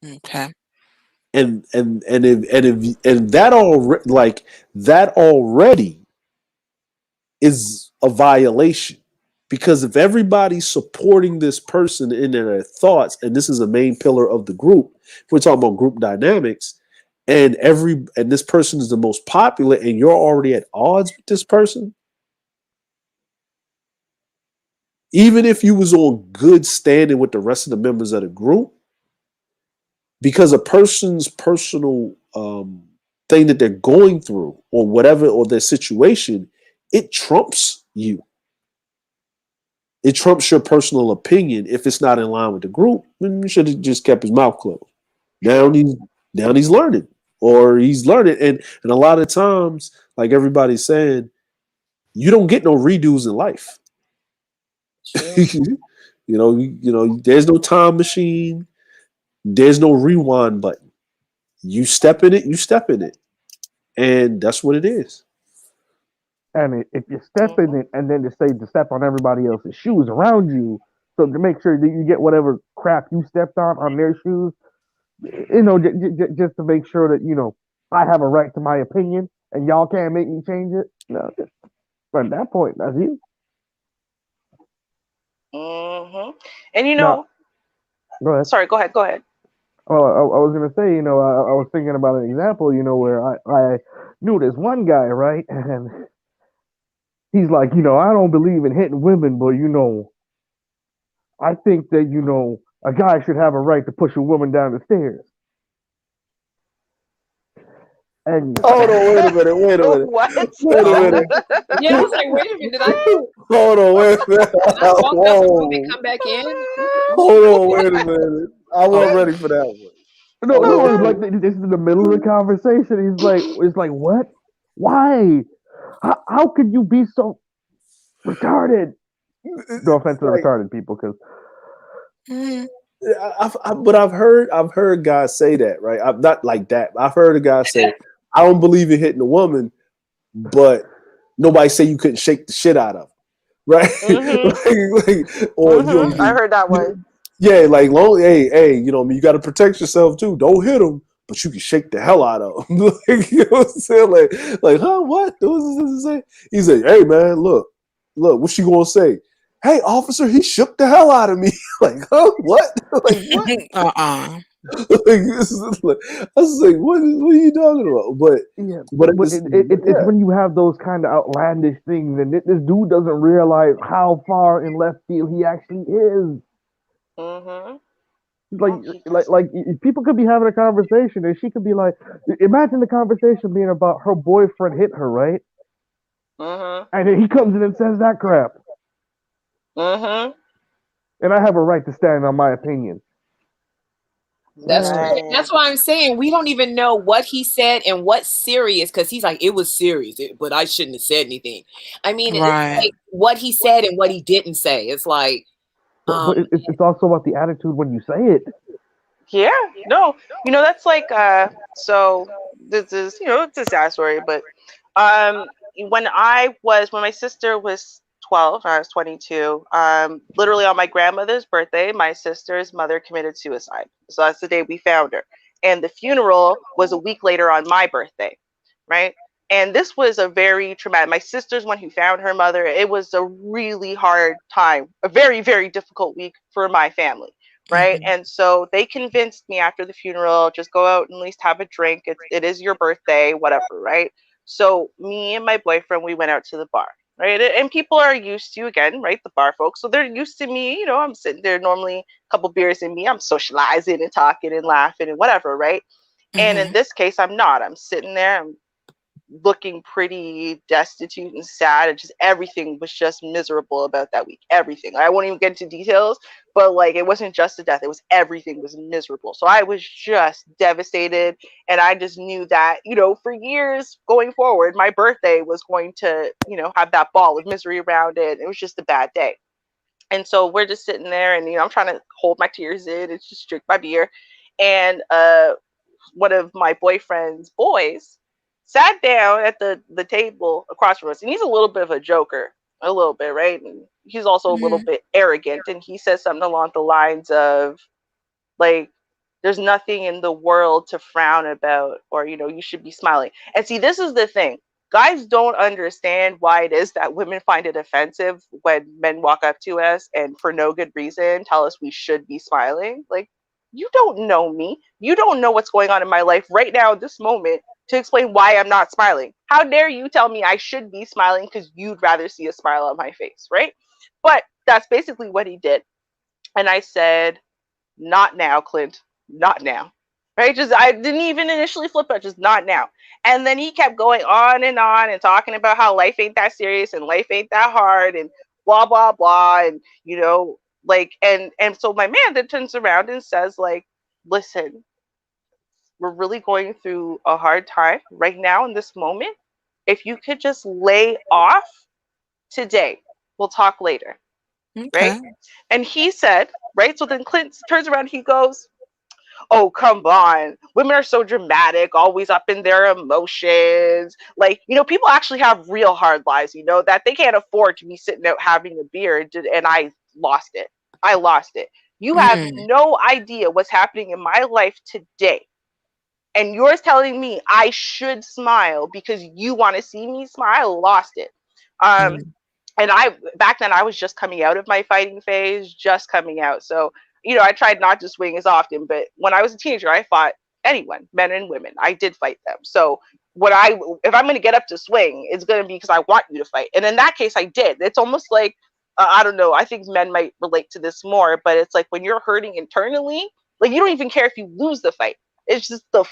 Okay. And that already is a violation, because if everybody's supporting this person in their thoughts, and this is a main pillar of the group, we're talking about group dynamics, and this person is the most popular, and you're already at odds with this person, even if you was on good standing with the rest of the members of the group, because a person's personal thing that they're going through or whatever, or their situation, it trumps you. It trumps your personal opinion. If it's not in line with the group, then you should have just kept his mouth closed. Now he's learning, or he's learning. And a lot of times, like everybody's saying, you don't get no redos in life. you know, there's no time machine. There's no rewind button. You step in it, and that's what it is. And if you step in it and then decide to step on everybody else's shoes around you, so to make sure that you get whatever crap you stepped on their shoes, you know, just to make sure that, you know, I have a right to my opinion and y'all can't make me change it. No, at that point, that's you. And you know, go ahead. Sorry, go ahead. Well, I was gonna say, you know, I was thinking about an example, you know, where I knew this one guy, right, and he's like, you know, I don't believe in hitting women, but you know, I think that, you know, a guy should have a right to push a woman down the stairs. And oh no, wait a minute. What? Wait a minute. Yeah, I was like, wait a minute. Hold on, wait a minute. Can I walk out the room and Whoa. come back in? Hold on, wait a minute. I wasn't Oh, ready for that one. No, Hold no, on. like this is in the middle of the conversation. It's like, what? Why? How could you be so retarded? No offense to the Like, retarded people, because mhm. but I've heard guys say that, right? I'm not like that. I've heard a guy say, I don't believe in hitting a woman, but nobody say you couldn't shake the shit out of them, right? Or I heard that one. yeah, like long, hey, you know, I mean, you got to protect yourself too. Don't hit them, but you can shake the hell out of them. Like, you know what I'm saying? Like, huh? What? What was this say? He said, "Hey, man, look, what's she gonna say? Hey, officer, he shook the hell out of me." Like, huh? What? Like, what? Uh-uh. Like, I was like, what are you talking about? yeah, But but it's yeah, when you have those kind of outlandish things, and this dude doesn't realize how far in left field he actually is. Mm-hmm. Like, Oh, he does. people could be having a conversation, and she could be like, imagine the conversation being about her boyfriend hit her, right? Mm-hmm. And then he comes in and says that crap, Mm-hmm. and I have a right to stand on my opinion. That's Man, true. Right. That's why I'm saying we don't even know what he said and what's serious, because he's like, it was serious, but I shouldn't have said anything. I mean, it's Right. like what he said and what he didn't say. It's like, but it's also about the attitude when you say it. Yeah. No. That's like so this is, it's a sad story, but um when my sister was 12, I was 22, literally on my grandmother's birthday, my sister's mother committed suicide. So that's the day we found her. And the funeral was a week later on my birthday, right? And this was a very traumatic. My sister's one who found her mother. It was a really hard time, a very, very difficult week for my family, right? Mhm. And so they convinced me after the funeral, just go out and at least have a drink. It is your birthday, whatever, right? So me and my boyfriend, we went out to the bar, right? And people are used to, again, right, the bar folks. So they're used to me, I'm sitting there normally, a couple beers in me, I'm socializing and talking and laughing and whatever, right? And in Mhm. this case, I'm not. I'm sitting there, I'm looking pretty destitute and sad, and just everything was just miserable about that week. Everything. I won't even get into details, but like it wasn't just the death, it was everything was miserable. So I was just devastated, and I just knew that, for years going forward, my birthday was going to, have that ball of misery around it. It was just a bad day. And so we're just sitting there, and I'm trying to hold my tears in and just drink my beer. And one of my boyfriend's boys sat down at the table across from us, and he's a little bit of a joker, a little bit, right? And he's also a little Mhm. bit arrogant, and he says something along the lines of, like, there's nothing in the world to frown about, or you should be smiling. And see, this is the thing. Guys don't understand why it is that women find it offensive when men walk up to us and for no good reason tell us we should be smiling. Like, you don't know me. You don't know what's going on in my life right now, this moment, to explain why I'm not smiling. How dare you tell me I should be smiling because you'd rather see a smile on my face, right? But that's basically what he did. And I said, not now, Clint, not now. Right? Just, I didn't even initially flip out, just not now. And then he kept going on and talking about how life ain't that serious and life ain't that hard and blah blah blah. And like, and so my man then turns around and says, like, listen, we're really going through a hard time right now in this moment. If you could just lay off today, we'll talk later. Right? Okay. And he said, right? So then Clint turns around, he goes, oh, come on. Women are so dramatic, always up in their emotions. Like, people actually have real hard lives, that they can't afford to be sitting out having a beer. And I lost it. I lost it. You have Mm. no idea what's happening in my life today. And you're telling me I should smile because you want to see me smile? Lost it. Um, Mm. and I, back then, I was just coming out of my fighting phase, just coming out. So I tried not to swing as often, but when I was a teenager, I fought anyone, men and women. I did fight them. So if I'm going to get up to swing, it's going to be because I want you to fight. And in that case, I did. It's almost like, I don't know, I think men might relate to this more, but it's like when you're hurting internally, like, you don't even care if you lose the fight. It's just the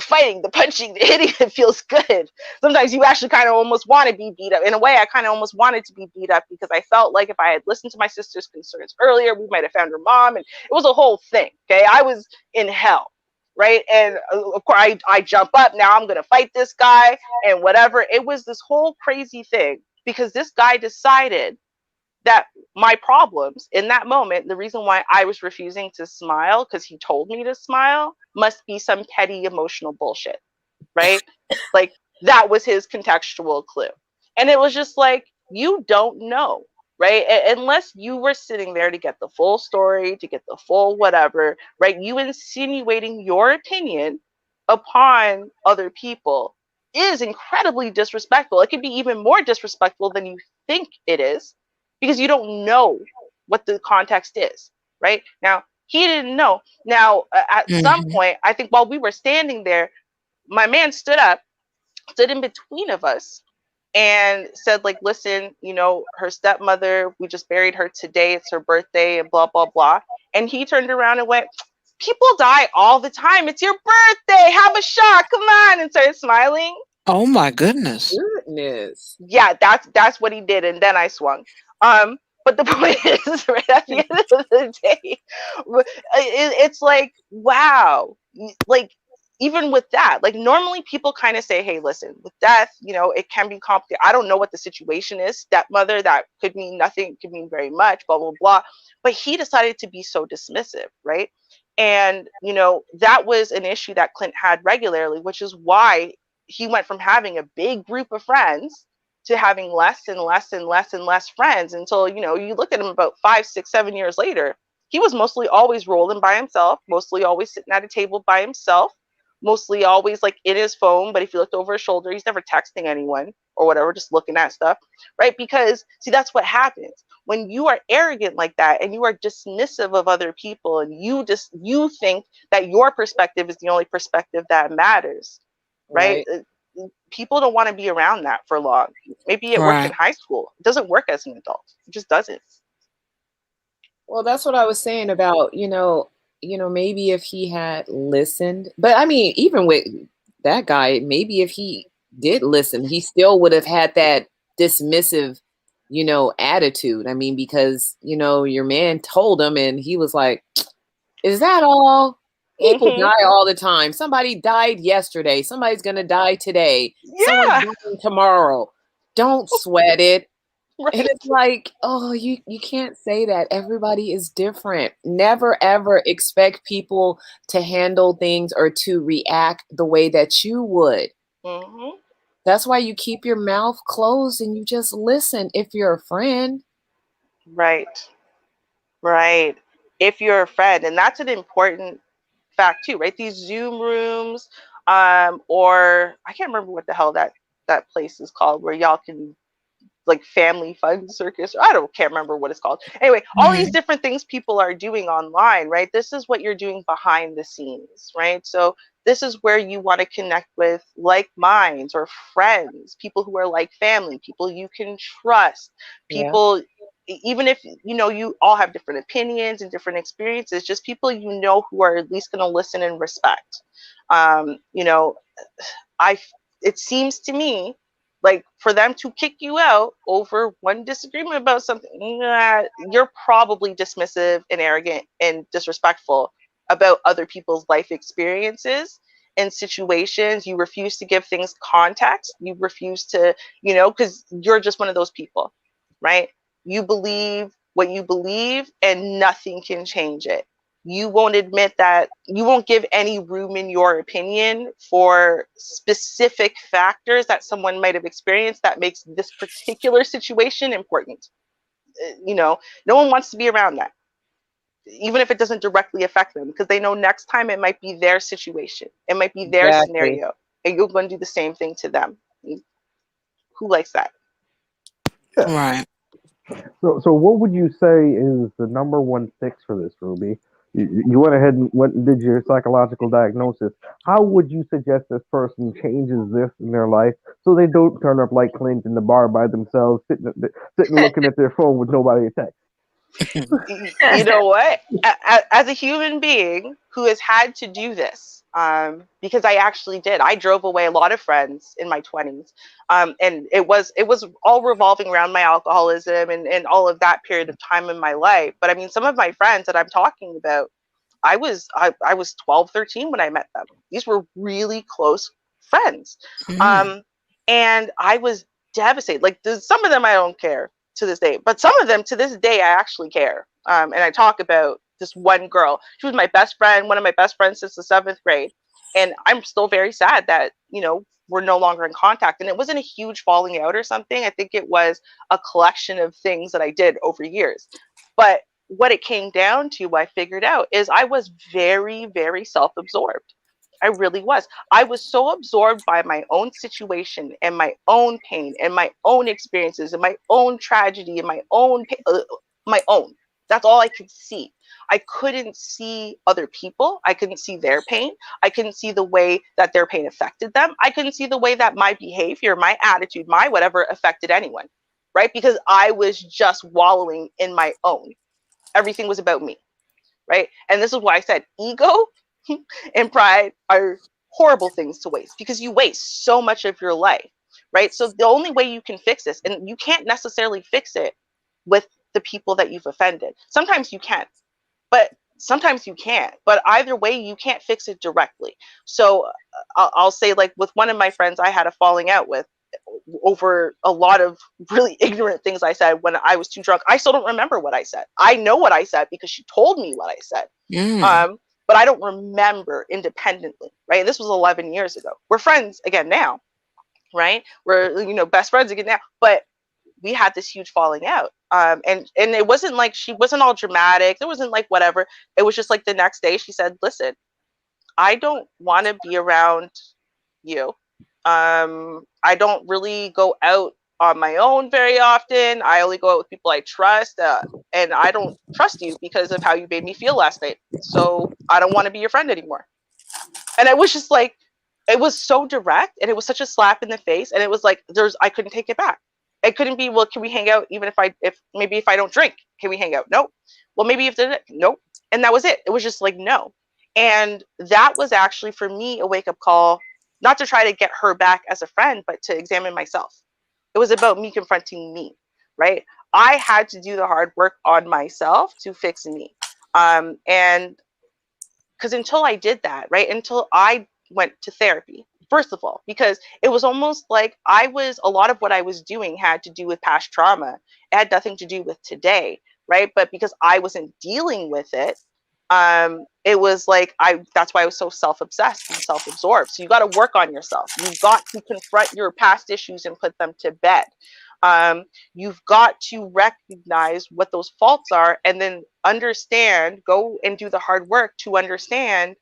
fighting, the punching, the hitting that feels good. Sometimes you actually kind of almost want to be beat up. In a way, I kind of almost wanted to be beat up because I felt like if I had listened to my sister's concerns earlier, we might have found her mom. And it was a whole thing. Okay. I was in hell. Right. And of course, I jump up. Now I'm going to fight this guy and whatever. It was this whole crazy thing because this guy decided that my problems in that moment, the reason why I was refusing to smile, because he told me to smile, must be some petty emotional bullshit, right? Like that was his contextual clue. And it was just like, you don't know, right? Unless you were sitting there to get the full story, to get the full whatever, right? You insinuating your opinion upon other people is incredibly disrespectful. It could be even more disrespectful than you think it is because you don't know what the context is, right? Now, he didn't know. Now, at some point, I think while we were standing there, my man stood up, stood in between of us, and said, like, listen, you know, her stepmother, we just buried her today. It's her birthday and blah, blah, blah. And he turned around and went, people die all the time. It's your birthday. Have a shot. Come on. And started smiling. Oh my goodness. Yeah, that's what he did. And then I swung. But the point is, right at the end of the day, it's like, wow. Like, even with that, like normally people kind of say, hey, listen, with death, you know, it can be complicated. I don't know what the situation is. Stepmother, that could mean nothing, could mean very much, blah, blah, blah. But he decided to be so dismissive, right? And, you know, that was an issue that Clint had regularly, which is why he went from having a big group of friends to having less and less and less and less friends until, you know, you look at him about 5, 6, 7 years later, he was mostly always rolling by himself, mostly always sitting at a table by himself, mostly always like in his phone. But if you looked over his shoulder, he's never texting anyone or whatever, just looking at stuff, right? Because see, that's what happens when you are arrogant like that and you are dismissive of other people and you think that your perspective is the only perspective that matters, right? People don't want to be around that for long. Maybe it worked in high school. It doesn't work as an adult. It just doesn't. Well, that's what I was saying about, you know, maybe if he had listened, but I mean, even with that guy, maybe if he did listen, he still would have had that dismissive, you know, attitude. I mean, because, you know, your man told him and he was like, is that all? People die all the time. Somebody died yesterday. Somebody's going to die today. Someone's dying tomorrow. Don't sweat it. Right. And it's like, oh, you can't say that. Everybody is different. Never, ever expect people to handle things or to react the way that you would. That's why you keep your mouth closed and you just listen if you're a friend. Right. Right. If you're a friend. And that's an important fact too, right? These Zoom rooms, or I can't remember what the hell that place is called where y'all can, like, family fun circus. Can't remember what it's called. Anyway, all these different things people are doing online, right? This is what you're doing behind the scenes, right? So this is where you want to connect with like minds or friends, people who are like family, people you can trust, people, even if, you know, you all have different opinions and different experiences, just people, you know, who are at least going to listen and respect. You know, it seems to me like for them to kick you out over one disagreement about something, you're probably dismissive and arrogant and disrespectful about other people's life experiences and situations. You refuse to give things context. You refuse to, you know, because you're just one of those people, right? You believe what you believe and nothing can change it. You won't admit that, you won't give any room in your opinion for specific factors that someone might have experienced that makes this particular situation important. You know, no one wants to be around that, even if it doesn't directly affect them, because they know next time it might be their situation. It might be their scenario, and you're going to do the same thing to them. Who likes that? Yeah. Right. So what would you say is the number one fix for this, Ruby? You went ahead and did your psychological diagnosis. How would you suggest this person changes this in their life so they don't turn up like Clint in the bar by themselves, sitting looking at their phone with nobody to text? You know what? As a human being who has had to do this, because I actually did. I drove away a lot of friends in my 20s. And it was all revolving around my alcoholism and all of that period of time in my life. But I mean, some of my friends that I'm talking about, I was 12, 13 when I met them. These were really close friends. And I was devastated. Like, some of them I don't care to this day, but some of them to this day I actually care. And I talk about this one girl. She was my best friend, one of my best friends since the 7th grade. And I'm still very sad that, we're no longer in contact. And it wasn't a huge falling out or something. I think it was a collection of things that I did over years. But what it came down to, I figured out, is I was very, very self-absorbed. I really was. I was so absorbed by my own situation and my own pain and my own experiences and my own tragedy and my own my own. That's all I could see. I couldn't see other people. I couldn't see their pain. I couldn't see the way that their pain affected them. I couldn't see the way that my behavior, my attitude, my whatever affected anyone, right? Because I was just wallowing in my own. Everything was about me, right? And this is why I said ego and pride are horrible things to waste, because you waste so much of your life, right? So the only way you can fix this, and you can't necessarily fix it with the people that you've offended. Sometimes you can, but sometimes you can't. But either way, you can't fix it directly. So I'll say, like, with one of my friends I had a falling out with over a lot of really ignorant things I said when I was too drunk. I still don't remember what I said. I know what I said because she told me what I said. But I don't remember independently, right? And this was 11 years ago. We're friends again now, right? We're, best friends again now. But we had this huge falling out. And it wasn't like, she wasn't all dramatic. There wasn't like whatever. It was just like the next day she said, listen, I don't want to be around you. I don't really go out on my own very often. I only go out with people I trust, and I don't trust you because of how you made me feel last night. So I don't want to be your friend anymore. And it was just like, it was so direct, and it was such a slap in the face. And it was like, I couldn't take it back. It couldn't be, well, can we hang out even if I don't drink? Can we hang out? Nope. Well, maybe if nope. And that was it. It was just like, no. And that was actually for me a wake up call, not to try to get her back as a friend, but to examine myself. It was about me confronting me, right? I had to do the hard work on myself to fix me. And because until I did that, right, until I went to therapy, first of all, because it was almost like a lot of what I was doing had to do with past trauma. It had nothing to do with today, right? But because I wasn't dealing with it, it was like, that's why I was so self-obsessed and self-absorbed. So you got to work on yourself. You've got to confront your past issues and put them to bed. You've got to recognize what those faults are, and then go and do the hard work to understand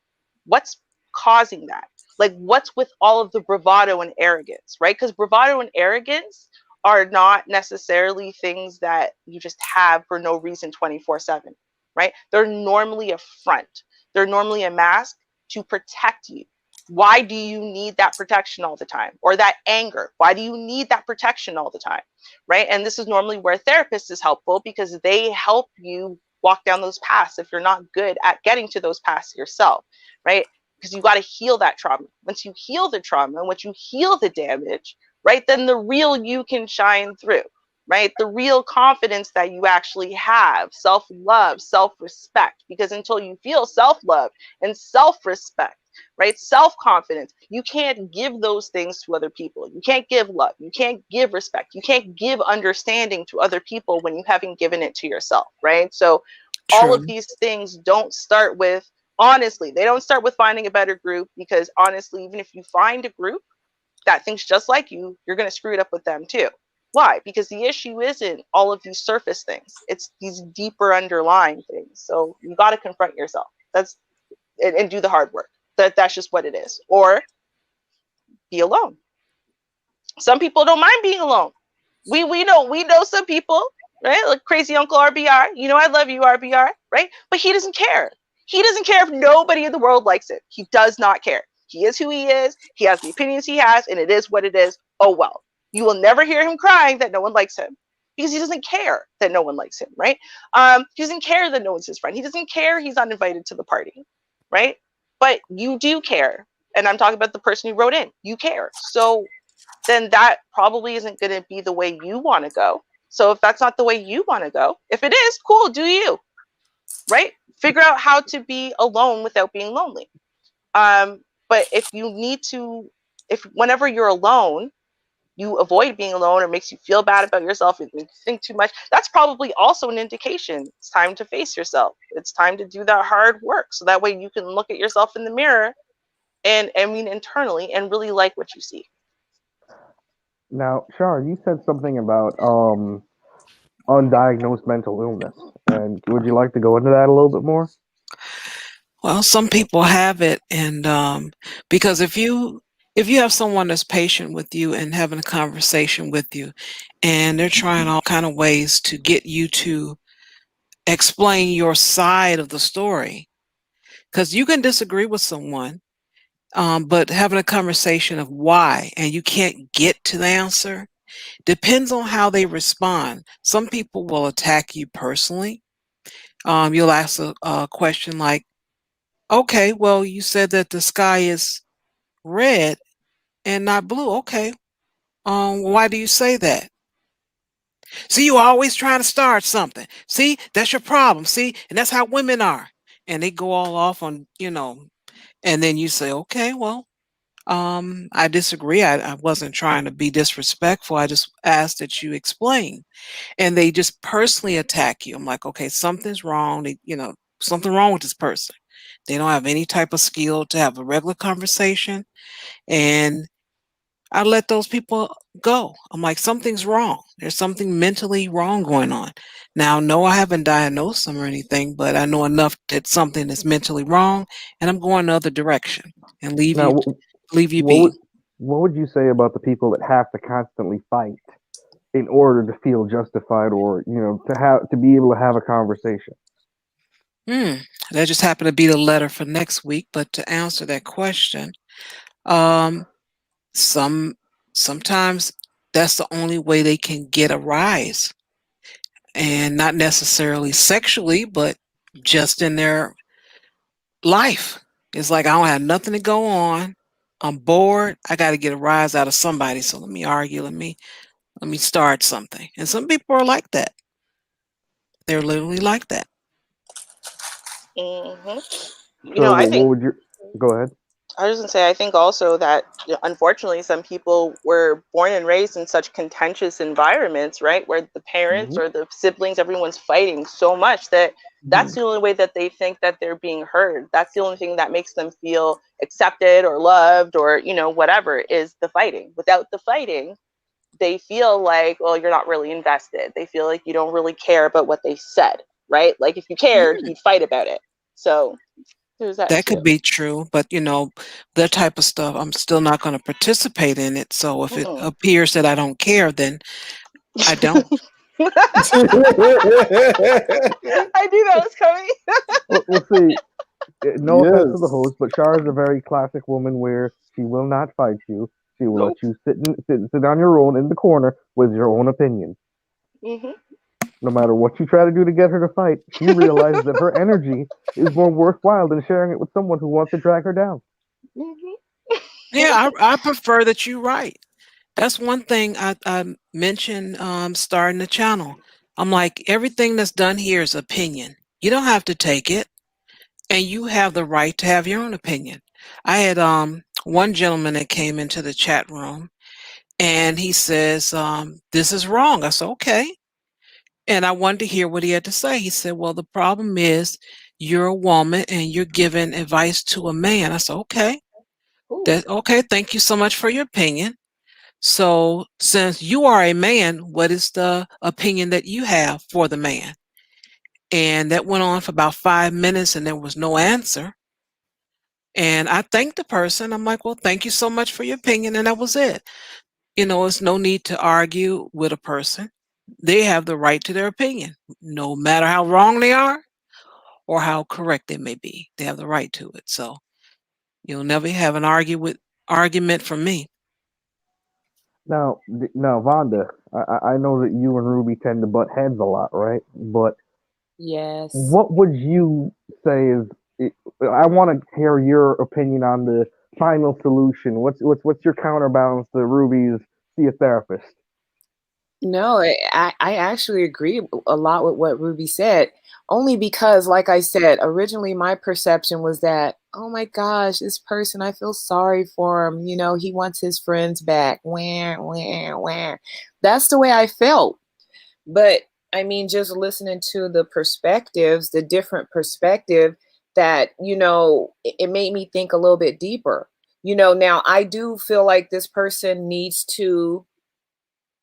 what's causing that. Like, what's with all of the bravado and arrogance, right? Because bravado and arrogance are not necessarily things that you just have for no reason 24/7. Right? They're normally a front. They're normally a mask to protect you. Why do you need that protection all the time? Or that anger? Why do you need that protection all the time? Right? And this is normally where a therapist is helpful, because they help you walk down those paths if you're not good at getting to those paths yourself, right? Because you got to heal that trauma. Once you heal the trauma, once you heal the damage, right, then the real you can shine through. Right? The real confidence that you actually have, self-love, self-respect, because until you feel self-love and self-respect, right, self-confidence, you can't give those things to other people. You can't give love. You can't give respect. You can't give understanding to other people when you haven't given it to yourself, right? So all of these things don't start with, honestly, they don't start with finding a better group, because honestly, even if you find a group that thinks just like you, you're going to screw it up with them too. Why? Because the issue isn't all of these surface things. It's these deeper underlying things. So you got to confront yourself. And do the hard work. That's just what it is. Or be alone. Some people don't mind being alone. We know some people, right? Like crazy Uncle RBR. I love you, RBR, right? But he doesn't care. He doesn't care if nobody in the world likes it. He does not care. He is who he is. He has the opinions he has, and it is what it is. Oh well. You will never hear him crying that no one likes him, because he doesn't care that no one likes him, right? He doesn't care that no one's his friend. He doesn't care he's not invited to the party, right? but you do care. And I'm talking about the person who wrote in. You care. So then that probably isn't going to be the way you want to go. So if that's not the way you want to go, if it is, cool, do you, right? Figure out how to be alone without being lonely. But if you need to, if whenever you're alone, you avoid being alone or makes you feel bad about yourself and you think too much, that's probably also an indication it's time to face yourself. It's time to do that hard work. So that way you can look at yourself in the mirror and I mean internally and really like what you see. Now, Char, you said something about undiagnosed mental illness, and would you like to go into that a little bit more? Well, some people have it, and because if you have someone that's patient with you and having a conversation with you, and they're trying all kind of ways to get you to explain your side of the story, because you can disagree with someone, but having a conversation of why, and you can't get to the answer, depends on how they respond. Some people will attack you personally. You'll ask a question like, okay, well, you said that the sky is red and not blue. Okay. Why do you say that? See, you always trying to start something. See, that's your problem. See, and that's how women are. And they go all off on, and then you say, okay, well, I disagree. I wasn't trying to be disrespectful. I just asked that you explain. And they just personally attack you. I'm like, okay, something's wrong. Something wrong with this person. They don't have any type of skill to have a regular conversation. And I let those people go. I'm like, something's wrong. There's something mentally wrong going on. Now, no, I haven't diagnosed them or anything, but I know enough that something is mentally wrong, and I'm going the other direction and leave Now, you be. what would you say about the people that have to constantly fight in order to feel justified, or to be able to have a conversation? That just happened to be the letter for next week. But to answer that question, sometimes that's the only way they can get a rise, and not necessarily sexually, but just in their life. It's like, I don't have nothing to go on. I'm bored. I got to get a rise out of somebody. So let me argue. Let me start something. And some people are like that. They're literally like that. Mm-hmm. So, I think, what would you go ahead? I was going to say, I think also that unfortunately some people were born and raised in such contentious environments, right? Where the parents or the siblings, everyone's fighting so much that that's the only way that they think that they're being heard. That's the only thing that makes them feel accepted or loved or, whatever, is the fighting. Without the fighting, they feel like, well, you're not really invested. They feel like you don't really care about what they said, right? Like if you cared, you'd fight about it. So there's that That too. could be true, but that type of stuff, I'm still not going to participate in it. So if it appears that I don't care, then I don't. I knew that was coming. We'll see. No offense to the host, but Char is a very classic woman where she will not fight you. She will let you sit on your own in the corner with your own opinion. Mm-hmm. No matter what you try to do to get her to fight, she realizes that her energy is more worthwhile than sharing it with someone who wants to drag her down. Mm-hmm. Yeah, I prefer that you write. That's one thing I mentioned starting the channel. I'm like, everything that's done here is opinion. You don't have to take it, and you have the right to have your own opinion. I had one gentleman that came into the chat room, and he says, this is wrong. I said, okay. And I wanted to hear what he had to say. He said, well, the problem is you're a woman and you're giving advice to a man. I said, okay. Okay, thank you so much for your opinion. So since you are a man, what is the opinion that you have for the man? And that went on for about 5 minutes and there was no answer. And I thanked the person. I'm like, well, thank you so much for your opinion. And that was it. It's no need to argue with a person. They have the right to their opinion, no matter how wrong they are or how correct they may be. They have the right to it. So you'll never have an argument from me. Now, Vonda, I know that you and Ruby tend to butt heads a lot, right? But yes, what would you say is I want to hear your opinion on the final solution. What's your counterbalance to Ruby's see a therapist? No, I actually agree a lot with what Ruby said, only because, like I said, originally my perception was that, oh my gosh, this person, I feel sorry for him. You know, he wants his friends back. Where. That's the way I felt. But I mean, just listening to the perspectives, the different perspective that, you know, it made me think a little bit deeper. You know, now I do feel like this person needs to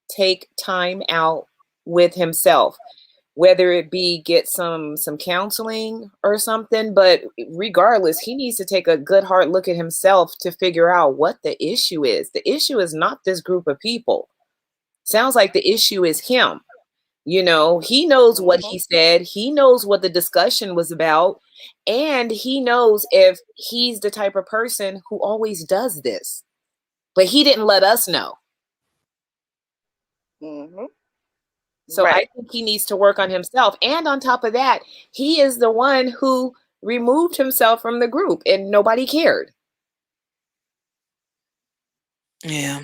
take time out with himself, whether it be get some counseling or something. But regardless, he needs to take a good hard look at himself to figure out what the issue is. The issue is not this group of people. Sounds like the issue is him. You know, he knows what he said, he knows what the discussion was about, and he knows if he's the type of person who always does this, but he didn't let us know. So I think he needs to work on himself. And on top of that, he is the one who removed himself from the group and nobody cared. Yeah.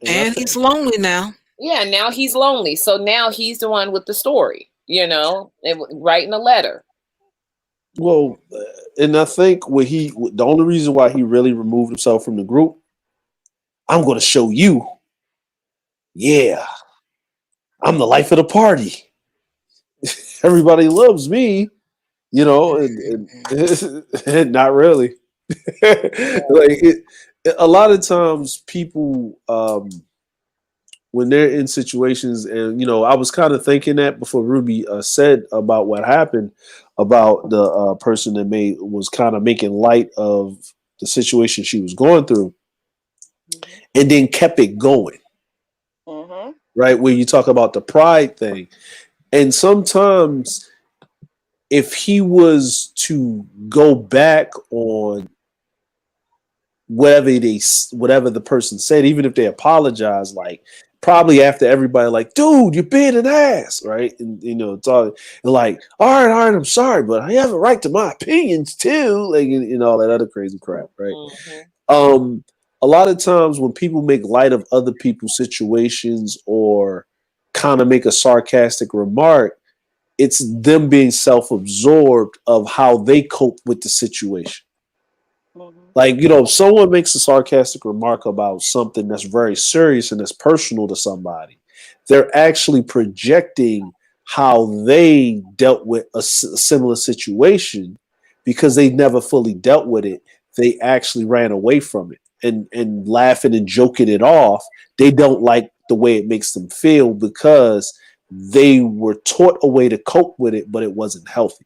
And he's lonely now. Yeah, now he's lonely. So now he's the one with the story, you know, writing a letter. Well, and I think the only reason why he really removed himself from the group, I'm going to show you. Yeah, I'm the life of the party. Everybody loves me, you know, and not really. A lot of times people, when they're in situations, and you know, I was kind of thinking that before Ruby said about what happened about the person that was kind of making light of the situation she was going through, and then kept it going. Right, where you talk about the pride thing, and sometimes if he was to go back on whatever the person said, even if they apologize, like probably after everybody, like, dude, you're being an ass, right? And you know, talk and like, all right, I'm sorry, but I have a right to my opinions too, like, and all that other crazy crap, right? A lot of times when people make light of other people's situations or kind of make a sarcastic remark, it's them being self-absorbed of how they cope with the situation. Like, you know, if someone makes a sarcastic remark about something that's very serious and that's personal to somebody, they're actually projecting how they dealt with a similar situation because they never fully dealt with it. They actually ran away from it and laughing and joking it off. They don't like the way it makes them feel because they were taught a way to cope with it, but it wasn't healthy.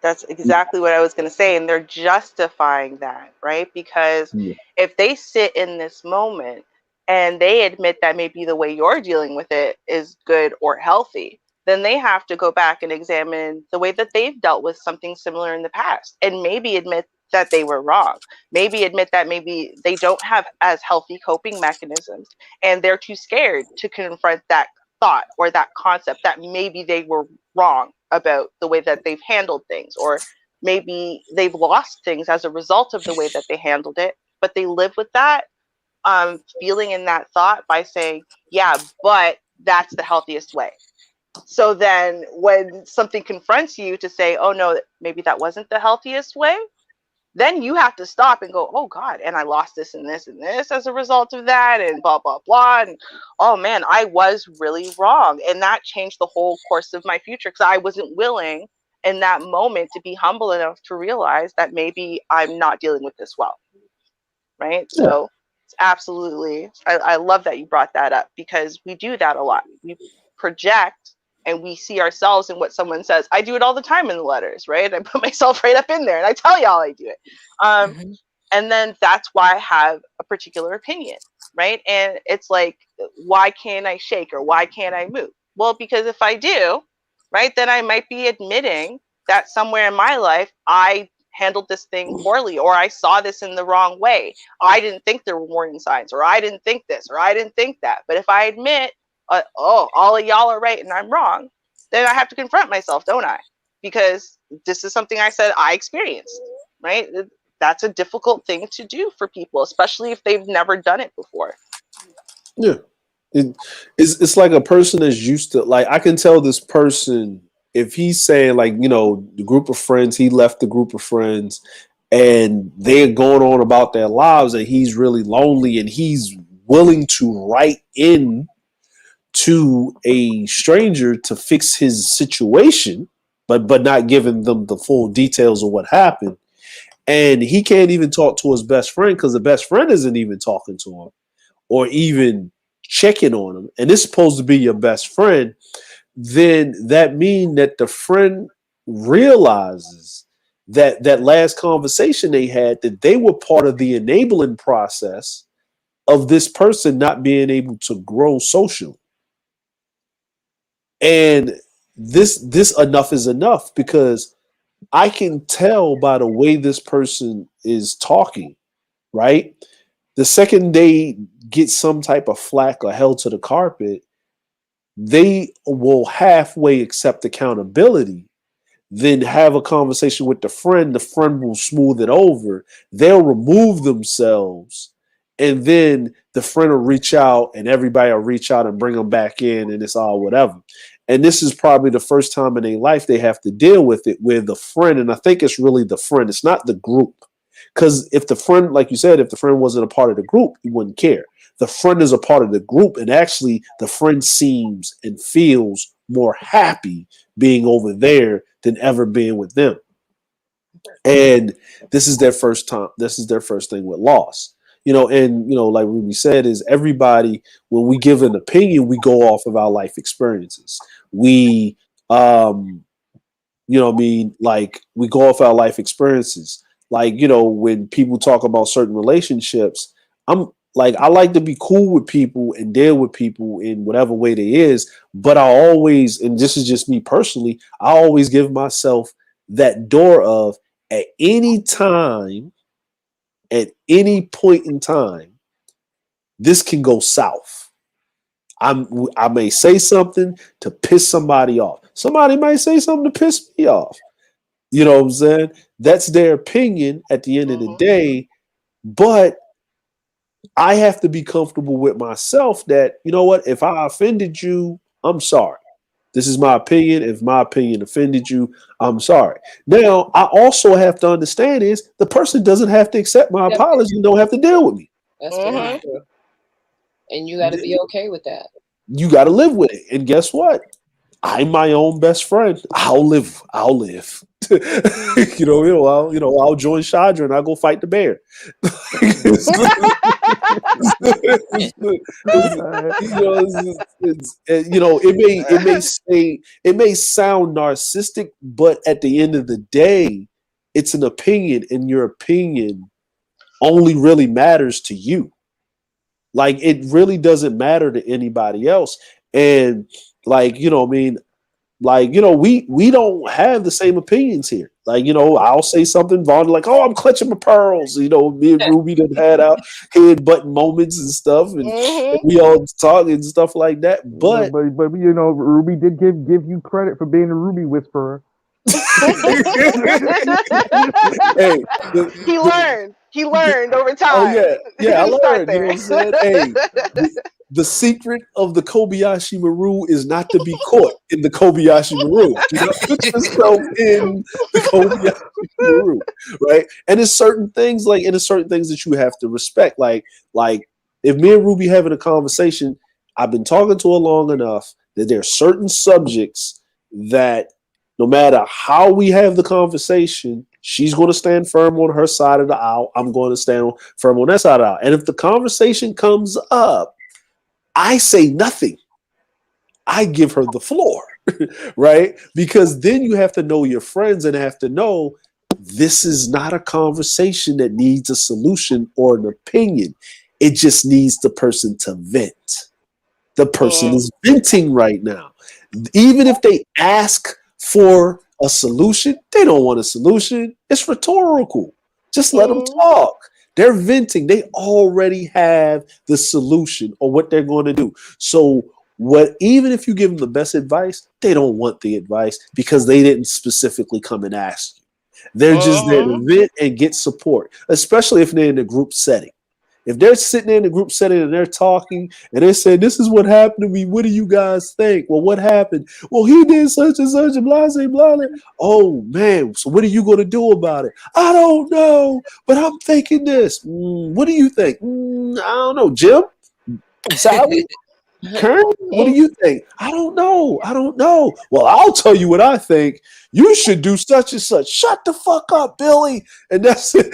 That's exactly what I was going to say. And they're justifying that, right? Because if they sit in this moment and they admit that maybe the way you're dealing with it is good or healthy, then they have to go back and examine the way that they've dealt with something similar in the past and maybe admit that they were wrong. Maybe admit that maybe they don't have as healthy coping mechanisms and they're too scared to confront that thought or that concept that maybe they were wrong about the way that they've handled things, or maybe they've lost things as a result of the way that they handled it, but they live with that feeling in that thought by saying, yeah, but that's the healthiest way. So then when something confronts you to say, oh no, maybe that wasn't the healthiest way, then you have to stop and go, oh God, and I lost this and this and this as a result of that, and blah, blah, blah. And oh man, I was really wrong. And that changed the whole course of my future because I wasn't willing in that moment to be humble enough to realize that maybe I'm not dealing with this well. Right? Yeah. So it's absolutely, I love that you brought that up because we do that a lot. We project and we see ourselves in what someone says. I do it all the time in the letters, right? I put myself right up in there and I tell y'all I do it. And then that's why I have a particular opinion, right? And it's like, why can't I shake or why can't I move? Well, because if I do, right, then I might be admitting that somewhere in my life, I handled this thing poorly, or I saw this in the wrong way. I didn't think there were warning signs, or I didn't think this, or I didn't think that. But if I admit, oh, all of y'all are right and I'm wrong, then I have to confront myself, don't I? because this is something I said I experienced, right? That's a difficult thing to do for people, especially if they've never done it before. Yeah. It's like a person that's used to, like, I can tell this person, if he's saying, like, you know, the group of friends, he left the group of friends and they're going on about their lives and he's really lonely and he's willing to write in to a stranger to fix his situation, but not giving them the full details of what happened. And he can't even talk to his best friend because the best friend isn't even talking to him or even checking on him. And it's supposed to be your best friend. Then that means that the friend realizes that that last conversation they had, that they were part of the enabling process of this person not being able to grow socially. And this enough is enough, because I can tell by the way this person is talking, right? The second they get some type of flack or held to the carpet, they will halfway accept accountability, then have a conversation with the friend will smooth it over, they'll remove themselves, and then the friend will reach out and everybody will reach out and bring them back in, and it's all whatever. And this is probably the first time in their life they have to deal with it with the friend. And I think it's really the friend, it's not the group. Because if the friend, like you said, if the friend wasn't a part of the group, you wouldn't care. The friend is a part of the group, and actually the friend seems and feels more happy being over there than ever being with them. And this is their first time. This is their first thing with loss. And like Ruby said, is everybody, when we give an opinion, we go off of our life experiences. We like, we go off our life experiences. Like, when people talk about certain relationships, I'm like, I like to be cool with people and deal with people in whatever way they is. But I always, and this is just me personally, I always give myself that door of, at any time, at any point in time, this can go south. I may say something to piss somebody off. Somebody might say something to piss me off. You know what I'm saying? That's their opinion at the end of the day. But I have to be comfortable with myself that, you know what, if I offended you, I'm sorry. This is my opinion. If my opinion offended you, I'm sorry. Now, I also have to understand is the person doesn't have to accept my apology and don't have to deal with me. That's very true. And you got to be okay with that. You got to live with it. And guess what? I'm my own best friend. I'll live. I'll join Chandra and I'll go fight the bear. It may sound narcissistic, but at the end of the day, it's an opinion, and your opinion only really matters to you. Like, it really doesn't matter to anybody else. And we don't have the same opinions here. Like, I'll say something, Vaughn, like, oh, I'm clutching my pearls. Me and Ruby done had our head button moments and stuff, and we all talk and stuff like that. But Ruby did give you credit for being a Ruby whisperer. Hey, he learned over time. Oh yeah, I learned. You know what I'm saying? Hey, the secret of the Kobayashi Maru is not to be caught in the Kobayashi Maru. Put yourself in the Kobayashi Maru, right? And there's certain things that you have to respect. Like if me and Ruby having a conversation, I've been talking to her long enough that there are certain subjects that no matter how we have the conversation, she's going to stand firm on her side of the aisle. I'm going to stand firm on that side of the aisle. And if the conversation comes up, I say nothing. I give her the floor, right? Because then you have to know your friends and have to know this is not a conversation that needs a solution or an opinion. It just needs the person to vent. The person is venting right now. Even if they ask for a solution, they don't want a solution. It's rhetorical. Just let them talk. They're venting. They already have the solution or what they're going to do. So even if you give them the best advice, they don't want the advice because they didn't specifically come and ask you. They're just there to vent and get support, especially if they're in a group setting. If they're sitting there in a group setting and they're talking and they're saying, this is what happened to me, what do you guys think? Well, what happened? Well, he did such and such and blah, blah, blah. Oh, man, so what are you going to do about it? I don't know, but I'm thinking this. What do you think? I don't know. Jim? Sally? Kern, what do you think? I don't know. Well, I'll tell you what I think. You should do such and such. Shut the fuck up, Billy. And that's it.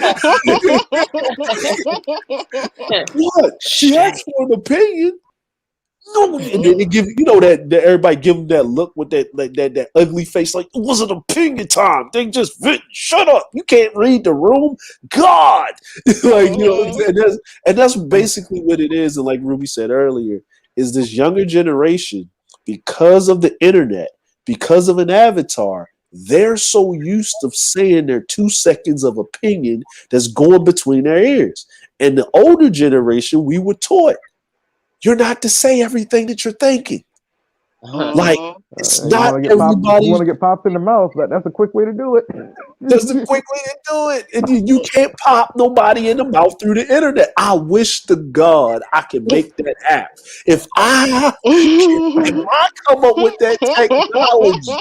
What? She asked for an opinion. No, and then they give that everybody give them that look with that ugly face, like it wasn't opinion time. They just shut up. You can't read the room. God, and that's basically what it is. And like Ruby said earlier, is this younger generation, because of the internet, because of an avatar, they're so used to saying their 2 seconds of opinion that's going between their ears. And the older generation, we were taught, you're not to say everything that you're thinking. Like, it's not everybody. You want to get popped in the mouth, but that's a quick way to do it. That's a quick way to do it. And you can't pop nobody in the mouth through the internet. I wish to God I could make that happen. If I come up with that technology,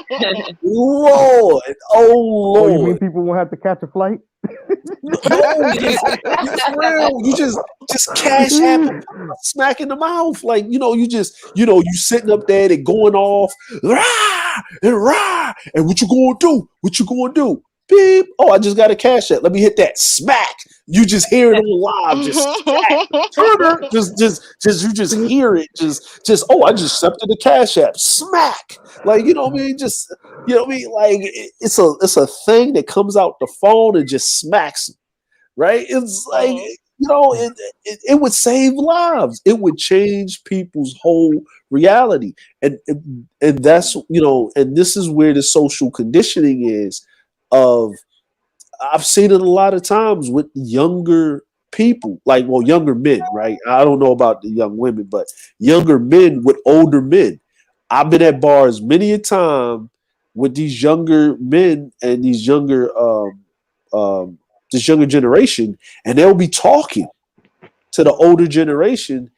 Lord, oh Lord. Oh, you mean people won't have to catch a flight? No, you just cash app smack in the mouth, like you sitting up there, they going off, rah, and what you gonna do? Beep. Oh, I just got a cash app. Let me hit that. Smack. You just hear it on live. Just Turner. You just hear it. Oh, I just accepted the cash app. Smack. Like, you know what I mean? Like it's a thing that comes out the phone and just smacks them. Right? It's like, it would save lives. It would change people's whole reality. And that's, and this is where the social conditioning is. I've seen it a lot of times with younger people, younger men, right? I don't know about the young women, but younger men with older men. I've been at bars many a time with these younger men and these younger this younger generation, and they'll be talking to the older generation,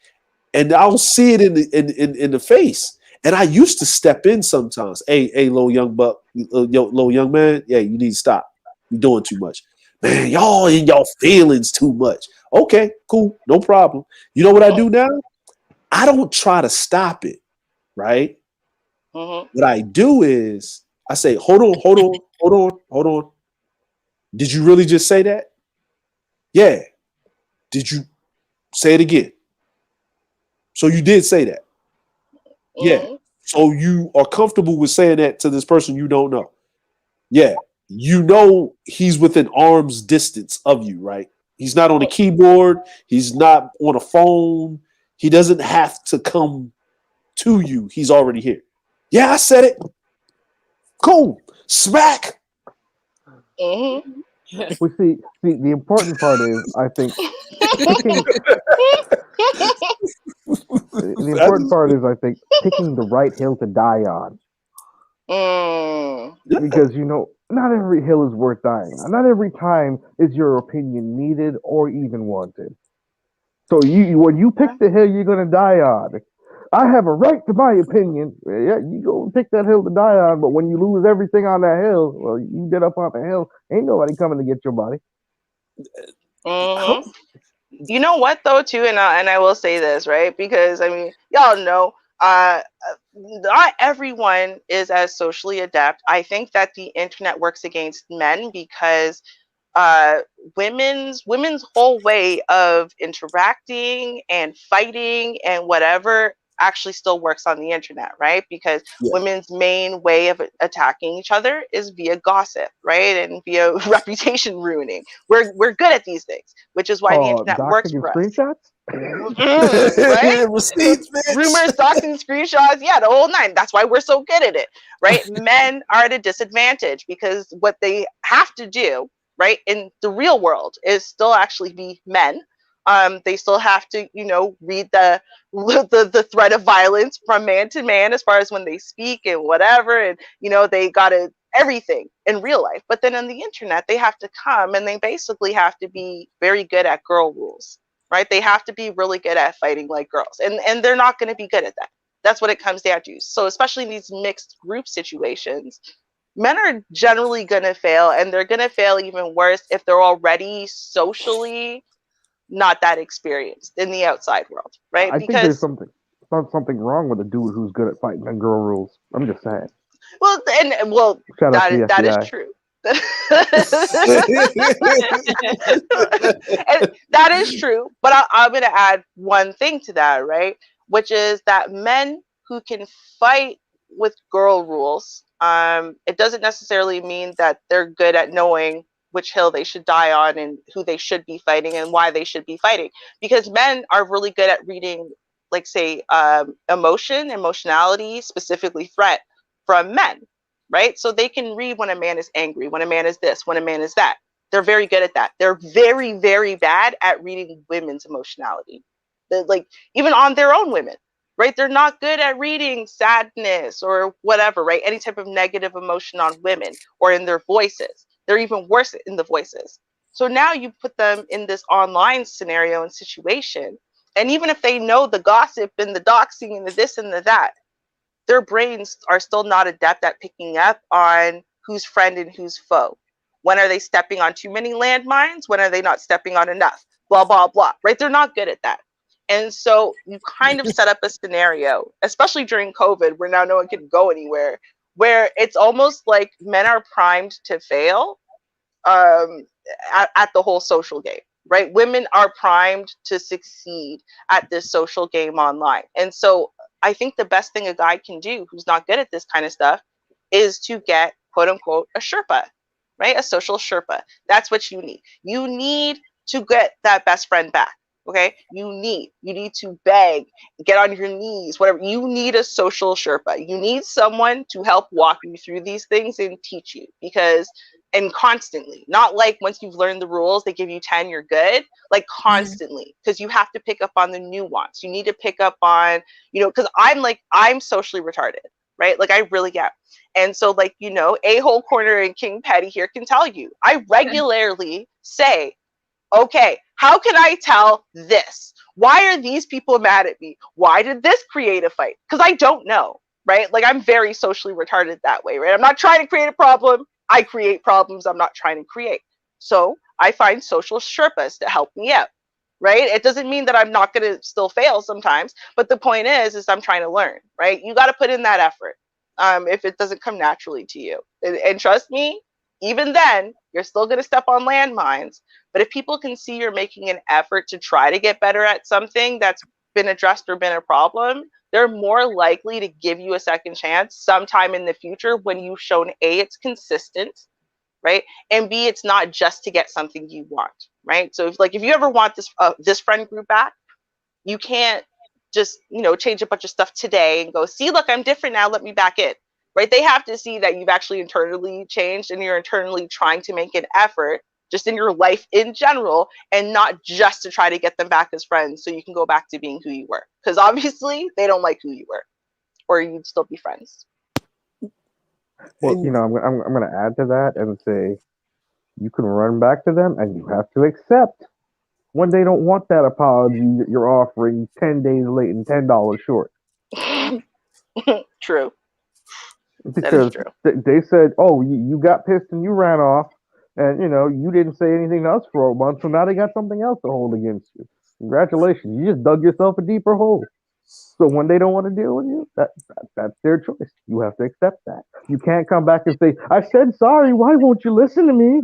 and I'll see it in the face. And I used to step in sometimes. Hey, little young buck, little young man, yeah, you need to stop. You're doing too much. Man, y'all in y'all feelings too much. Okay, cool, no problem. You know what I do now? I don't try to stop it, right? What I do is I say, hold on. Did you really just say that? Yeah. Did you say it again? So you did say that. Yeah. So you are comfortable with saying that to this person you don't know. Yeah. He's within arm's distance of you, right? He's not on a keyboard. He's not on a phone. He doesn't have to come to you. He's already here. Yeah, I said it. Cool. Smack. Well, see, the important part is, I think, picking the right hill to die on. Because, not every hill is worth dying on. Not every time is your opinion needed or even wanted. So when you pick the hill you're going to die on, I have a right to my opinion. Yeah, you go and pick that hill to die on, but when you lose everything on that hill, well, you get up on the hill. Ain't nobody coming to get your body. You know what, though, too, and I will say this, right? Because, I mean, y'all know, not everyone is as socially adept. I think that the internet works against men because women's whole way of interacting and fighting and whatever actually still works on the internet, right? Because women's main way of attacking each other is via gossip, right? And via reputation ruining. We're good at these things, which is why the internet works for us. Screenshots? Right? Receipts, bitch. Rumors, doxing, screenshots, the whole nine. That's why we're so good at it, right? Men are at a disadvantage because what they have to do, right, in the real world is still actually be men, They still have to, you know, read the threat of violence from man to man as far as when they speak and whatever, and you know they gotta everything in real life. But then on the internet, they have to come and they basically have to be very good at girl rules, right? They have to be really good at fighting like girls, and they're not going to be good at that. That's what it comes down to. So especially in these mixed group situations, men are generally going to fail, and they're going to fail even worse if they're already socially not that experienced in the outside world, right? I think there's Because something wrong with a dude who's good at fighting the girl rules. I'm just saying. well, Shout out to the that is FBI. true. And that is true, but I'm going to add one thing to that, right? Which is that men who can fight with girl rules, it doesn't necessarily mean that they're good at knowing which hill they should die on and who they should be fighting and why they should be fighting, because men are really good at reading, like say, emotionality, specifically threat from men, right? So they can read when a man is angry, when a man is this, when a man is that. They're very good at that. They're very, very bad at reading women's emotionality. They're like, even on their own women, right? They're not good at reading sadness or whatever, right? Any type of negative emotion on women or in their voices. They're even worse in the voices. So now you put them in this online scenario and situation. And even if they know the gossip and the doxing and the this and the that, their brains are still not adept at picking up on who's friend and who's foe. When are they stepping on too many landmines? When are they not stepping on enough? Blah, blah, blah, right? They're not good at that. And so you kind of set up a scenario, especially during COVID, where now no one can go anywhere, where it's almost like men are primed to fail at the whole social game, right? Women are primed to succeed at this social game online. And so I think the best thing a guy can do who's not good at this kind of stuff is to get, quote unquote, a Sherpa, right? A social Sherpa. That's what you need. You need to get that best friend back. Okay, you need to beg, get on your knees, whatever. You need a social Sherpa. You need someone to help walk you through these things and teach you, because and constantly, not like once you've learned the rules they give you 10 you're good, like constantly, because you have to pick up on the nuance. You need to pick up on, you know, because I'm socially retarded, right? Like I really am. And so, like, you know, A-hole corner and King Petty here can tell you, I regularly say, okay, how can I tell this? Why are these people mad at me? Why did this create a fight? Because I don't know, right? Like I'm very socially retarded that way, right? I'm not trying to create a problem. I create problems I'm not trying to create. So I find social Sherpas to help me out, right? It doesn't mean that I'm not going to still fail sometimes, but the point is I'm trying to learn, right? You got to put in that effort if it doesn't come naturally to you. And trust me, even then, you're still going to step on landmines. But if people can see you're making an effort to try to get better at something that's been addressed or been a problem, they're more likely to give you a second chance sometime in the future when you've shown A, it's consistent, right? And B, it's not just to get something you want, right? So if you ever want this friend group back, you can't just, you know, change a bunch of stuff today and go, see, look, I'm different now, let me back in. Right? They have to see that you've actually internally changed and you're internally trying to make an effort just in your life in general, and not just to try to get them back as friends so you can go back to being who you were. Because obviously they don't like who you were, or you'd still be friends. Well, you know, I'm going to add to that and say you can run back to them and you have to accept when they don't want that apology that you're offering 10 days late and $10 short. True. Because they said, oh, you got pissed and you ran off, and you know you didn't say anything to us for a month, so now they got something else to hold against you. Congratulations, you just dug yourself a deeper hole. So when they don't want to deal with you, that's their choice. You have to accept that. You can't come back and say, I said sorry, why won't you listen to me?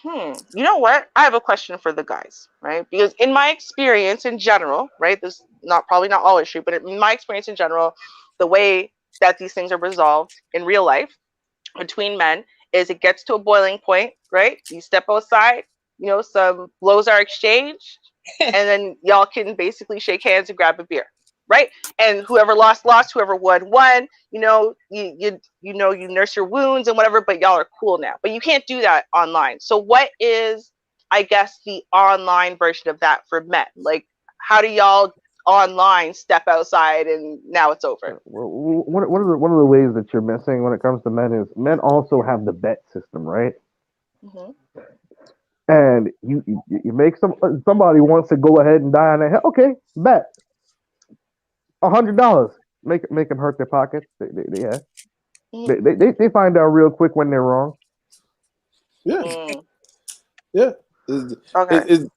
You know what? I have a question for the guys, right? Because in my experience in general, right, this probably not always true, but in my experience in general, the way that these things are resolved in real life between men is it gets to a boiling point, right? You step outside, you know, some blows are exchanged, and then y'all can basically shake hands and grab a beer, right? And whoever lost, whoever won. You know, you nurse your wounds and whatever, but y'all are cool now. But you can't do that online. So what is I guess, the online version of that for men? Like, how do y'all online step outside and now it's over? One of the ways that you're missing when it comes to men is men also have the bet system, right? Mm-hmm. And you make somebody wants to go ahead and die on their head. Okay, bet $100. Make them hurt their pockets. They find out real quick when they're wrong. Yeah, Mm. yeah. Okay.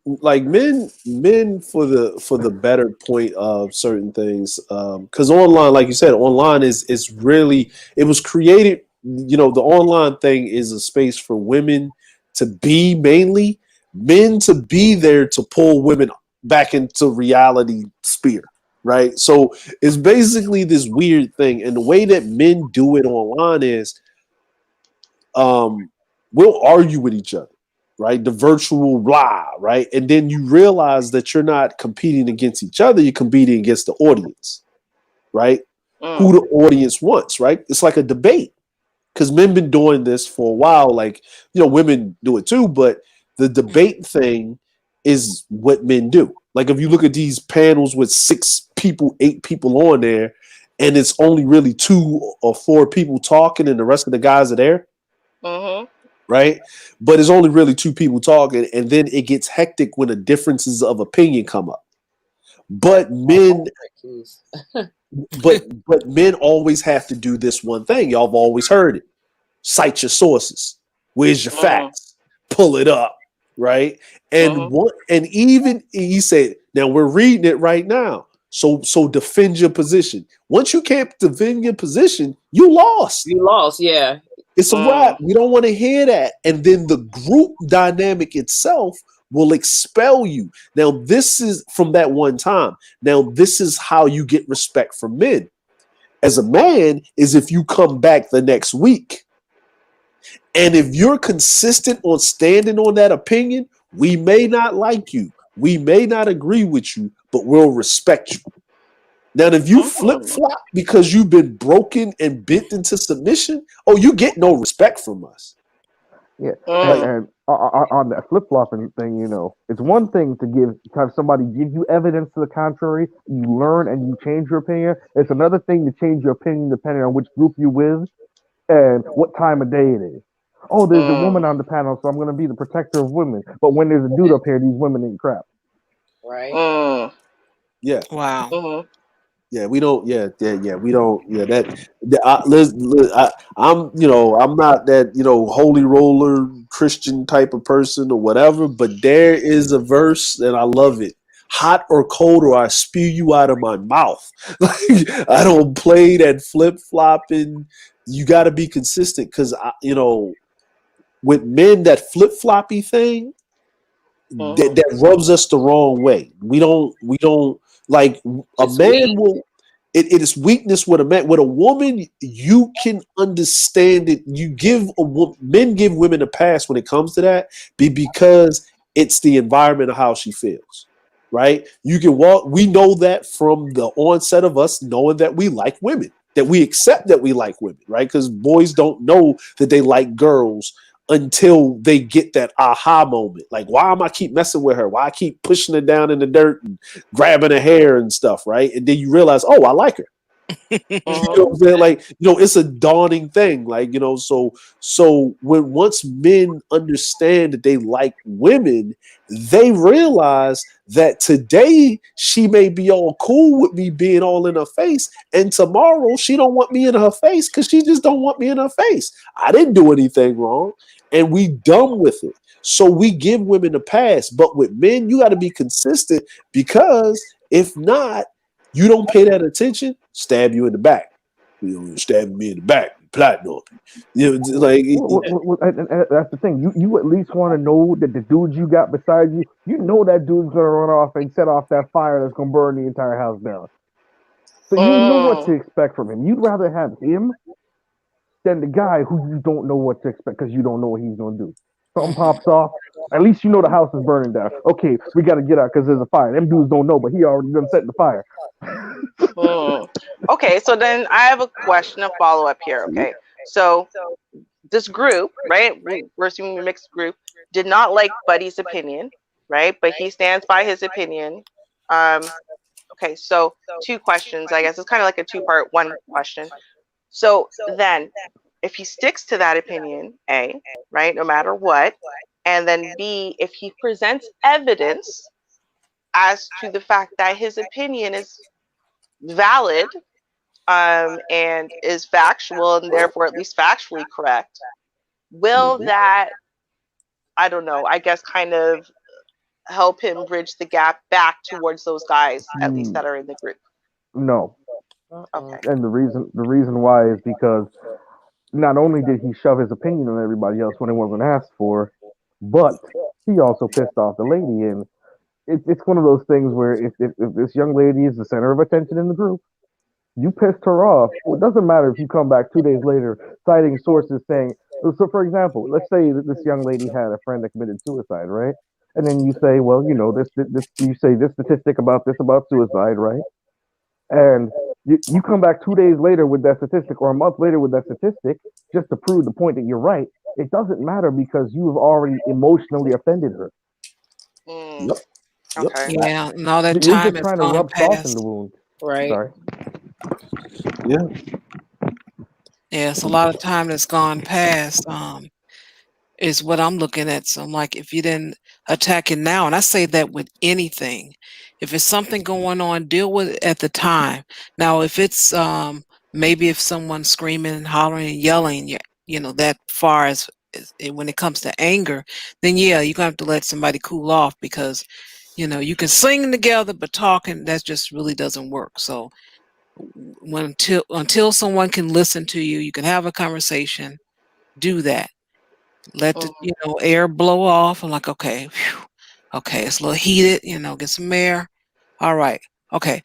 Like men for the better point of certain things, because online, like you said, online is really, it was created, the online thing is a space for women to be, mainly men to be there to pull women back into reality sphere, right? So it's basically this weird thing, and the way that men do it online is, we'll argue with each other, right? The virtual blah, right? And then you realize that you're not competing against each other, you're competing against the audience, right? Who the audience wants, right? It's like a debate, because men been doing this for a while. Like, women do it too, but the debate thing is what men do. Like, if you look at these panels with 6 people, 8 people on there, and it's only really 2 or 4 people talking and the rest of the guys are there, Mm-hmm. right? But it's only really 2 people talking, and then it gets hectic when the differences of opinion come up. But men, but men always have to do this one thing. Y'all have always heard it: cite your sources. Where's your facts? Pull it up, right? And even he said, now we're reading it right now. So defend your position. Once you can't defend your position, you lost. You lost, yeah. It's a wrap. We don't want to hear that. And then the group dynamic itself will expel you. Now, this is from that one time. Now, this is how you get respect from men. As a man, is if you come back the next week. And if you're consistent on standing on that opinion, we may not like you. We may not agree with you, but we'll respect you. Now, if you flip-flop because you've been broken and bent into submission, you get no respect from us. Yeah, and on that flip-flopping thing, it's one thing to have somebody give you evidence to the contrary, you learn and you change your opinion. It's another thing to change your opinion depending on which group you're with and what time of day it is. Oh, there's a woman on the panel, so I'm going to be the protector of women. But when there's a dude up here, these women ain't crap. Right. Yeah. Wow. Yeah, we don't. Yeah, we don't. Yeah, I'm, I'm not that, holy roller Christian type of person or whatever. But there is a verse, and I love it: hot or cold, or I spew you out of my mouth. Like, I don't play that flip flopping. You got to be consistent, because with men, that flip floppy thing that rubs us the wrong way. We don't like a man will. It is weakness with a man. With a woman, you can understand it. Men give women a pass when it comes to that, because it's the environment of how she feels, right? You can walk. We know that from the onset of us knowing that we like women, that we accept that we like women, right? Because boys don't know that they like girls until they get that aha moment. Like, why am I keep messing with her? Why I keep pushing her down in the dirt and grabbing her hair and stuff, right? And then you realize, oh, I like her. You know what I'm saying? Like, it's a dawning thing. Like, so when once men understand that they like women, they realize that today she may be all cool with me being all in her face, and tomorrow she don't want me in her face because she just don't want me in her face. I didn't do anything wrong, and we done with it. So we give women a pass, but with men, you got to be consistent, because if not, you don't pay that attention, stab you in the back. Stab me in the back, plotting on me. Like, and that's the thing. You at least want to know that the dudes you got beside you, that dude's gonna run off and set off that fire that's gonna burn the entire house down. So you know what to expect from him. You'd rather have him than the guy who you don't know what to expect because you don't know what he's gonna do. Something pops off. At least you know the house is burning down. Okay, we got to get out because there's a fire. Them dudes don't know, but he already done set the fire. Okay, so then I have a question, a follow-up here. Okay, so this group, right? We're assuming a mixed group. did not like Buddy's opinion, right? But he stands by his opinion. Okay, so two questions, I guess. It's kind of like a two-part, one question. So then, if he sticks to that opinion, A, right, no matter what, and then B, if he presents evidence as to the fact that his opinion is valid, and is factual and therefore at least factually correct, will that, I don't know, I guess kind of help him bridge the gap back towards those guys, at least that are in the group? No. Okay. And the reason why is because not only did he shove his opinion on everybody else when it wasn't asked for, but he also pissed off the lady. And it's one of those things where if this young lady is the center of attention in the group, you pissed her off. Well, it doesn't matter if you come back 2 days later citing sources saying, so for example, let's say that this young lady had a friend that committed suicide, right? And then you say, well, you know, this you say this statistic about suicide, right? And you come back 2 days later with that statistic or a month later with that statistic just to prove the point that you're right. It doesn't matter because you have already emotionally offended her. Yep. Okay. Yeah, and all that You're time just has trying to gone rub salt in the past. wound. Right. Sorry. Yeah. Yeah, it's a lot of time that's gone past. Is what I'm looking at. So I'm like, if you didn't attack it now, and I say that with anything, if it's something going on, deal with it at the time. Now, if it's maybe if someone's screaming and hollering and yelling, you know, that far as when it comes to anger, then yeah, you're gonna have to let somebody cool off because, you know, you can sing together, but talking that just really doesn't work. So until someone can listen to you, you can have a conversation. Do that. Let the air blow off. I'm like, okay, whew, okay, it's a little heated, you know, get some air. All right. Okay.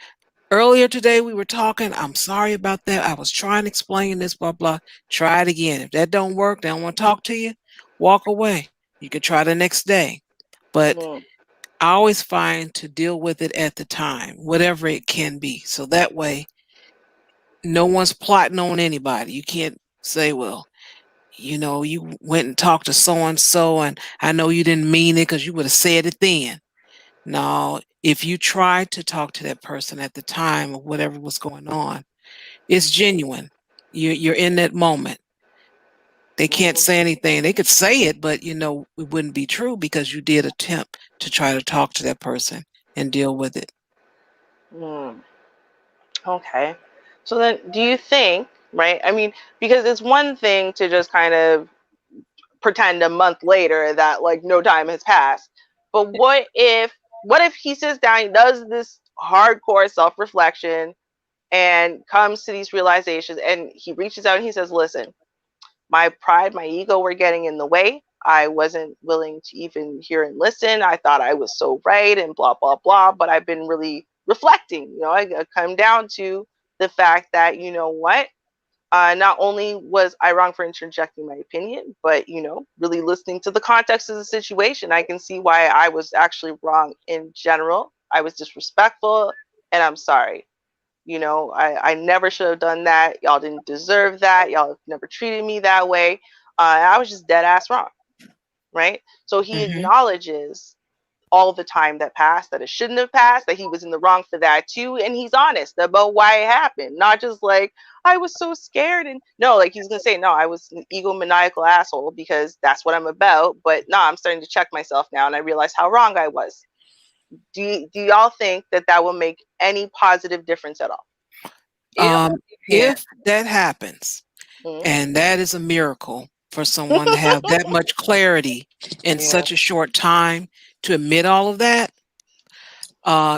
Earlier today we were talking. I'm sorry about that. I was trying to explain this, blah, blah. Try it again. If that don't work, they don't want to talk to you, walk away. You can try the next day. But I always find to deal with it at the time, whatever it can be. So that way no one's plotting on anybody. You can't say, well, you know, you went and talked to so and so, and I know you didn't mean it because you would have said it then. No, if you tried to talk to that person at the time of whatever was going on, it's genuine. You're in that moment. They can't say anything. They could say it, but you know, it wouldn't be true because you did attempt to try to talk to that person and deal with it. Okay. So then, do you think, right? I mean, because it's one thing to just kind of pretend a month later that like no time has passed, but what if he sits down, he does this hardcore self-reflection, and comes to these realizations, and he reaches out and he says, "Listen, my pride, my ego were getting in the way. I wasn't willing to even hear and listen. I thought I was so right and blah, blah, blah. But I've been really reflecting. You know, I come down to the fact that, you know what? Not only was I wrong for interjecting my opinion, but, you know, really listening to the context of the situation, I can see why I was actually wrong in general. I was disrespectful, and I'm sorry. You know, I never should have done that. Y'all didn't deserve that. Y'all have never treated me that way. I was just dead ass wrong, right? So he acknowledges all the time that passed, that it shouldn't have passed, that he was in the wrong for that too, and he's honest about why it happened. Not just like, I was so scared, and no, like he's gonna say, no, I was an egomaniacal asshole because that's what I'm about. But no, I'm starting to check myself now, and I realize how wrong I was. Do y'all think that will make any positive difference at all? If that happens, and that is a miracle for someone to have that much clarity in such a short time to admit all of that,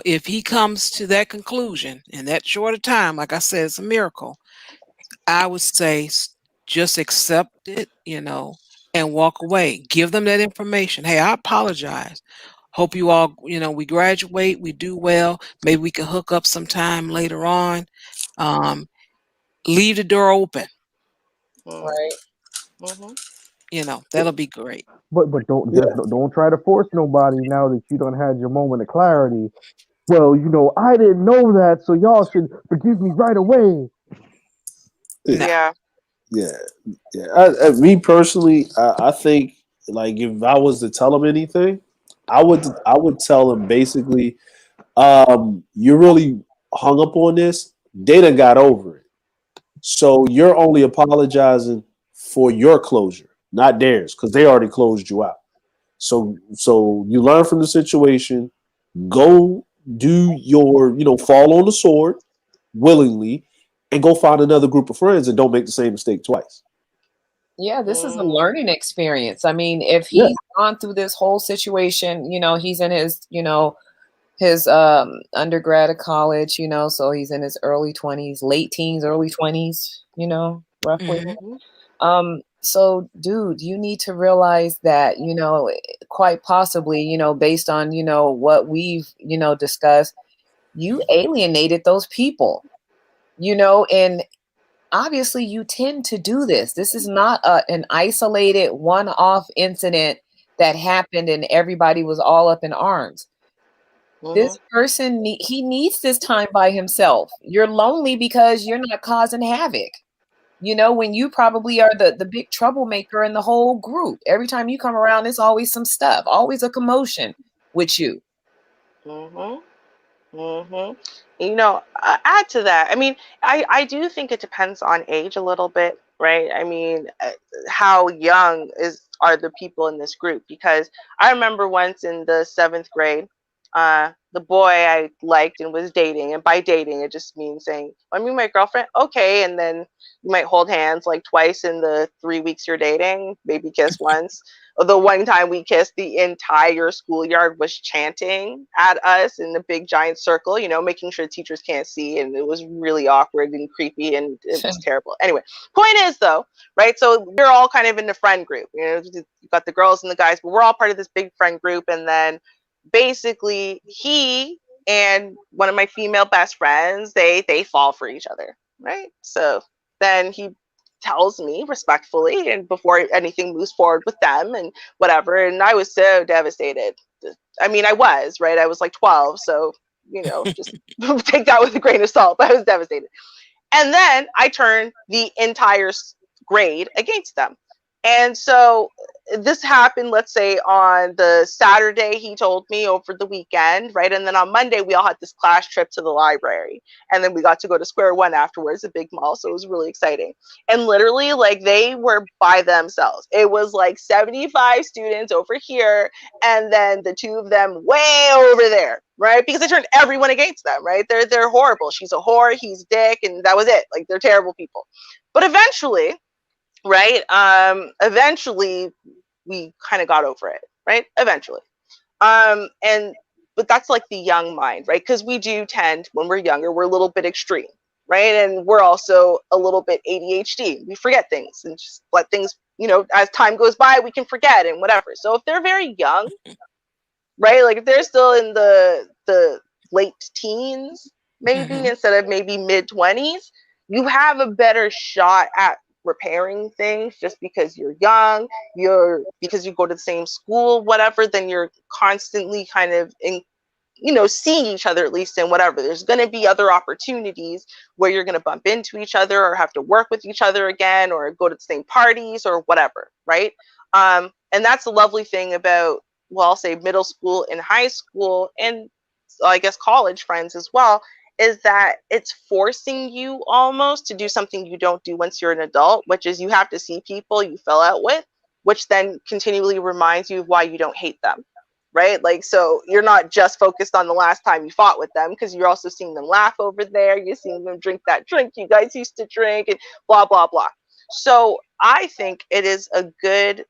if he comes to that conclusion in that short of time, like I said, it's a miracle. I would say just accept it, you know, and walk away. Give them that information. Hey, I apologize. Hope you all, you know, we graduate, we do well. Maybe we can hook up sometime later on. Leave the door open. Right. You know, that'll be great. But don't try to force nobody now that you don't had your moment of clarity. Well, you know, I didn't know that, so y'all should forgive me right away. Yeah. Me personally, I think Like if I was to tell him anything, I would tell him basically, you're really hung up on this. They done got over it. So you're only apologizing for your closure, not theirs, because they already closed you out. So you learn from the situation, go do your, fall on the sword willingly, and go find another group of friends and don't make the same mistake twice. Yeah, this is a learning experience. I mean, if Yeah. he's gone through this whole situation, he's in his, his undergrad at college, so he's in his early 20s, late teens, early 20s, roughly. So dude, you need to realize that, quite possibly, based on, what we've, discussed, you alienated those people, and obviously you tend to do this. This is not an isolated one-off incident that happened and everybody was all up in arms. This person, he needs this time by himself. You're lonely because you're not causing havoc. When you probably are the big troublemaker in the whole group. Every time you come around, there's always some stuff, always a commotion with you. Add to that. I mean, I do think it depends on age a little bit, right? I mean, how young are the people in this group? Because I remember once in the 7th grade, the boy I liked and was dating, and by dating it just means saying, "I mean, my girlfriend, okay," and then you might hold hands like twice in the 3 weeks you're dating, maybe kiss once. The one time we kissed, the entire schoolyard was chanting at us in a big giant circle, making sure teachers can't see, and it was really awkward and creepy, and it was terrible. Anyway, point is though, right? So we're all kind of in the friend group. You've got the girls and the guys, but we're all part of this big friend group, and then basically he and one of my female best friends, they fall for each other, right? So then he tells me respectfully, and before anything moves forward with them and whatever, and I was so devastated. I mean, I was, right? I was like 12, so just take that with a grain of salt, but I was devastated. And then I turned the entire grade against them. And so this happened, let's say on the Saturday, he told me, over the weekend, right? And then on Monday, we all had this class trip to the library. And then we got to go to Square One afterwards, a big mall. So it was really exciting. And literally, like, they were by themselves. It was like 75 students over here, and then the two of them way over there, right? Because they turned everyone against them, right? They're horrible. She's a whore, he's a dick, and that was it. Like, they're terrible people. But eventually, right? Eventually we kind of got over it, right? Eventually. But that's like the young mind, right? Because we do tend, when we're younger, we're a little bit extreme, right? And we're also a little bit ADHD. We forget things and just let things, as time goes by, we can forget and whatever. So if they're very young, right? Like if they're still in the late teens, maybe instead of maybe mid-20s, you have a better shot at repairing things just because you're young, because you go to the same school, whatever, then you're constantly kind of seeing each other, at least in whatever. There's going to be other opportunities where you're going to bump into each other or have to work with each other again or go to the same parties or whatever, right? And that's the lovely thing about, well, I'll say middle school and high school, and I guess college friends as well, is that it's forcing you almost to do something you don't do once you're an adult, which is you have to see people you fell out with, which then continually reminds you of why you don't hate them, right? Like, so you're not just focused on the last time you fought with them, because you're also seeing them laugh over there, you're seeing them drink that drink you guys used to drink, and blah, blah, blah. So I think it is a good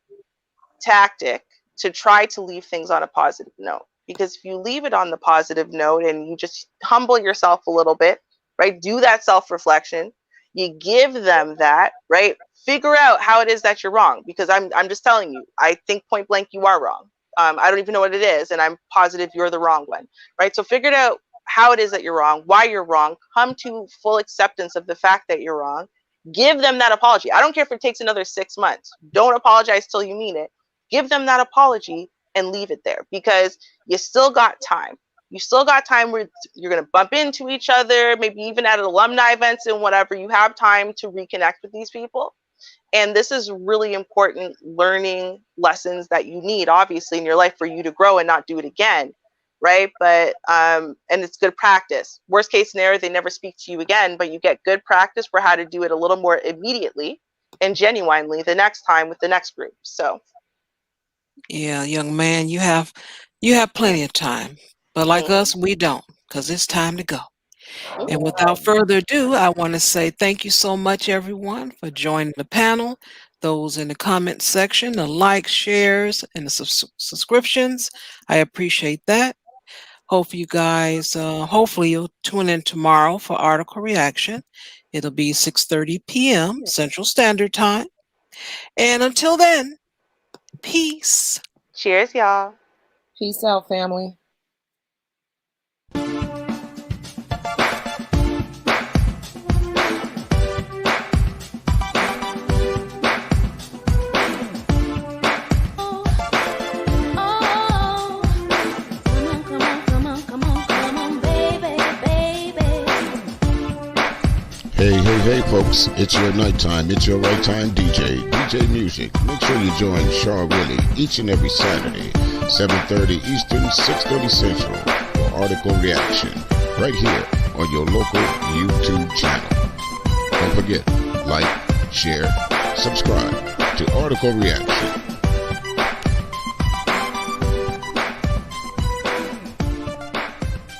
tactic to try to leave things on a positive note. Because if you leave it on the positive note and you just humble yourself a little bit, right? Do that self-reflection. You give them that, right? Figure out how it is that you're wrong. Because I'm just telling you, I think point blank you are wrong. I don't even know what it is, and I'm positive you're the wrong one, right? So figure out how it is that you're wrong, why you're wrong. Come to full acceptance of the fact that you're wrong. Give them that apology. I don't care if it takes another 6 months. Don't apologize till you mean it. Give them that apology and leave it there, because you still got time. You still got time where you're going to bump into each other, maybe even at alumni events and whatever. You have time to reconnect with these people. And this is really important learning lessons that you need, obviously, in your life for you to grow and not do it again. Right. But and it's good practice. Worst case scenario, they never speak to you again, but you get good practice for how to do it a little more immediately and genuinely the next time with the next group. So yeah, young man, you have plenty of time. But like us, we don't, because it's time to go. And without further ado, I want to say thank you so much, everyone, for joining the panel. Those in the comment section, the likes, shares, and the subscriptions. I appreciate that. Hope you guys, hopefully you'll tune in tomorrow for article reaction. It'll be 6:30 p.m. Central Standard Time. And until then, peace. Cheers, y'all. Peace out, family. Hey, folks, it's your nighttime, it's your right time DJ Music. Make sure you join Char Willie each and every Saturday, 7:30 Eastern, 6:30 Central, for article reaction, right here on your local YouTube channel. Don't forget, like, share, subscribe to Article Reaction.